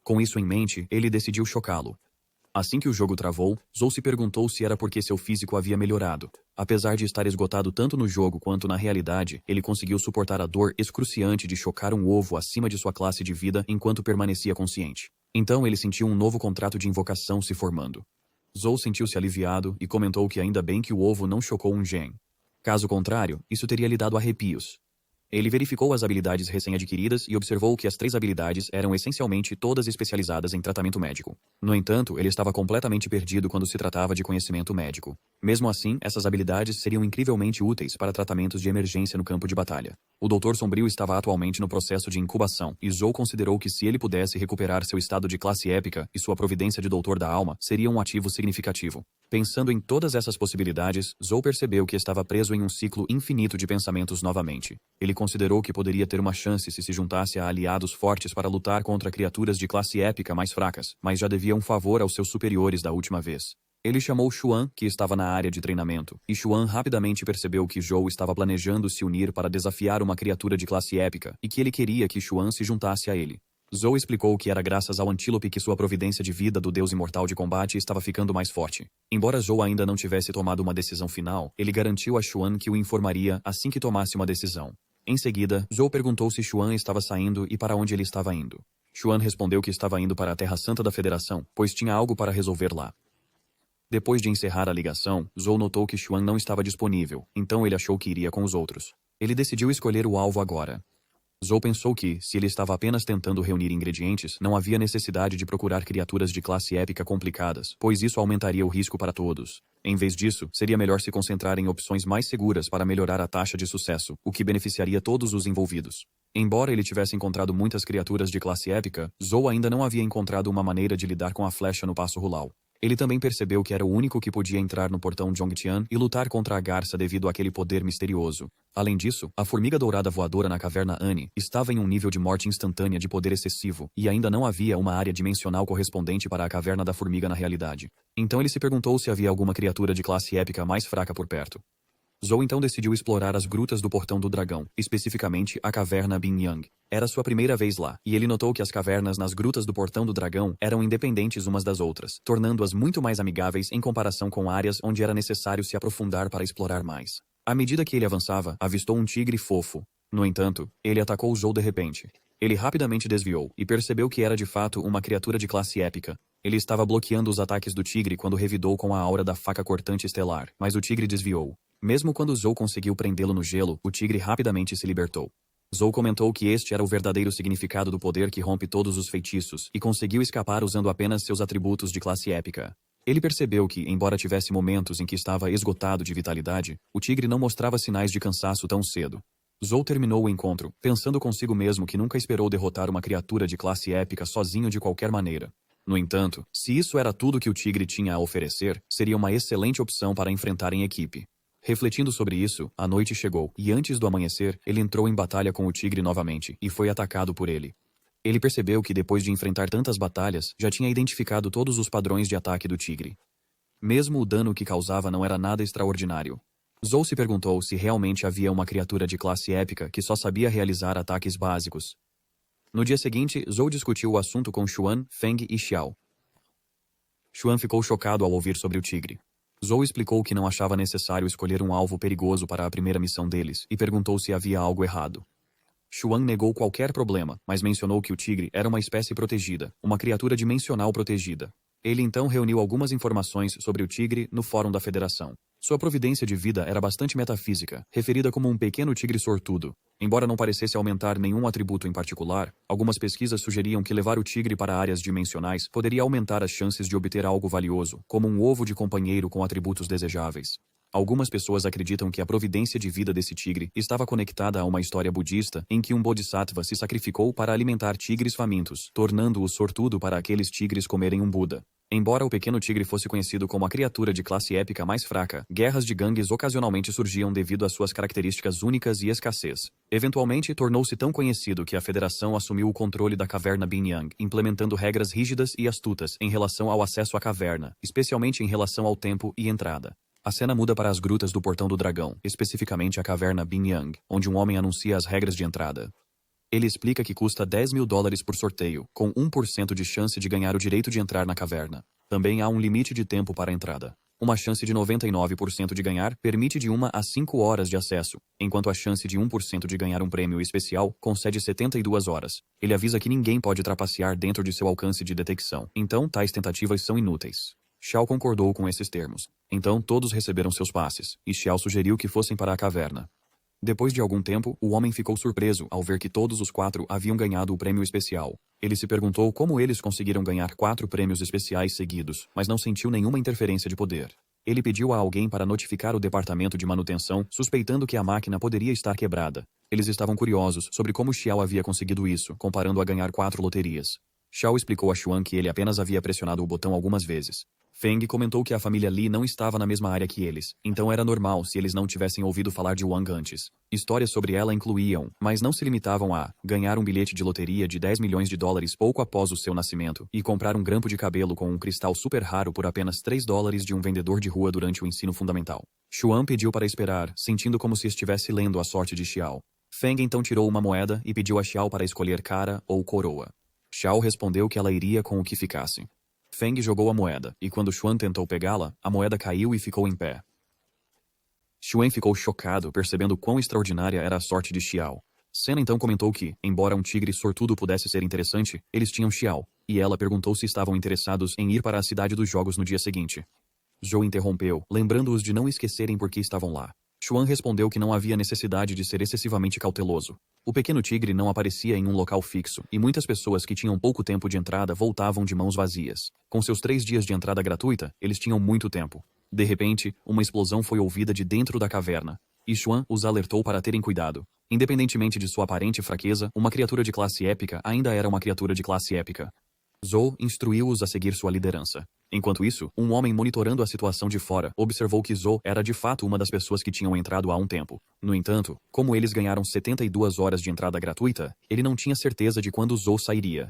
Com isso em mente, ele decidiu chocá-lo. Assim que o jogo travou, Zou se perguntou se era porque seu físico havia melhorado. Apesar de estar esgotado tanto no jogo quanto na realidade, ele conseguiu suportar a dor excruciante de chocar um ovo acima de sua classe de vida enquanto permanecia consciente. Então ele sentiu um novo contrato de invocação se formando. Zou sentiu-se aliviado e comentou que ainda bem que o ovo não chocou um gen. Caso contrário, isso teria lhe dado arrepios. Ele verificou as habilidades recém-adquiridas e observou que as 3 habilidades eram essencialmente todas especializadas em tratamento médico. No entanto, ele estava completamente perdido quando se tratava de conhecimento médico. Mesmo assim, essas habilidades seriam incrivelmente úteis para tratamentos de emergência no campo de batalha. O Doutor Sombrio estava atualmente no processo de incubação, e Zou considerou que se ele pudesse recuperar seu estado de classe épica e sua providência de Doutor da Alma, seria um ativo significativo. Pensando em todas essas possibilidades, Zou percebeu que estava preso em um ciclo infinito de pensamentos novamente. Ele considerou que poderia ter uma chance se juntasse a aliados fortes para lutar contra criaturas de classe épica mais fracas, mas já devia um favor aos seus superiores da última vez. Ele chamou Xuan, que estava na área de treinamento, e Xuan rapidamente percebeu que Zou estava planejando se unir para desafiar uma criatura de classe épica e que ele queria que Xuan se juntasse a ele. Zou explicou que era graças ao antílope que sua providência de vida do deus imortal de combate estava ficando mais forte. Embora Zou ainda não tivesse tomado uma decisão final, ele garantiu a Xuan que o informaria assim que tomasse uma decisão. Em seguida, Zou perguntou se Xuan estava saindo e para onde ele estava indo. Xuan respondeu que estava indo para a Terra Santa da Federação, pois tinha algo para resolver lá. Depois de encerrar a ligação, Zou notou que Xuan não estava disponível, então ele achou que iria com os outros. Ele decidiu escolher o alvo agora. Zou pensou que, se ele estava apenas tentando reunir ingredientes, não havia necessidade de procurar criaturas de classe épica complicadas, pois isso aumentaria o risco para todos. Em vez disso, seria melhor se concentrar em opções mais seguras para melhorar a taxa de sucesso, o que beneficiaria todos os envolvidos. Embora ele tivesse encontrado muitas criaturas de classe épica, Zou ainda não havia encontrado uma maneira de lidar com a flecha no Passo Rulau. Ele também percebeu que era o único que podia entrar no portão Zhongtian e lutar contra a garça devido àquele poder misterioso. Além disso, a formiga dourada voadora na caverna Annie estava em um nível de morte instantânea de poder excessivo, e ainda não havia uma área dimensional correspondente para a caverna da formiga na realidade. Então ele se perguntou se havia alguma criatura de classe épica mais fraca por perto. Zou então decidiu explorar as grutas do Portão do Dragão, especificamente a caverna Binyang. Era sua primeira vez lá, e ele notou que as cavernas nas grutas do Portão do Dragão eram independentes umas das outras, tornando-as muito mais amigáveis em comparação com áreas onde era necessário se aprofundar para explorar mais. À medida que ele avançava, avistou um tigre fofo. No entanto, ele atacou Zou de repente. Ele rapidamente desviou, e percebeu que era de fato uma criatura de classe épica. Ele estava bloqueando os ataques do tigre quando revidou com a aura da faca cortante estelar, mas o tigre desviou. Mesmo quando Zou conseguiu prendê-lo no gelo, o tigre rapidamente se libertou. Zou comentou que este era o verdadeiro significado do poder que rompe todos os feitiços, e conseguiu escapar usando apenas seus atributos de classe épica. Ele percebeu que, embora tivesse momentos em que estava esgotado de vitalidade, o tigre não mostrava sinais de cansaço tão cedo. Zou terminou o encontro, pensando consigo mesmo que nunca esperou derrotar uma criatura de classe épica sozinho de qualquer maneira. No entanto, se isso era tudo que o tigre tinha a oferecer, seria uma excelente opção para enfrentar em equipe. Refletindo sobre isso, a noite chegou, e antes do amanhecer, ele entrou em batalha com o tigre novamente, e foi atacado por ele. Ele percebeu que depois de enfrentar tantas batalhas, já tinha identificado todos os padrões de ataque do tigre. Mesmo o dano que causava não era nada extraordinário. Zou se perguntou se realmente havia uma criatura de classe épica que só sabia realizar ataques básicos. No dia seguinte, Zou discutiu o assunto com Xuan, Feng e Xiao. Xuan ficou chocado ao ouvir sobre o tigre. Zou explicou que não achava necessário escolher um alvo perigoso para a primeira missão deles e perguntou se havia algo errado. Xuan negou qualquer problema, mas mencionou que o tigre era uma espécie protegida, uma criatura dimensional protegida. Ele então reuniu algumas informações sobre o tigre no Fórum da Federação. Sua providência de vida era bastante metafísica, referida como um pequeno tigre sortudo. Embora não parecesse aumentar nenhum atributo em particular, algumas pesquisas sugeriam que levar o tigre para áreas dimensionais poderia aumentar as chances de obter algo valioso, como um ovo de companheiro com atributos desejáveis. Algumas pessoas acreditam que a providência de vida desse tigre estava conectada a uma história budista em que um bodhisattva se sacrificou para alimentar tigres famintos, tornando-o sortudo para aqueles tigres comerem um Buda. Embora o pequeno tigre fosse conhecido como a criatura de classe épica mais fraca, guerras de gangues ocasionalmente surgiam devido às suas características únicas e escassez. Eventualmente, tornou-se tão conhecido que a Federação assumiu o controle da caverna Binyang, implementando regras rígidas e astutas em relação ao acesso à caverna, especialmente em relação ao tempo e entrada. A cena muda para as grutas do Portão do Dragão, especificamente a caverna Binyang, onde um homem anuncia as regras de entrada. Ele explica que custa $10.000 por sorteio, com 1% de chance de ganhar o direito de entrar na caverna. Também há um limite de tempo para a entrada. Uma chance de 99% de ganhar permite de 1 a 5 horas de acesso, enquanto a chance de 1% de ganhar um prêmio especial concede 72 horas. Ele avisa que ninguém pode trapacear dentro de seu alcance de detecção, então tais tentativas são inúteis. Xiao concordou com esses termos. Então todos receberam seus passes, e Xiao sugeriu que fossem para a caverna. Depois de algum tempo, o homem ficou surpreso ao ver que todos os 4 haviam ganhado o prêmio especial. Ele se perguntou como eles conseguiram ganhar 4 prêmios especiais seguidos, mas não sentiu nenhuma interferência de poder. Ele pediu a alguém para notificar o departamento de manutenção, suspeitando que a máquina poderia estar quebrada. Eles estavam curiosos sobre como Xiao havia conseguido isso, comparando a ganhar 4 loterias. Xiao explicou a Xuan que ele apenas havia pressionado o botão algumas vezes. Feng comentou que a família Li não estava na mesma área que eles, então era normal se eles não tivessem ouvido falar de Wang antes. Histórias sobre ela incluíam, mas não se limitavam a, ganhar um bilhete de loteria de $10 milhões pouco após o seu nascimento, e comprar um grampo de cabelo com um cristal super raro por apenas $3 de um vendedor de rua durante o ensino fundamental. Xuan pediu para esperar, sentindo como se estivesse lendo a sorte de Xiao. Feng então tirou uma moeda e pediu a Xiao para escolher cara ou coroa. Xiao respondeu que ela iria com o que ficasse. Feng jogou a moeda, e quando Xuan tentou pegá-la, a moeda caiu e ficou em pé. Xuan ficou chocado, percebendo quão extraordinária era a sorte de Xiao. Sena então comentou que, embora um tigre sortudo pudesse ser interessante, eles tinham Xiao, e ela perguntou se estavam interessados em ir para a cidade dos jogos no dia seguinte. Zhou interrompeu, lembrando-os de não esquecerem por que estavam lá. Xuan respondeu que não havia necessidade de ser excessivamente cauteloso. O pequeno tigre não aparecia em um local fixo, e muitas pessoas que tinham pouco tempo de entrada voltavam de mãos vazias. Com seus 3 dias de entrada gratuita, eles tinham muito tempo. De repente, uma explosão foi ouvida de dentro da caverna, e Xuan os alertou para terem cuidado. Independentemente de sua aparente fraqueza, uma criatura de classe épica ainda era uma criatura de classe épica. Zhou instruiu-os a seguir sua liderança. Enquanto isso, um homem monitorando a situação de fora observou que Zhou era de fato uma das pessoas que tinham entrado há um tempo. No entanto, como eles ganharam 72 horas de entrada gratuita, ele não tinha certeza de quando Zhou sairia.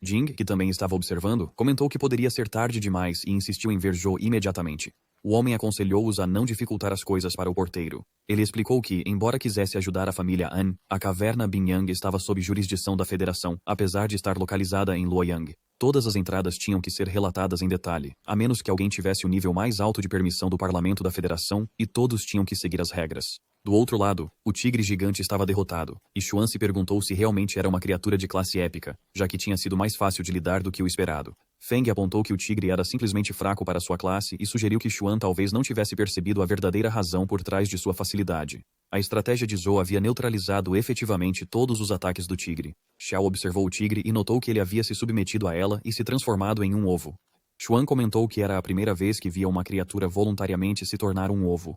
Jing, que também estava observando, comentou que poderia ser tarde demais e insistiu em ver Zhou imediatamente. O homem aconselhou-os a não dificultar as coisas para o porteiro. Ele explicou que, embora quisesse ajudar a família An, a caverna Binyang estava sob jurisdição da Federação, apesar de estar localizada em Luoyang. Todas as entradas tinham que ser relatadas em detalhe, a menos que alguém tivesse o nível mais alto de permissão do Parlamento da Federação, e todos tinham que seguir as regras. Do outro lado, o tigre gigante estava derrotado, e Xuan se perguntou se realmente era uma criatura de classe épica, já que tinha sido mais fácil de lidar do que o esperado. Feng apontou que o tigre era simplesmente fraco para sua classe e sugeriu que Xuan talvez não tivesse percebido a verdadeira razão por trás de sua facilidade. A estratégia de Zhou havia neutralizado efetivamente todos os ataques do tigre. Xiao observou o tigre e notou que ele havia se submetido a ela e se transformado em um ovo. Xuan comentou que era a primeira vez que via uma criatura voluntariamente se tornar um ovo.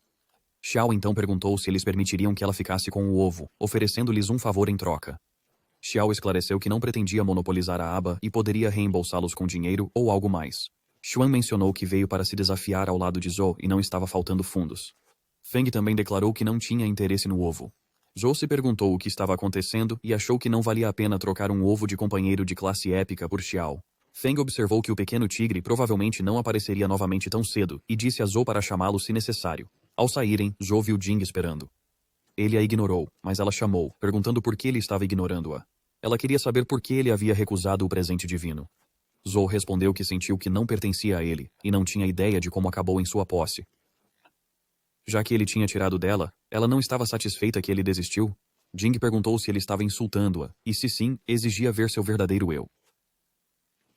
Xiao então perguntou se eles permitiriam que ela ficasse com o ovo, oferecendo-lhes um favor em troca. Xiao esclareceu que não pretendia monopolizar a aba e poderia reembolsá-los com dinheiro ou algo mais. Xuan mencionou que veio para se desafiar ao lado de Zhou e não estava faltando fundos. Feng também declarou que não tinha interesse no ovo. Zhou se perguntou o que estava acontecendo e achou que não valia a pena trocar um ovo de companheiro de classe épica por Xiao. Feng observou que o pequeno tigre provavelmente não apareceria novamente tão cedo e disse a Zhou para chamá-lo se necessário. Ao saírem, Zhou viu Jing esperando. Ele a ignorou, mas ela chamou, perguntando por que ele estava ignorando-a. Ela queria saber por que ele havia recusado o presente divino. Zhou respondeu que sentiu que não pertencia a ele, e não tinha ideia de como acabou em sua posse. Já que ele tinha tirado dela, ela não estava satisfeita que ele desistiu. Jing perguntou se ele estava insultando-a, e se sim, exigia ver seu verdadeiro eu.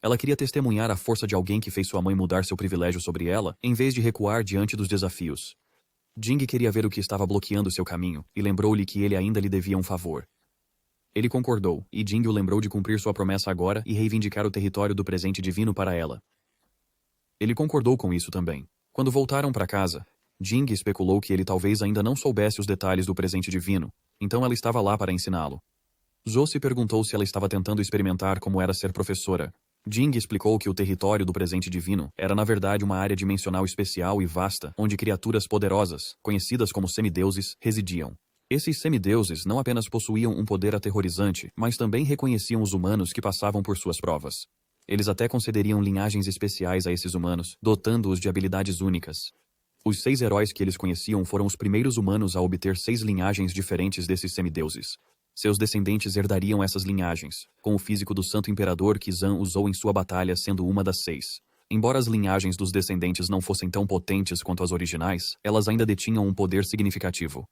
Ela queria testemunhar a força de alguém que fez sua mãe mudar seu privilégio sobre ela, em vez de recuar diante dos desafios. Jing queria ver o que estava bloqueando seu caminho, e lembrou-lhe que ele ainda lhe devia um favor. Ele concordou, e Jing o lembrou de cumprir sua promessa agora e reivindicar o território do presente divino para ela. Ele concordou com isso também. Quando voltaram para casa, Jing especulou que ele talvez ainda não soubesse os detalhes do presente divino, então ela estava lá para ensiná-lo. Zhou se perguntou se ela estava tentando experimentar como era ser professora. Jing explicou que o território do presente divino era na verdade uma área dimensional especial e vasta, onde criaturas poderosas, conhecidas como semideuses, residiam. Esses semideuses não apenas possuíam um poder aterrorizante, mas também reconheciam os humanos que passavam por suas provas. Eles até concederiam linhagens especiais a esses humanos, dotando-os de habilidades únicas. Os 6 heróis que eles conheciam foram os primeiros humanos a obter 6 linhagens diferentes desses semideuses. Seus descendentes herdariam essas linhagens, com o físico do Santo Imperador que Zan usou em sua batalha sendo uma das 6. Embora as linhagens dos descendentes não fossem tão potentes quanto as originais, elas ainda detinham um poder significativo.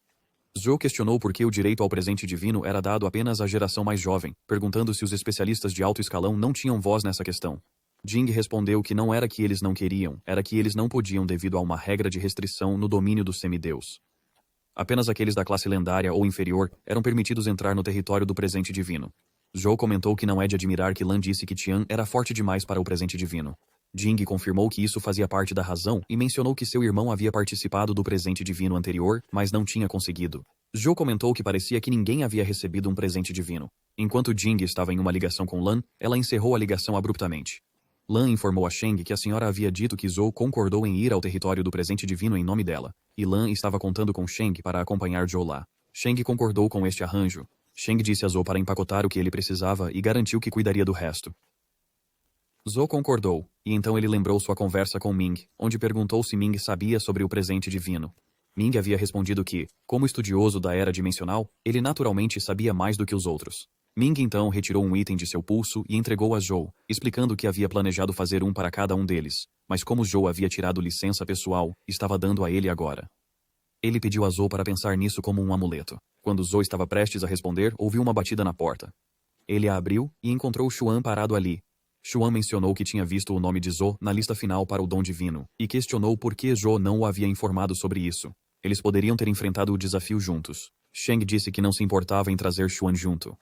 Zhou questionou por que o direito ao presente divino era dado apenas à geração mais jovem, perguntando se os especialistas de alto escalão não tinham voz nessa questão. Jing respondeu que não era que eles não queriam, era que eles não podiam devido a uma regra de restrição no domínio do semideus. Apenas aqueles da classe lendária ou inferior eram permitidos entrar no território do presente divino. Zhou comentou que não é de admirar que Lan disse que Tian era forte demais para o presente divino. Jing confirmou que isso fazia parte da razão e mencionou que seu irmão havia participado do presente divino anterior, mas não tinha conseguido. Zhou comentou que parecia que ninguém havia recebido um presente divino. Enquanto Jing estava em uma ligação com Lan, ela encerrou a ligação abruptamente. Lan informou a Sheng que a senhora havia dito que Zhou concordou em ir ao território do presente divino em nome dela, e Lan estava contando com Sheng para acompanhar Zhou lá. Sheng concordou com este arranjo. Sheng disse a Zhou para empacotar o que ele precisava e garantiu que cuidaria do resto. Zhou concordou, e então ele lembrou sua conversa com Ming, onde perguntou se Ming sabia sobre o presente divino. Ming havia respondido que, como estudioso da era dimensional, ele naturalmente sabia mais do que os outros. Ming então retirou um item de seu pulso e entregou a Zhou, explicando que havia planejado fazer um para cada um deles, mas como Zhou havia tirado licença pessoal, estava dando a ele agora. Ele pediu a Zhou para pensar nisso como um amuleto. Quando Zhou estava prestes a responder, ouviu uma batida na porta. Ele a abriu e encontrou Xuan parado ali. Xuan mencionou que tinha visto o nome de Zhou na lista final para o dom divino, e questionou por que Zhou não o havia informado sobre isso. Eles poderiam ter enfrentado o desafio juntos. Sheng disse que não se importava em trazer Xuan junto.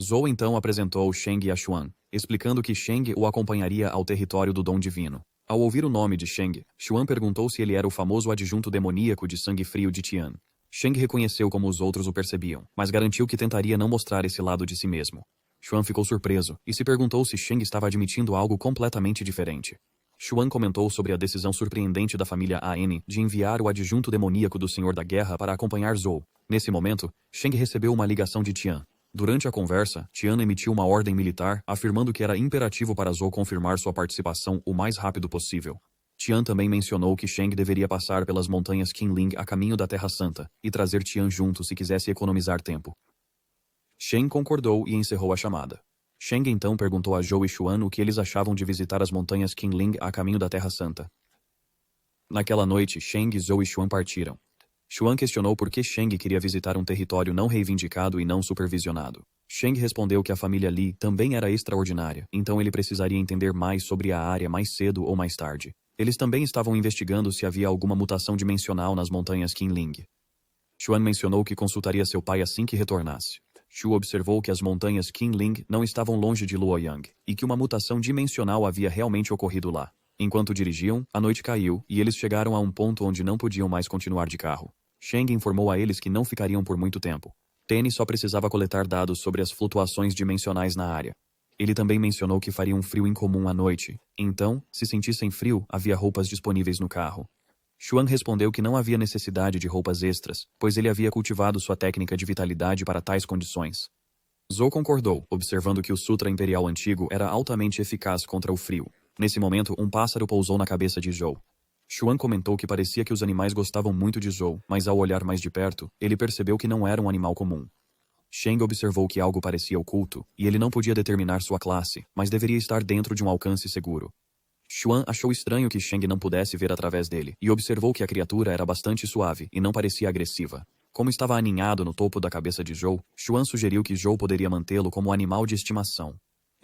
Zhou então apresentou Sheng a Xuan, explicando que Sheng o acompanharia ao território do dom divino. Ao ouvir o nome de Sheng, Xuan perguntou se ele era o famoso adjunto demoníaco de sangue frio de Tian. Sheng reconheceu como os outros o percebiam, mas garantiu que tentaria não mostrar esse lado de si mesmo. Xuan ficou surpreso e se perguntou se Sheng estava admitindo algo completamente diferente. Xuan comentou sobre a decisão surpreendente da família An de enviar o adjunto demoníaco do Senhor da Guerra para acompanhar Zhou. Nesse momento, Sheng recebeu uma ligação de Tian. Durante a conversa, Tian emitiu uma ordem militar afirmando que era imperativo para Zhou confirmar sua participação o mais rápido possível. Tian também mencionou que Sheng deveria passar pelas montanhas Qinling a caminho da Terra Santa e trazer Tian junto se quisesse economizar tempo. Sheng concordou e encerrou a chamada. Sheng então perguntou a Zhou e Xuan o que eles achavam de visitar as montanhas Qinling a caminho da Terra Santa. Naquela noite, Sheng, Zhou e Xuan partiram. Xuan questionou por que Sheng queria visitar um território não reivindicado e não supervisionado. Sheng respondeu que a família Li também era extraordinária, então ele precisaria entender mais sobre a área mais cedo ou mais tarde. Eles também estavam investigando se havia alguma mutação dimensional nas montanhas Qinling. Xuan mencionou que consultaria seu pai assim que retornasse. Shu observou que as montanhas Qinling não estavam longe de Luoyang, e que uma mutação dimensional havia realmente ocorrido lá. Enquanto dirigiam, a noite caiu, e eles chegaram a um ponto onde não podiam mais continuar de carro. Sheng informou a eles que não ficariam por muito tempo. Penny só precisava coletar dados sobre as flutuações dimensionais na área. Ele também mencionou que faria um frio incomum à noite. Então, se sentissem frio, havia roupas disponíveis no carro. Xuan respondeu que não havia necessidade de roupas extras, pois ele havia cultivado sua técnica de vitalidade para tais condições. Zhou concordou, observando que o Sutra Imperial antigo era altamente eficaz contra o frio. Nesse momento, um pássaro pousou na cabeça de Zhou. Xuan comentou que parecia que os animais gostavam muito de Zhou, mas ao olhar mais de perto, ele percebeu que não era um animal comum. Sheng observou que algo parecia oculto, e ele não podia determinar sua classe, mas deveria estar dentro de um alcance seguro. Xuan achou estranho que Sheng não pudesse ver através dele, e observou que a criatura era bastante suave e não parecia agressiva. Como estava aninhado no topo da cabeça de Zhou, Xuan sugeriu que Zhou poderia mantê-lo como animal de estimação.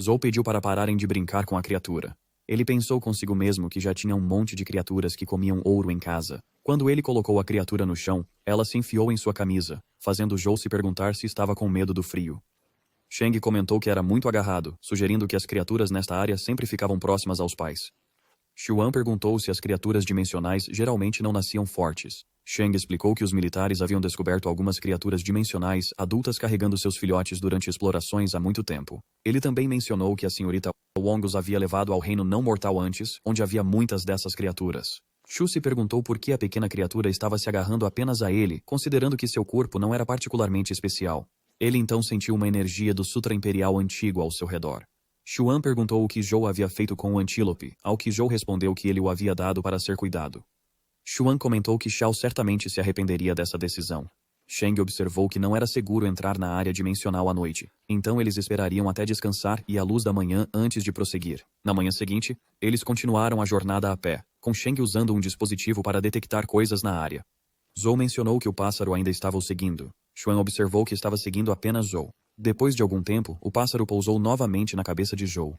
Zhou pediu para pararem de brincar com a criatura. Ele pensou consigo mesmo que já tinha um monte de criaturas que comiam ouro em casa. Quando ele colocou a criatura no chão, ela se enfiou em sua camisa, fazendo Zhou se perguntar se estava com medo do frio. Sheng comentou que era muito agarrado, sugerindo que as criaturas nesta área sempre ficavam próximas aos pais. Xuan perguntou se as criaturas dimensionais geralmente não nasciam fortes. Sheng explicou que os militares haviam descoberto algumas criaturas dimensionais adultas carregando seus filhotes durante explorações há muito tempo. Ele também mencionou que a senhorita Wong os havia levado ao reino não mortal antes, onde havia muitas dessas criaturas. Shu se perguntou por que a pequena criatura estava se agarrando apenas a ele, considerando que seu corpo não era particularmente especial. Ele então sentiu uma energia do Sutra Imperial antigo ao seu redor. Xuan perguntou o que Zhou havia feito com o antílope, ao que Zhou respondeu que ele o havia dado para ser cuidado. Xuan comentou que Shao certamente se arrependeria dessa decisão. Shang observou que não era seguro entrar na área dimensional à noite, então eles esperariam até descansar e à luz da manhã antes de prosseguir. Na manhã seguinte, eles continuaram a jornada a pé, com Shang usando um dispositivo para detectar coisas na área. Zhou mencionou que o pássaro ainda estava o seguindo. Xuan observou que estava seguindo apenas Zhou. Depois de algum tempo, o pássaro pousou novamente na cabeça de Zhou.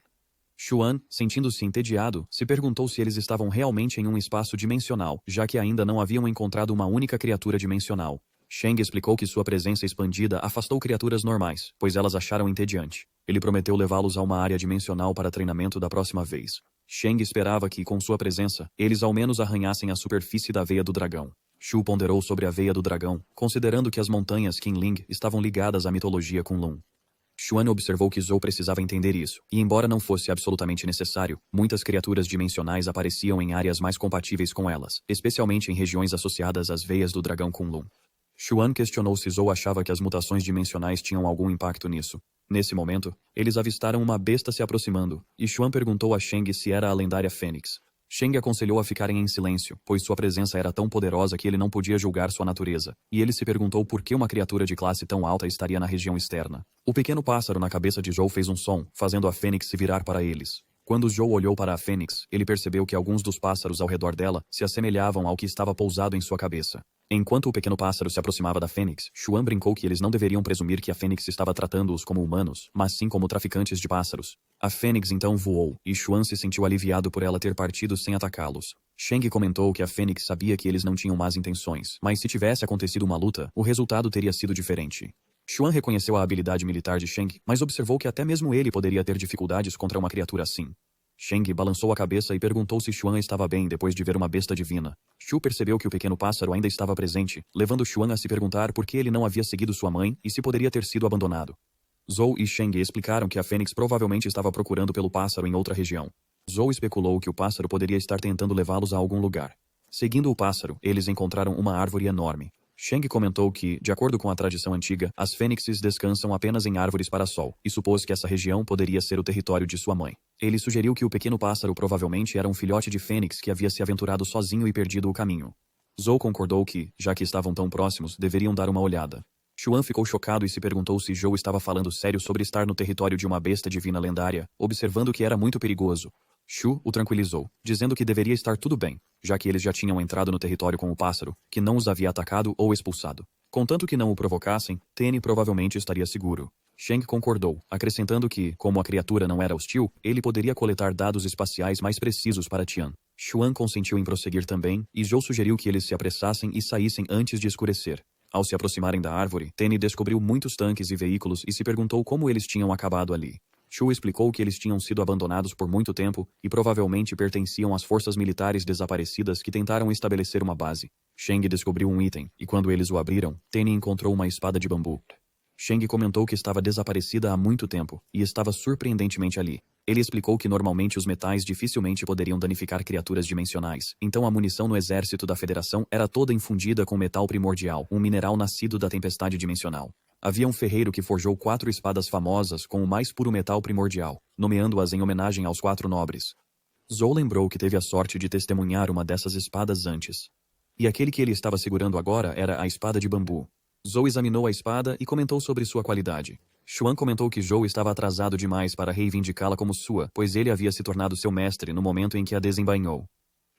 Xuan, sentindo-se entediado, se perguntou se eles estavam realmente em um espaço dimensional, já que ainda não haviam encontrado uma única criatura dimensional. Shang explicou que sua presença expandida afastou criaturas normais, pois elas acharam entediante. Ele prometeu levá-los a uma área dimensional para treinamento da próxima vez. Shang esperava que, com sua presença, eles ao menos arranhassem a superfície da veia do dragão. Shu ponderou sobre a veia do dragão, considerando que as montanhas Qinling estavam ligadas à mitologia Kunlun. Xuan observou que Zhou precisava entender isso, e embora não fosse absolutamente necessário, muitas criaturas dimensionais apareciam em áreas mais compatíveis com elas, especialmente em regiões associadas às veias do dragão Kunlun. Xuan questionou se Zhou achava que as mutações dimensionais tinham algum impacto nisso. Nesse momento, eles avistaram uma besta se aproximando, e Xuan perguntou a Shang se era a lendária Fênix. Shang aconselhou a ficarem em silêncio, pois sua presença era tão poderosa que ele não podia julgar sua natureza, e ele se perguntou por que uma criatura de classe tão alta estaria na região externa. O pequeno pássaro na cabeça de Zhou fez um som, fazendo a Fênix se virar para eles. Quando Zhou olhou para a Fênix, ele percebeu que alguns dos pássaros ao redor dela se assemelhavam ao que estava pousado em sua cabeça. Enquanto o pequeno pássaro se aproximava da Fênix, Xuan brincou que eles não deveriam presumir que a Fênix estava tratando-os como humanos, mas sim como traficantes de pássaros. A Fênix então voou, e Xuan se sentiu aliviado por ela ter partido sem atacá-los. Shang comentou que a Fênix sabia que eles não tinham más intenções, mas se tivesse acontecido uma luta, o resultado teria sido diferente. Xuan reconheceu a habilidade militar de Shang, mas observou que até mesmo ele poderia ter dificuldades contra uma criatura assim. Shang balançou a cabeça e perguntou se Xuan estava bem depois de ver uma besta divina. Shu percebeu que o pequeno pássaro ainda estava presente, levando Xuan a se perguntar por que ele não havia seguido sua mãe e se poderia ter sido abandonado. Zhou e Shang explicaram que a Fênix provavelmente estava procurando pelo pássaro em outra região. Zhou especulou que o pássaro poderia estar tentando levá-los a algum lugar. Seguindo o pássaro, eles encontraram uma árvore enorme. Shang comentou que, de acordo com a tradição antiga, as fênixes descansam apenas em árvores para sol, e supôs que essa região poderia ser o território de sua mãe. Ele sugeriu que o pequeno pássaro provavelmente era um filhote de fênix que havia se aventurado sozinho e perdido o caminho. Zhou concordou que, já que estavam tão próximos, deveriam dar uma olhada. Xuan ficou chocado e se perguntou se Zhou estava falando sério sobre estar no território de uma besta divina lendária, observando que era muito perigoso. Shu o tranquilizou, dizendo que deveria estar tudo bem, já que eles já tinham entrado no território com o pássaro, que não os havia atacado ou expulsado. Contanto que não o provocassem, Tene provavelmente estaria seguro. Shang concordou, acrescentando que, como a criatura não era hostil, ele poderia coletar dados espaciais mais precisos para Tian. Xuan consentiu em prosseguir também, e Zhou sugeriu que eles se apressassem e saíssem antes de escurecer. Ao se aproximarem da árvore, Tene descobriu muitos tanques e veículos e se perguntou como eles tinham acabado ali. Shu explicou que eles tinham sido abandonados por muito tempo e provavelmente pertenciam às forças militares desaparecidas que tentaram estabelecer uma base. Shang descobriu um item, e quando eles o abriram, Tene encontrou uma espada de bambu. Shang comentou que estava desaparecida há muito tempo, e estava surpreendentemente ali. Ele explicou que normalmente os metais dificilmente poderiam danificar criaturas dimensionais, então a munição no exército da Federação era toda infundida com metal primordial, um mineral nascido da tempestade dimensional. Havia um ferreiro que forjou 4 espadas famosas com o mais puro metal primordial, nomeando-as em homenagem aos 4 nobres. Zhou lembrou que teve a sorte de testemunhar uma dessas espadas antes. E aquele que ele estava segurando agora era a espada de bambu. Zhou examinou a espada e comentou sobre sua qualidade. Xuan comentou que Zhou estava atrasado demais para reivindicá-la como sua, pois ele havia se tornado seu mestre no momento em que a desembainhou.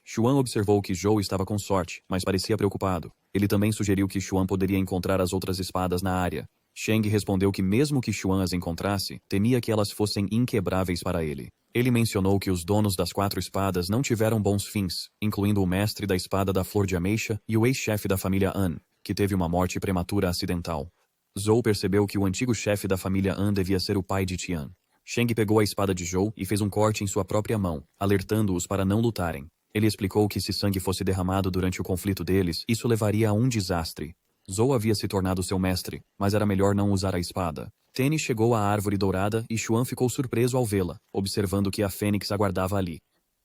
Xuan observou que Zhou estava com sorte, mas parecia preocupado. Ele também sugeriu que Xuan poderia encontrar as outras espadas na área. Shang respondeu que mesmo que Xuan as encontrasse, temia que elas fossem inquebráveis para ele. Ele mencionou que os donos das 4 espadas não tiveram bons fins, incluindo o mestre da espada da flor de ameixa e o ex-chefe da família An, que teve uma morte prematura acidental. Zhou percebeu que o antigo chefe da família An devia ser o pai de Tian. Shang pegou a espada de Zhou e fez um corte em sua própria mão, alertando-os para não lutarem. Ele explicou que se sangue fosse derramado durante o conflito deles, isso levaria a um desastre. Zhou havia se tornado seu mestre, mas era melhor não usar a espada. Tene chegou à árvore dourada e Xuan ficou surpreso ao vê-la, observando que a Fênix aguardava ali.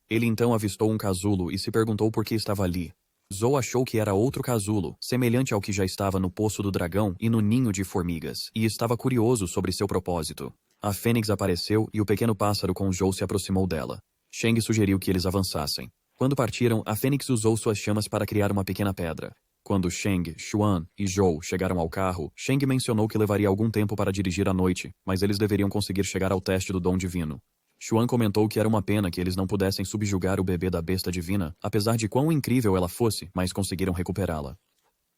Ele então avistou um casulo e se perguntou por que estava ali. Zhou achou que era outro casulo, semelhante ao que já estava no Poço do Dragão e no Ninho de Formigas, e estava curioso sobre seu propósito. A Fênix apareceu e o pequeno pássaro com Zhou se aproximou dela. Shang sugeriu que eles avançassem. Quando partiram, a Fênix usou suas chamas para criar uma pequena pedra. Quando Sheng, Xuan e Zhou chegaram ao carro, Sheng mencionou que levaria algum tempo para dirigir à noite, mas eles deveriam conseguir chegar ao teste do dom divino. Xuan comentou que era uma pena que eles não pudessem subjugar o bebê da besta divina, apesar de quão incrível ela fosse, mas conseguiram recuperá-la.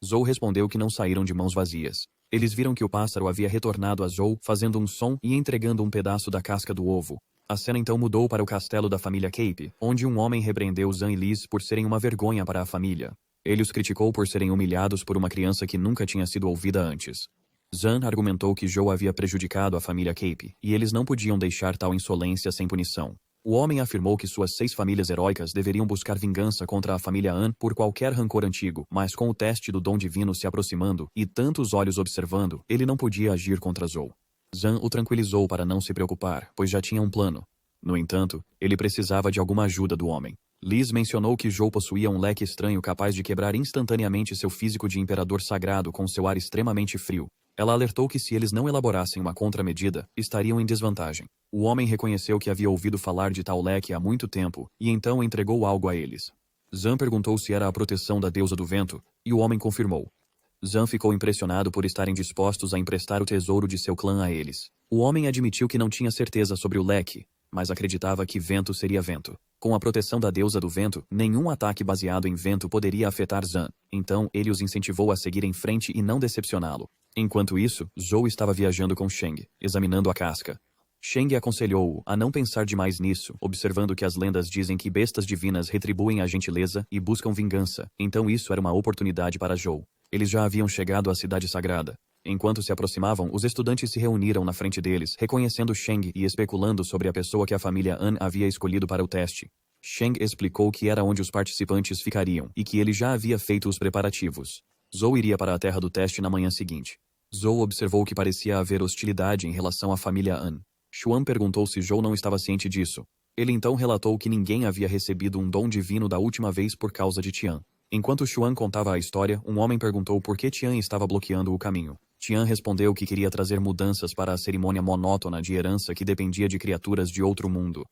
Zhou respondeu que não saíram de mãos vazias. Eles viram que o pássaro havia retornado a Zhou, fazendo um som e entregando um pedaço da casca do ovo. A cena então mudou para o castelo da família Cape, onde um homem repreendeu Zan e Liz por serem uma vergonha para a família. Ele os criticou por serem humilhados por uma criança que nunca tinha sido ouvida antes. Zan argumentou que Zhou havia prejudicado a família Cape, e eles não podiam deixar tal insolência sem punição. O homem afirmou que suas 6 famílias heróicas deveriam buscar vingança contra a família An por qualquer rancor antigo, mas com o teste do dom divino se aproximando e tantos olhos observando, ele não podia agir contra Zhou. Zan o tranquilizou para não se preocupar, pois já tinha um plano. No entanto, ele precisava de alguma ajuda do homem. Liz mencionou que Zhou possuía um leque estranho capaz de quebrar instantaneamente seu físico de imperador sagrado com seu ar extremamente frio. Ela alertou que se eles não elaborassem uma contramedida, estariam em desvantagem. O homem reconheceu que havia ouvido falar de tal leque há muito tempo, e então entregou algo a eles. Zan perguntou se era a proteção da deusa do vento, e o homem confirmou. Zan ficou impressionado por estarem dispostos a emprestar o tesouro de seu clã a eles. O homem admitiu que não tinha certeza sobre o leque, mas acreditava que vento seria vento. Com a proteção da deusa do vento, nenhum ataque baseado em vento poderia afetar Zan, então ele os incentivou a seguir em frente e não decepcioná-lo. Enquanto isso, Zhou estava viajando com Sheng, examinando a casca. Sheng aconselhou-o a não pensar demais nisso, observando que as lendas dizem que bestas divinas retribuem a gentileza e buscam vingança, então isso era uma oportunidade para Zhou. Eles já haviam chegado à cidade sagrada. Enquanto se aproximavam, os estudantes se reuniram na frente deles, reconhecendo Sheng e especulando sobre a pessoa que a família An havia escolhido para o teste. Sheng explicou que era onde os participantes ficariam e que ele já havia feito os preparativos. Zhou iria para a terra do teste na manhã seguinte. Zhou observou que parecia haver hostilidade em relação à família An. Xuan perguntou se Zhou não estava ciente disso. Ele então relatou que ninguém havia recebido um dom divino da última vez por causa de Tian. Enquanto Xuan contava a história, um homem perguntou por que Tian estava bloqueando o caminho. Tian respondeu que queria trazer mudanças para a cerimônia monótona de herança que dependia de criaturas de outro mundo.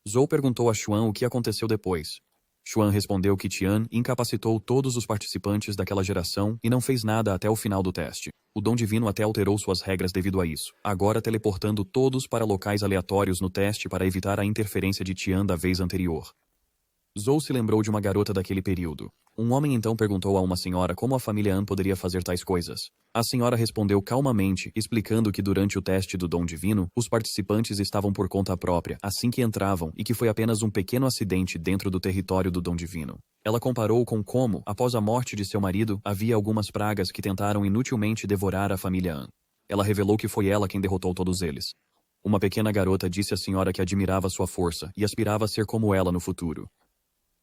Zhou perguntou a Xuan o que aconteceu depois. Xuan respondeu que Tian incapacitou todos os participantes daquela geração e não fez nada até o final do teste. O dom divino até alterou suas regras devido a isso, agora teleportando todos para locais aleatórios no teste para evitar a interferência de Tian da vez anterior. Zhou se lembrou de uma garota daquele período. Um homem então perguntou a uma senhora como a família An poderia fazer tais coisas. A senhora respondeu calmamente, explicando que durante o teste do dom divino, os participantes estavam por conta própria, assim que entravam, e que foi apenas um pequeno acidente dentro do território do dom divino. Ela comparou com como, após a morte de seu marido, havia algumas pragas que tentaram inutilmente devorar a família An. Ela revelou que foi ela quem derrotou todos eles. Uma pequena garota disse à senhora que admirava sua força e aspirava a ser como ela no futuro.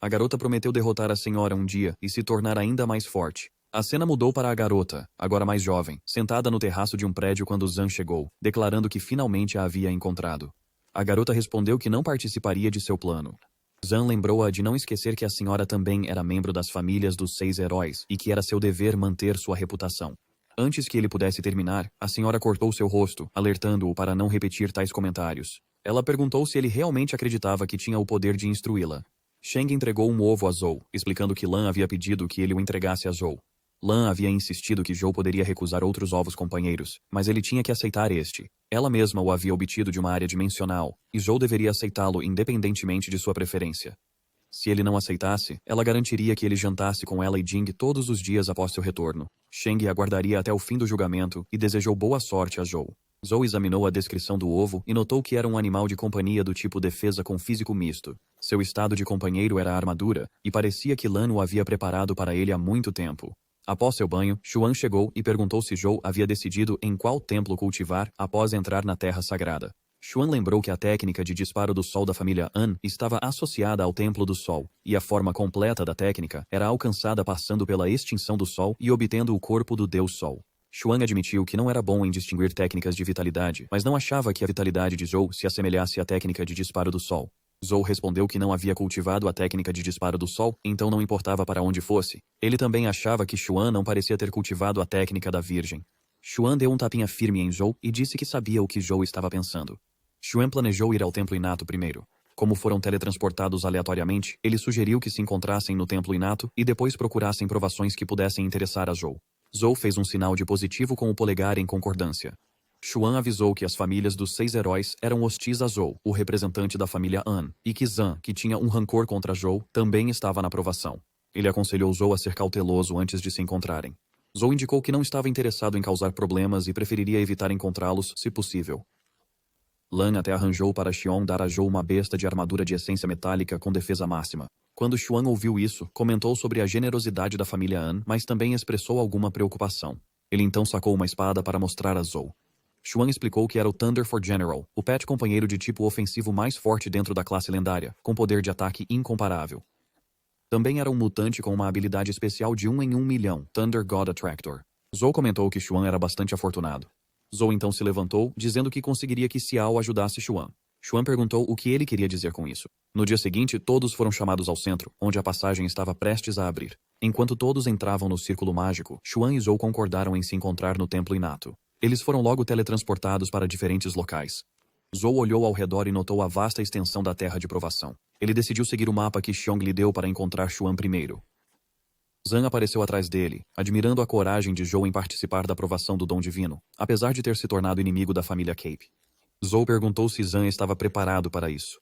A garota prometeu derrotar a senhora um dia e se tornar ainda mais forte. A cena mudou para a garota, agora mais jovem, sentada no terraço de um prédio quando Zan chegou, declarando que finalmente a havia encontrado. A garota respondeu que não participaria de seu plano. Zan lembrou-a de não esquecer que a senhora também era membro das famílias dos 6 heróis e que era seu dever manter sua reputação. Antes que ele pudesse terminar, a senhora cortou seu rosto, alertando-o para não repetir tais comentários. Ela perguntou se ele realmente acreditava que tinha o poder de instruí-la. Sheng entregou um ovo a Zhou, explicando que Lan havia pedido que ele o entregasse a Zhou. Lan havia insistido que Zhou poderia recusar outros ovos companheiros, mas ele tinha que aceitar este. Ela mesma o havia obtido de uma área dimensional, e Zhou deveria aceitá-lo independentemente de sua preferência. Se ele não aceitasse, ela garantiria que ele jantasse com ela e Jing todos os dias após seu retorno. Sheng aguardaria até o fim do julgamento e desejou boa sorte a Zhou. Zhou examinou a descrição do ovo e notou que era um animal de companhia do tipo defesa com físico misto. Seu estado de companheiro era a armadura, e parecia que Lan o havia preparado para ele há muito tempo. Após seu banho, Xuan chegou e perguntou se Zhou havia decidido em qual templo cultivar após entrar na Terra Sagrada. Xuan lembrou que a técnica de disparo do sol da família An estava associada ao Templo do Sol, e a forma completa da técnica era alcançada passando pela extinção do Sol e obtendo o corpo do Deus Sol. Xuan admitiu que não era bom em distinguir técnicas de vitalidade, mas não achava que a vitalidade de Zhou se assemelhasse à técnica de disparo do Sol. Zhou respondeu que não havia cultivado a técnica de disparo do Sol, então não importava para onde fosse. Ele também achava que Xuan não parecia ter cultivado a técnica da Virgem. Xuan deu um tapinha firme em Zhou e disse que sabia o que Zhou estava pensando. Xuan planejou ir ao templo inato primeiro. Como foram teletransportados aleatoriamente, ele sugeriu que se encontrassem no Templo Inato e depois procurassem provações que pudessem interessar a Zhou. Zhou fez um sinal de positivo com o polegar em concordância. Xuan avisou que as famílias dos 6 heróis eram hostis a Zhou, o representante da família An, e que Zan, que tinha um rancor contra Zhou, também estava na aprovação. Ele aconselhou Zhou a ser cauteloso antes de se encontrarem. Zhou indicou que não estava interessado em causar problemas e preferiria evitar encontrá-los, se possível. Lan até arranjou para Xion dar a Zhou uma besta de armadura de essência metálica com defesa máxima. Quando Xuan ouviu isso, comentou sobre a generosidade da família An, mas também expressou alguma preocupação. Ele então sacou uma espada para mostrar a Zhou. Xuan explicou que era o Thunder for General, o pet companheiro de tipo ofensivo mais forte dentro da classe lendária, com poder de ataque incomparável. Também era um mutante com uma habilidade especial de 1 em 1 milhão, Thunder God Attractor. Zhou comentou que Xuan era bastante afortunado. Zhou então se levantou, dizendo que conseguiria que Xiao ajudasse Xuan. Xuan perguntou o que ele queria dizer com isso. No dia seguinte, todos foram chamados ao centro, onde a passagem estava prestes a abrir. Enquanto todos entravam no círculo mágico, Xuan e Zhou concordaram em se encontrar no Templo Inato. Eles foram logo teletransportados para diferentes locais. Zhou olhou ao redor e notou a vasta extensão da Terra de Provação. Ele decidiu seguir o mapa que Xiong lhe deu para encontrar Xuan primeiro. Zan apareceu atrás dele, admirando a coragem de Zhou em participar da provação do dom divino, apesar de ter se tornado inimigo da família Cape. Zhou perguntou se Zan estava preparado para isso.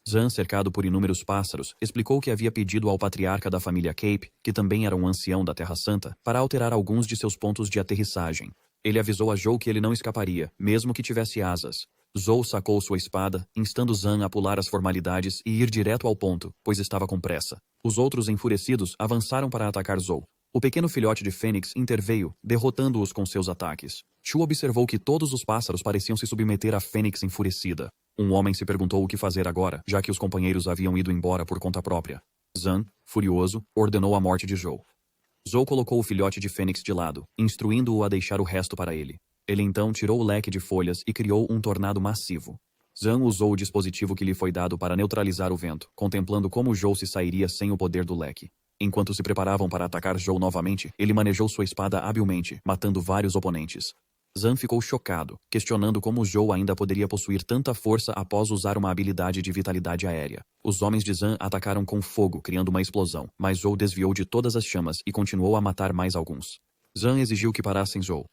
Zan, cercado por inúmeros pássaros, explicou que havia pedido ao patriarca da família Cape, que também era um ancião da Terra Santa, para alterar alguns de seus pontos de aterrissagem. Ele avisou a Zhou que ele não escaparia, mesmo que tivesse asas. Zhou sacou sua espada, instando Zan a pular as formalidades e ir direto ao ponto, pois estava com pressa. Os outros enfurecidos avançaram para atacar Zhou. O pequeno filhote de Fênix interveio, derrotando-os com seus ataques. Shu observou que todos os pássaros pareciam se submeter à Fênix enfurecida. Um homem se perguntou o que fazer agora, já que os companheiros haviam ido embora por conta própria. Zan, furioso, ordenou a morte de Zhou. Zhou colocou o filhote de Fênix de lado, instruindo-o a deixar o resto para ele. Ele então tirou o leque de folhas e criou um tornado massivo. Zan usou o dispositivo que lhe foi dado para neutralizar o vento, contemplando como Zhou se sairia sem o poder do leque. Enquanto se preparavam para atacar Zhou novamente, ele manejou sua espada habilmente, matando vários oponentes. Zan ficou chocado, questionando como Zhou ainda poderia possuir tanta força após usar uma habilidade de vitalidade aérea. Os homens de Zan atacaram com fogo, criando uma explosão, mas Zhou desviou de todas as chamas e continuou a matar mais alguns. Zan exigiu que parassem Zhou.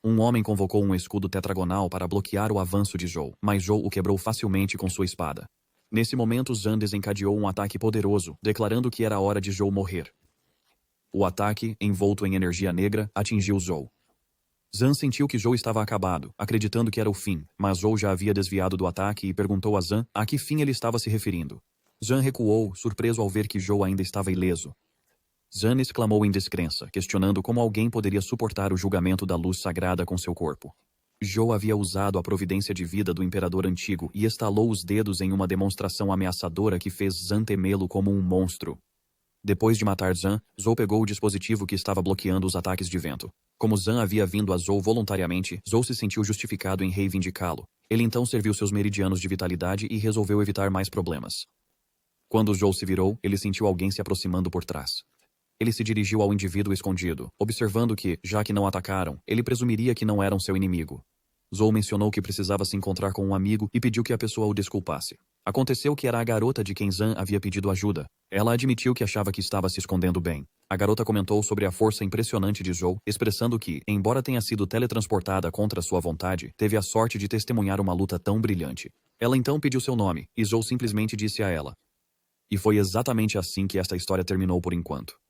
Um homem convocou um escudo tetragonal para bloquear o avanço de Zhou, mas Zhou o quebrou facilmente com sua espada. Nesse momento, Zan desencadeou um ataque poderoso, declarando que era a hora de Zhou morrer. O ataque, envolto em energia negra, atingiu Zhou. Zan sentiu que Zhou estava acabado, acreditando que era o fim, mas Zhou já havia desviado do ataque e perguntou a Zan a que fim ele estava se referindo. Zan recuou, surpreso ao ver que Zhou ainda estava ileso. Zan exclamou em descrença, questionando como alguém poderia suportar o julgamento da luz sagrada com seu corpo. Zhou havia usado a providência de vida do imperador antigo e estalou os dedos em uma demonstração ameaçadora que fez Zan temê-lo como um monstro. Depois de matar Zan, Zhou pegou o dispositivo que estava bloqueando os ataques de vento. Como Zan havia vindo a Zhou voluntariamente, Zhou se sentiu justificado em reivindicá-lo. Ele então serviu seus meridianos de vitalidade e resolveu evitar mais problemas. Quando Zhou se virou, ele sentiu alguém se aproximando por trás. Ele se dirigiu ao indivíduo escondido, observando que, já que não atacaram, ele presumiria que não eram seu inimigo. Zhou mencionou que precisava se encontrar com um amigo e pediu que a pessoa o desculpasse. Aconteceu que era a garota de quem Zan havia pedido ajuda. Ela admitiu que achava que estava se escondendo bem. A garota comentou sobre a força impressionante de Zhou, expressando que, embora tenha sido teletransportada contra sua vontade, teve a sorte de testemunhar uma luta tão brilhante. Ela então pediu seu nome, e Zhou simplesmente disse a ela. E foi exatamente assim que esta história terminou por enquanto.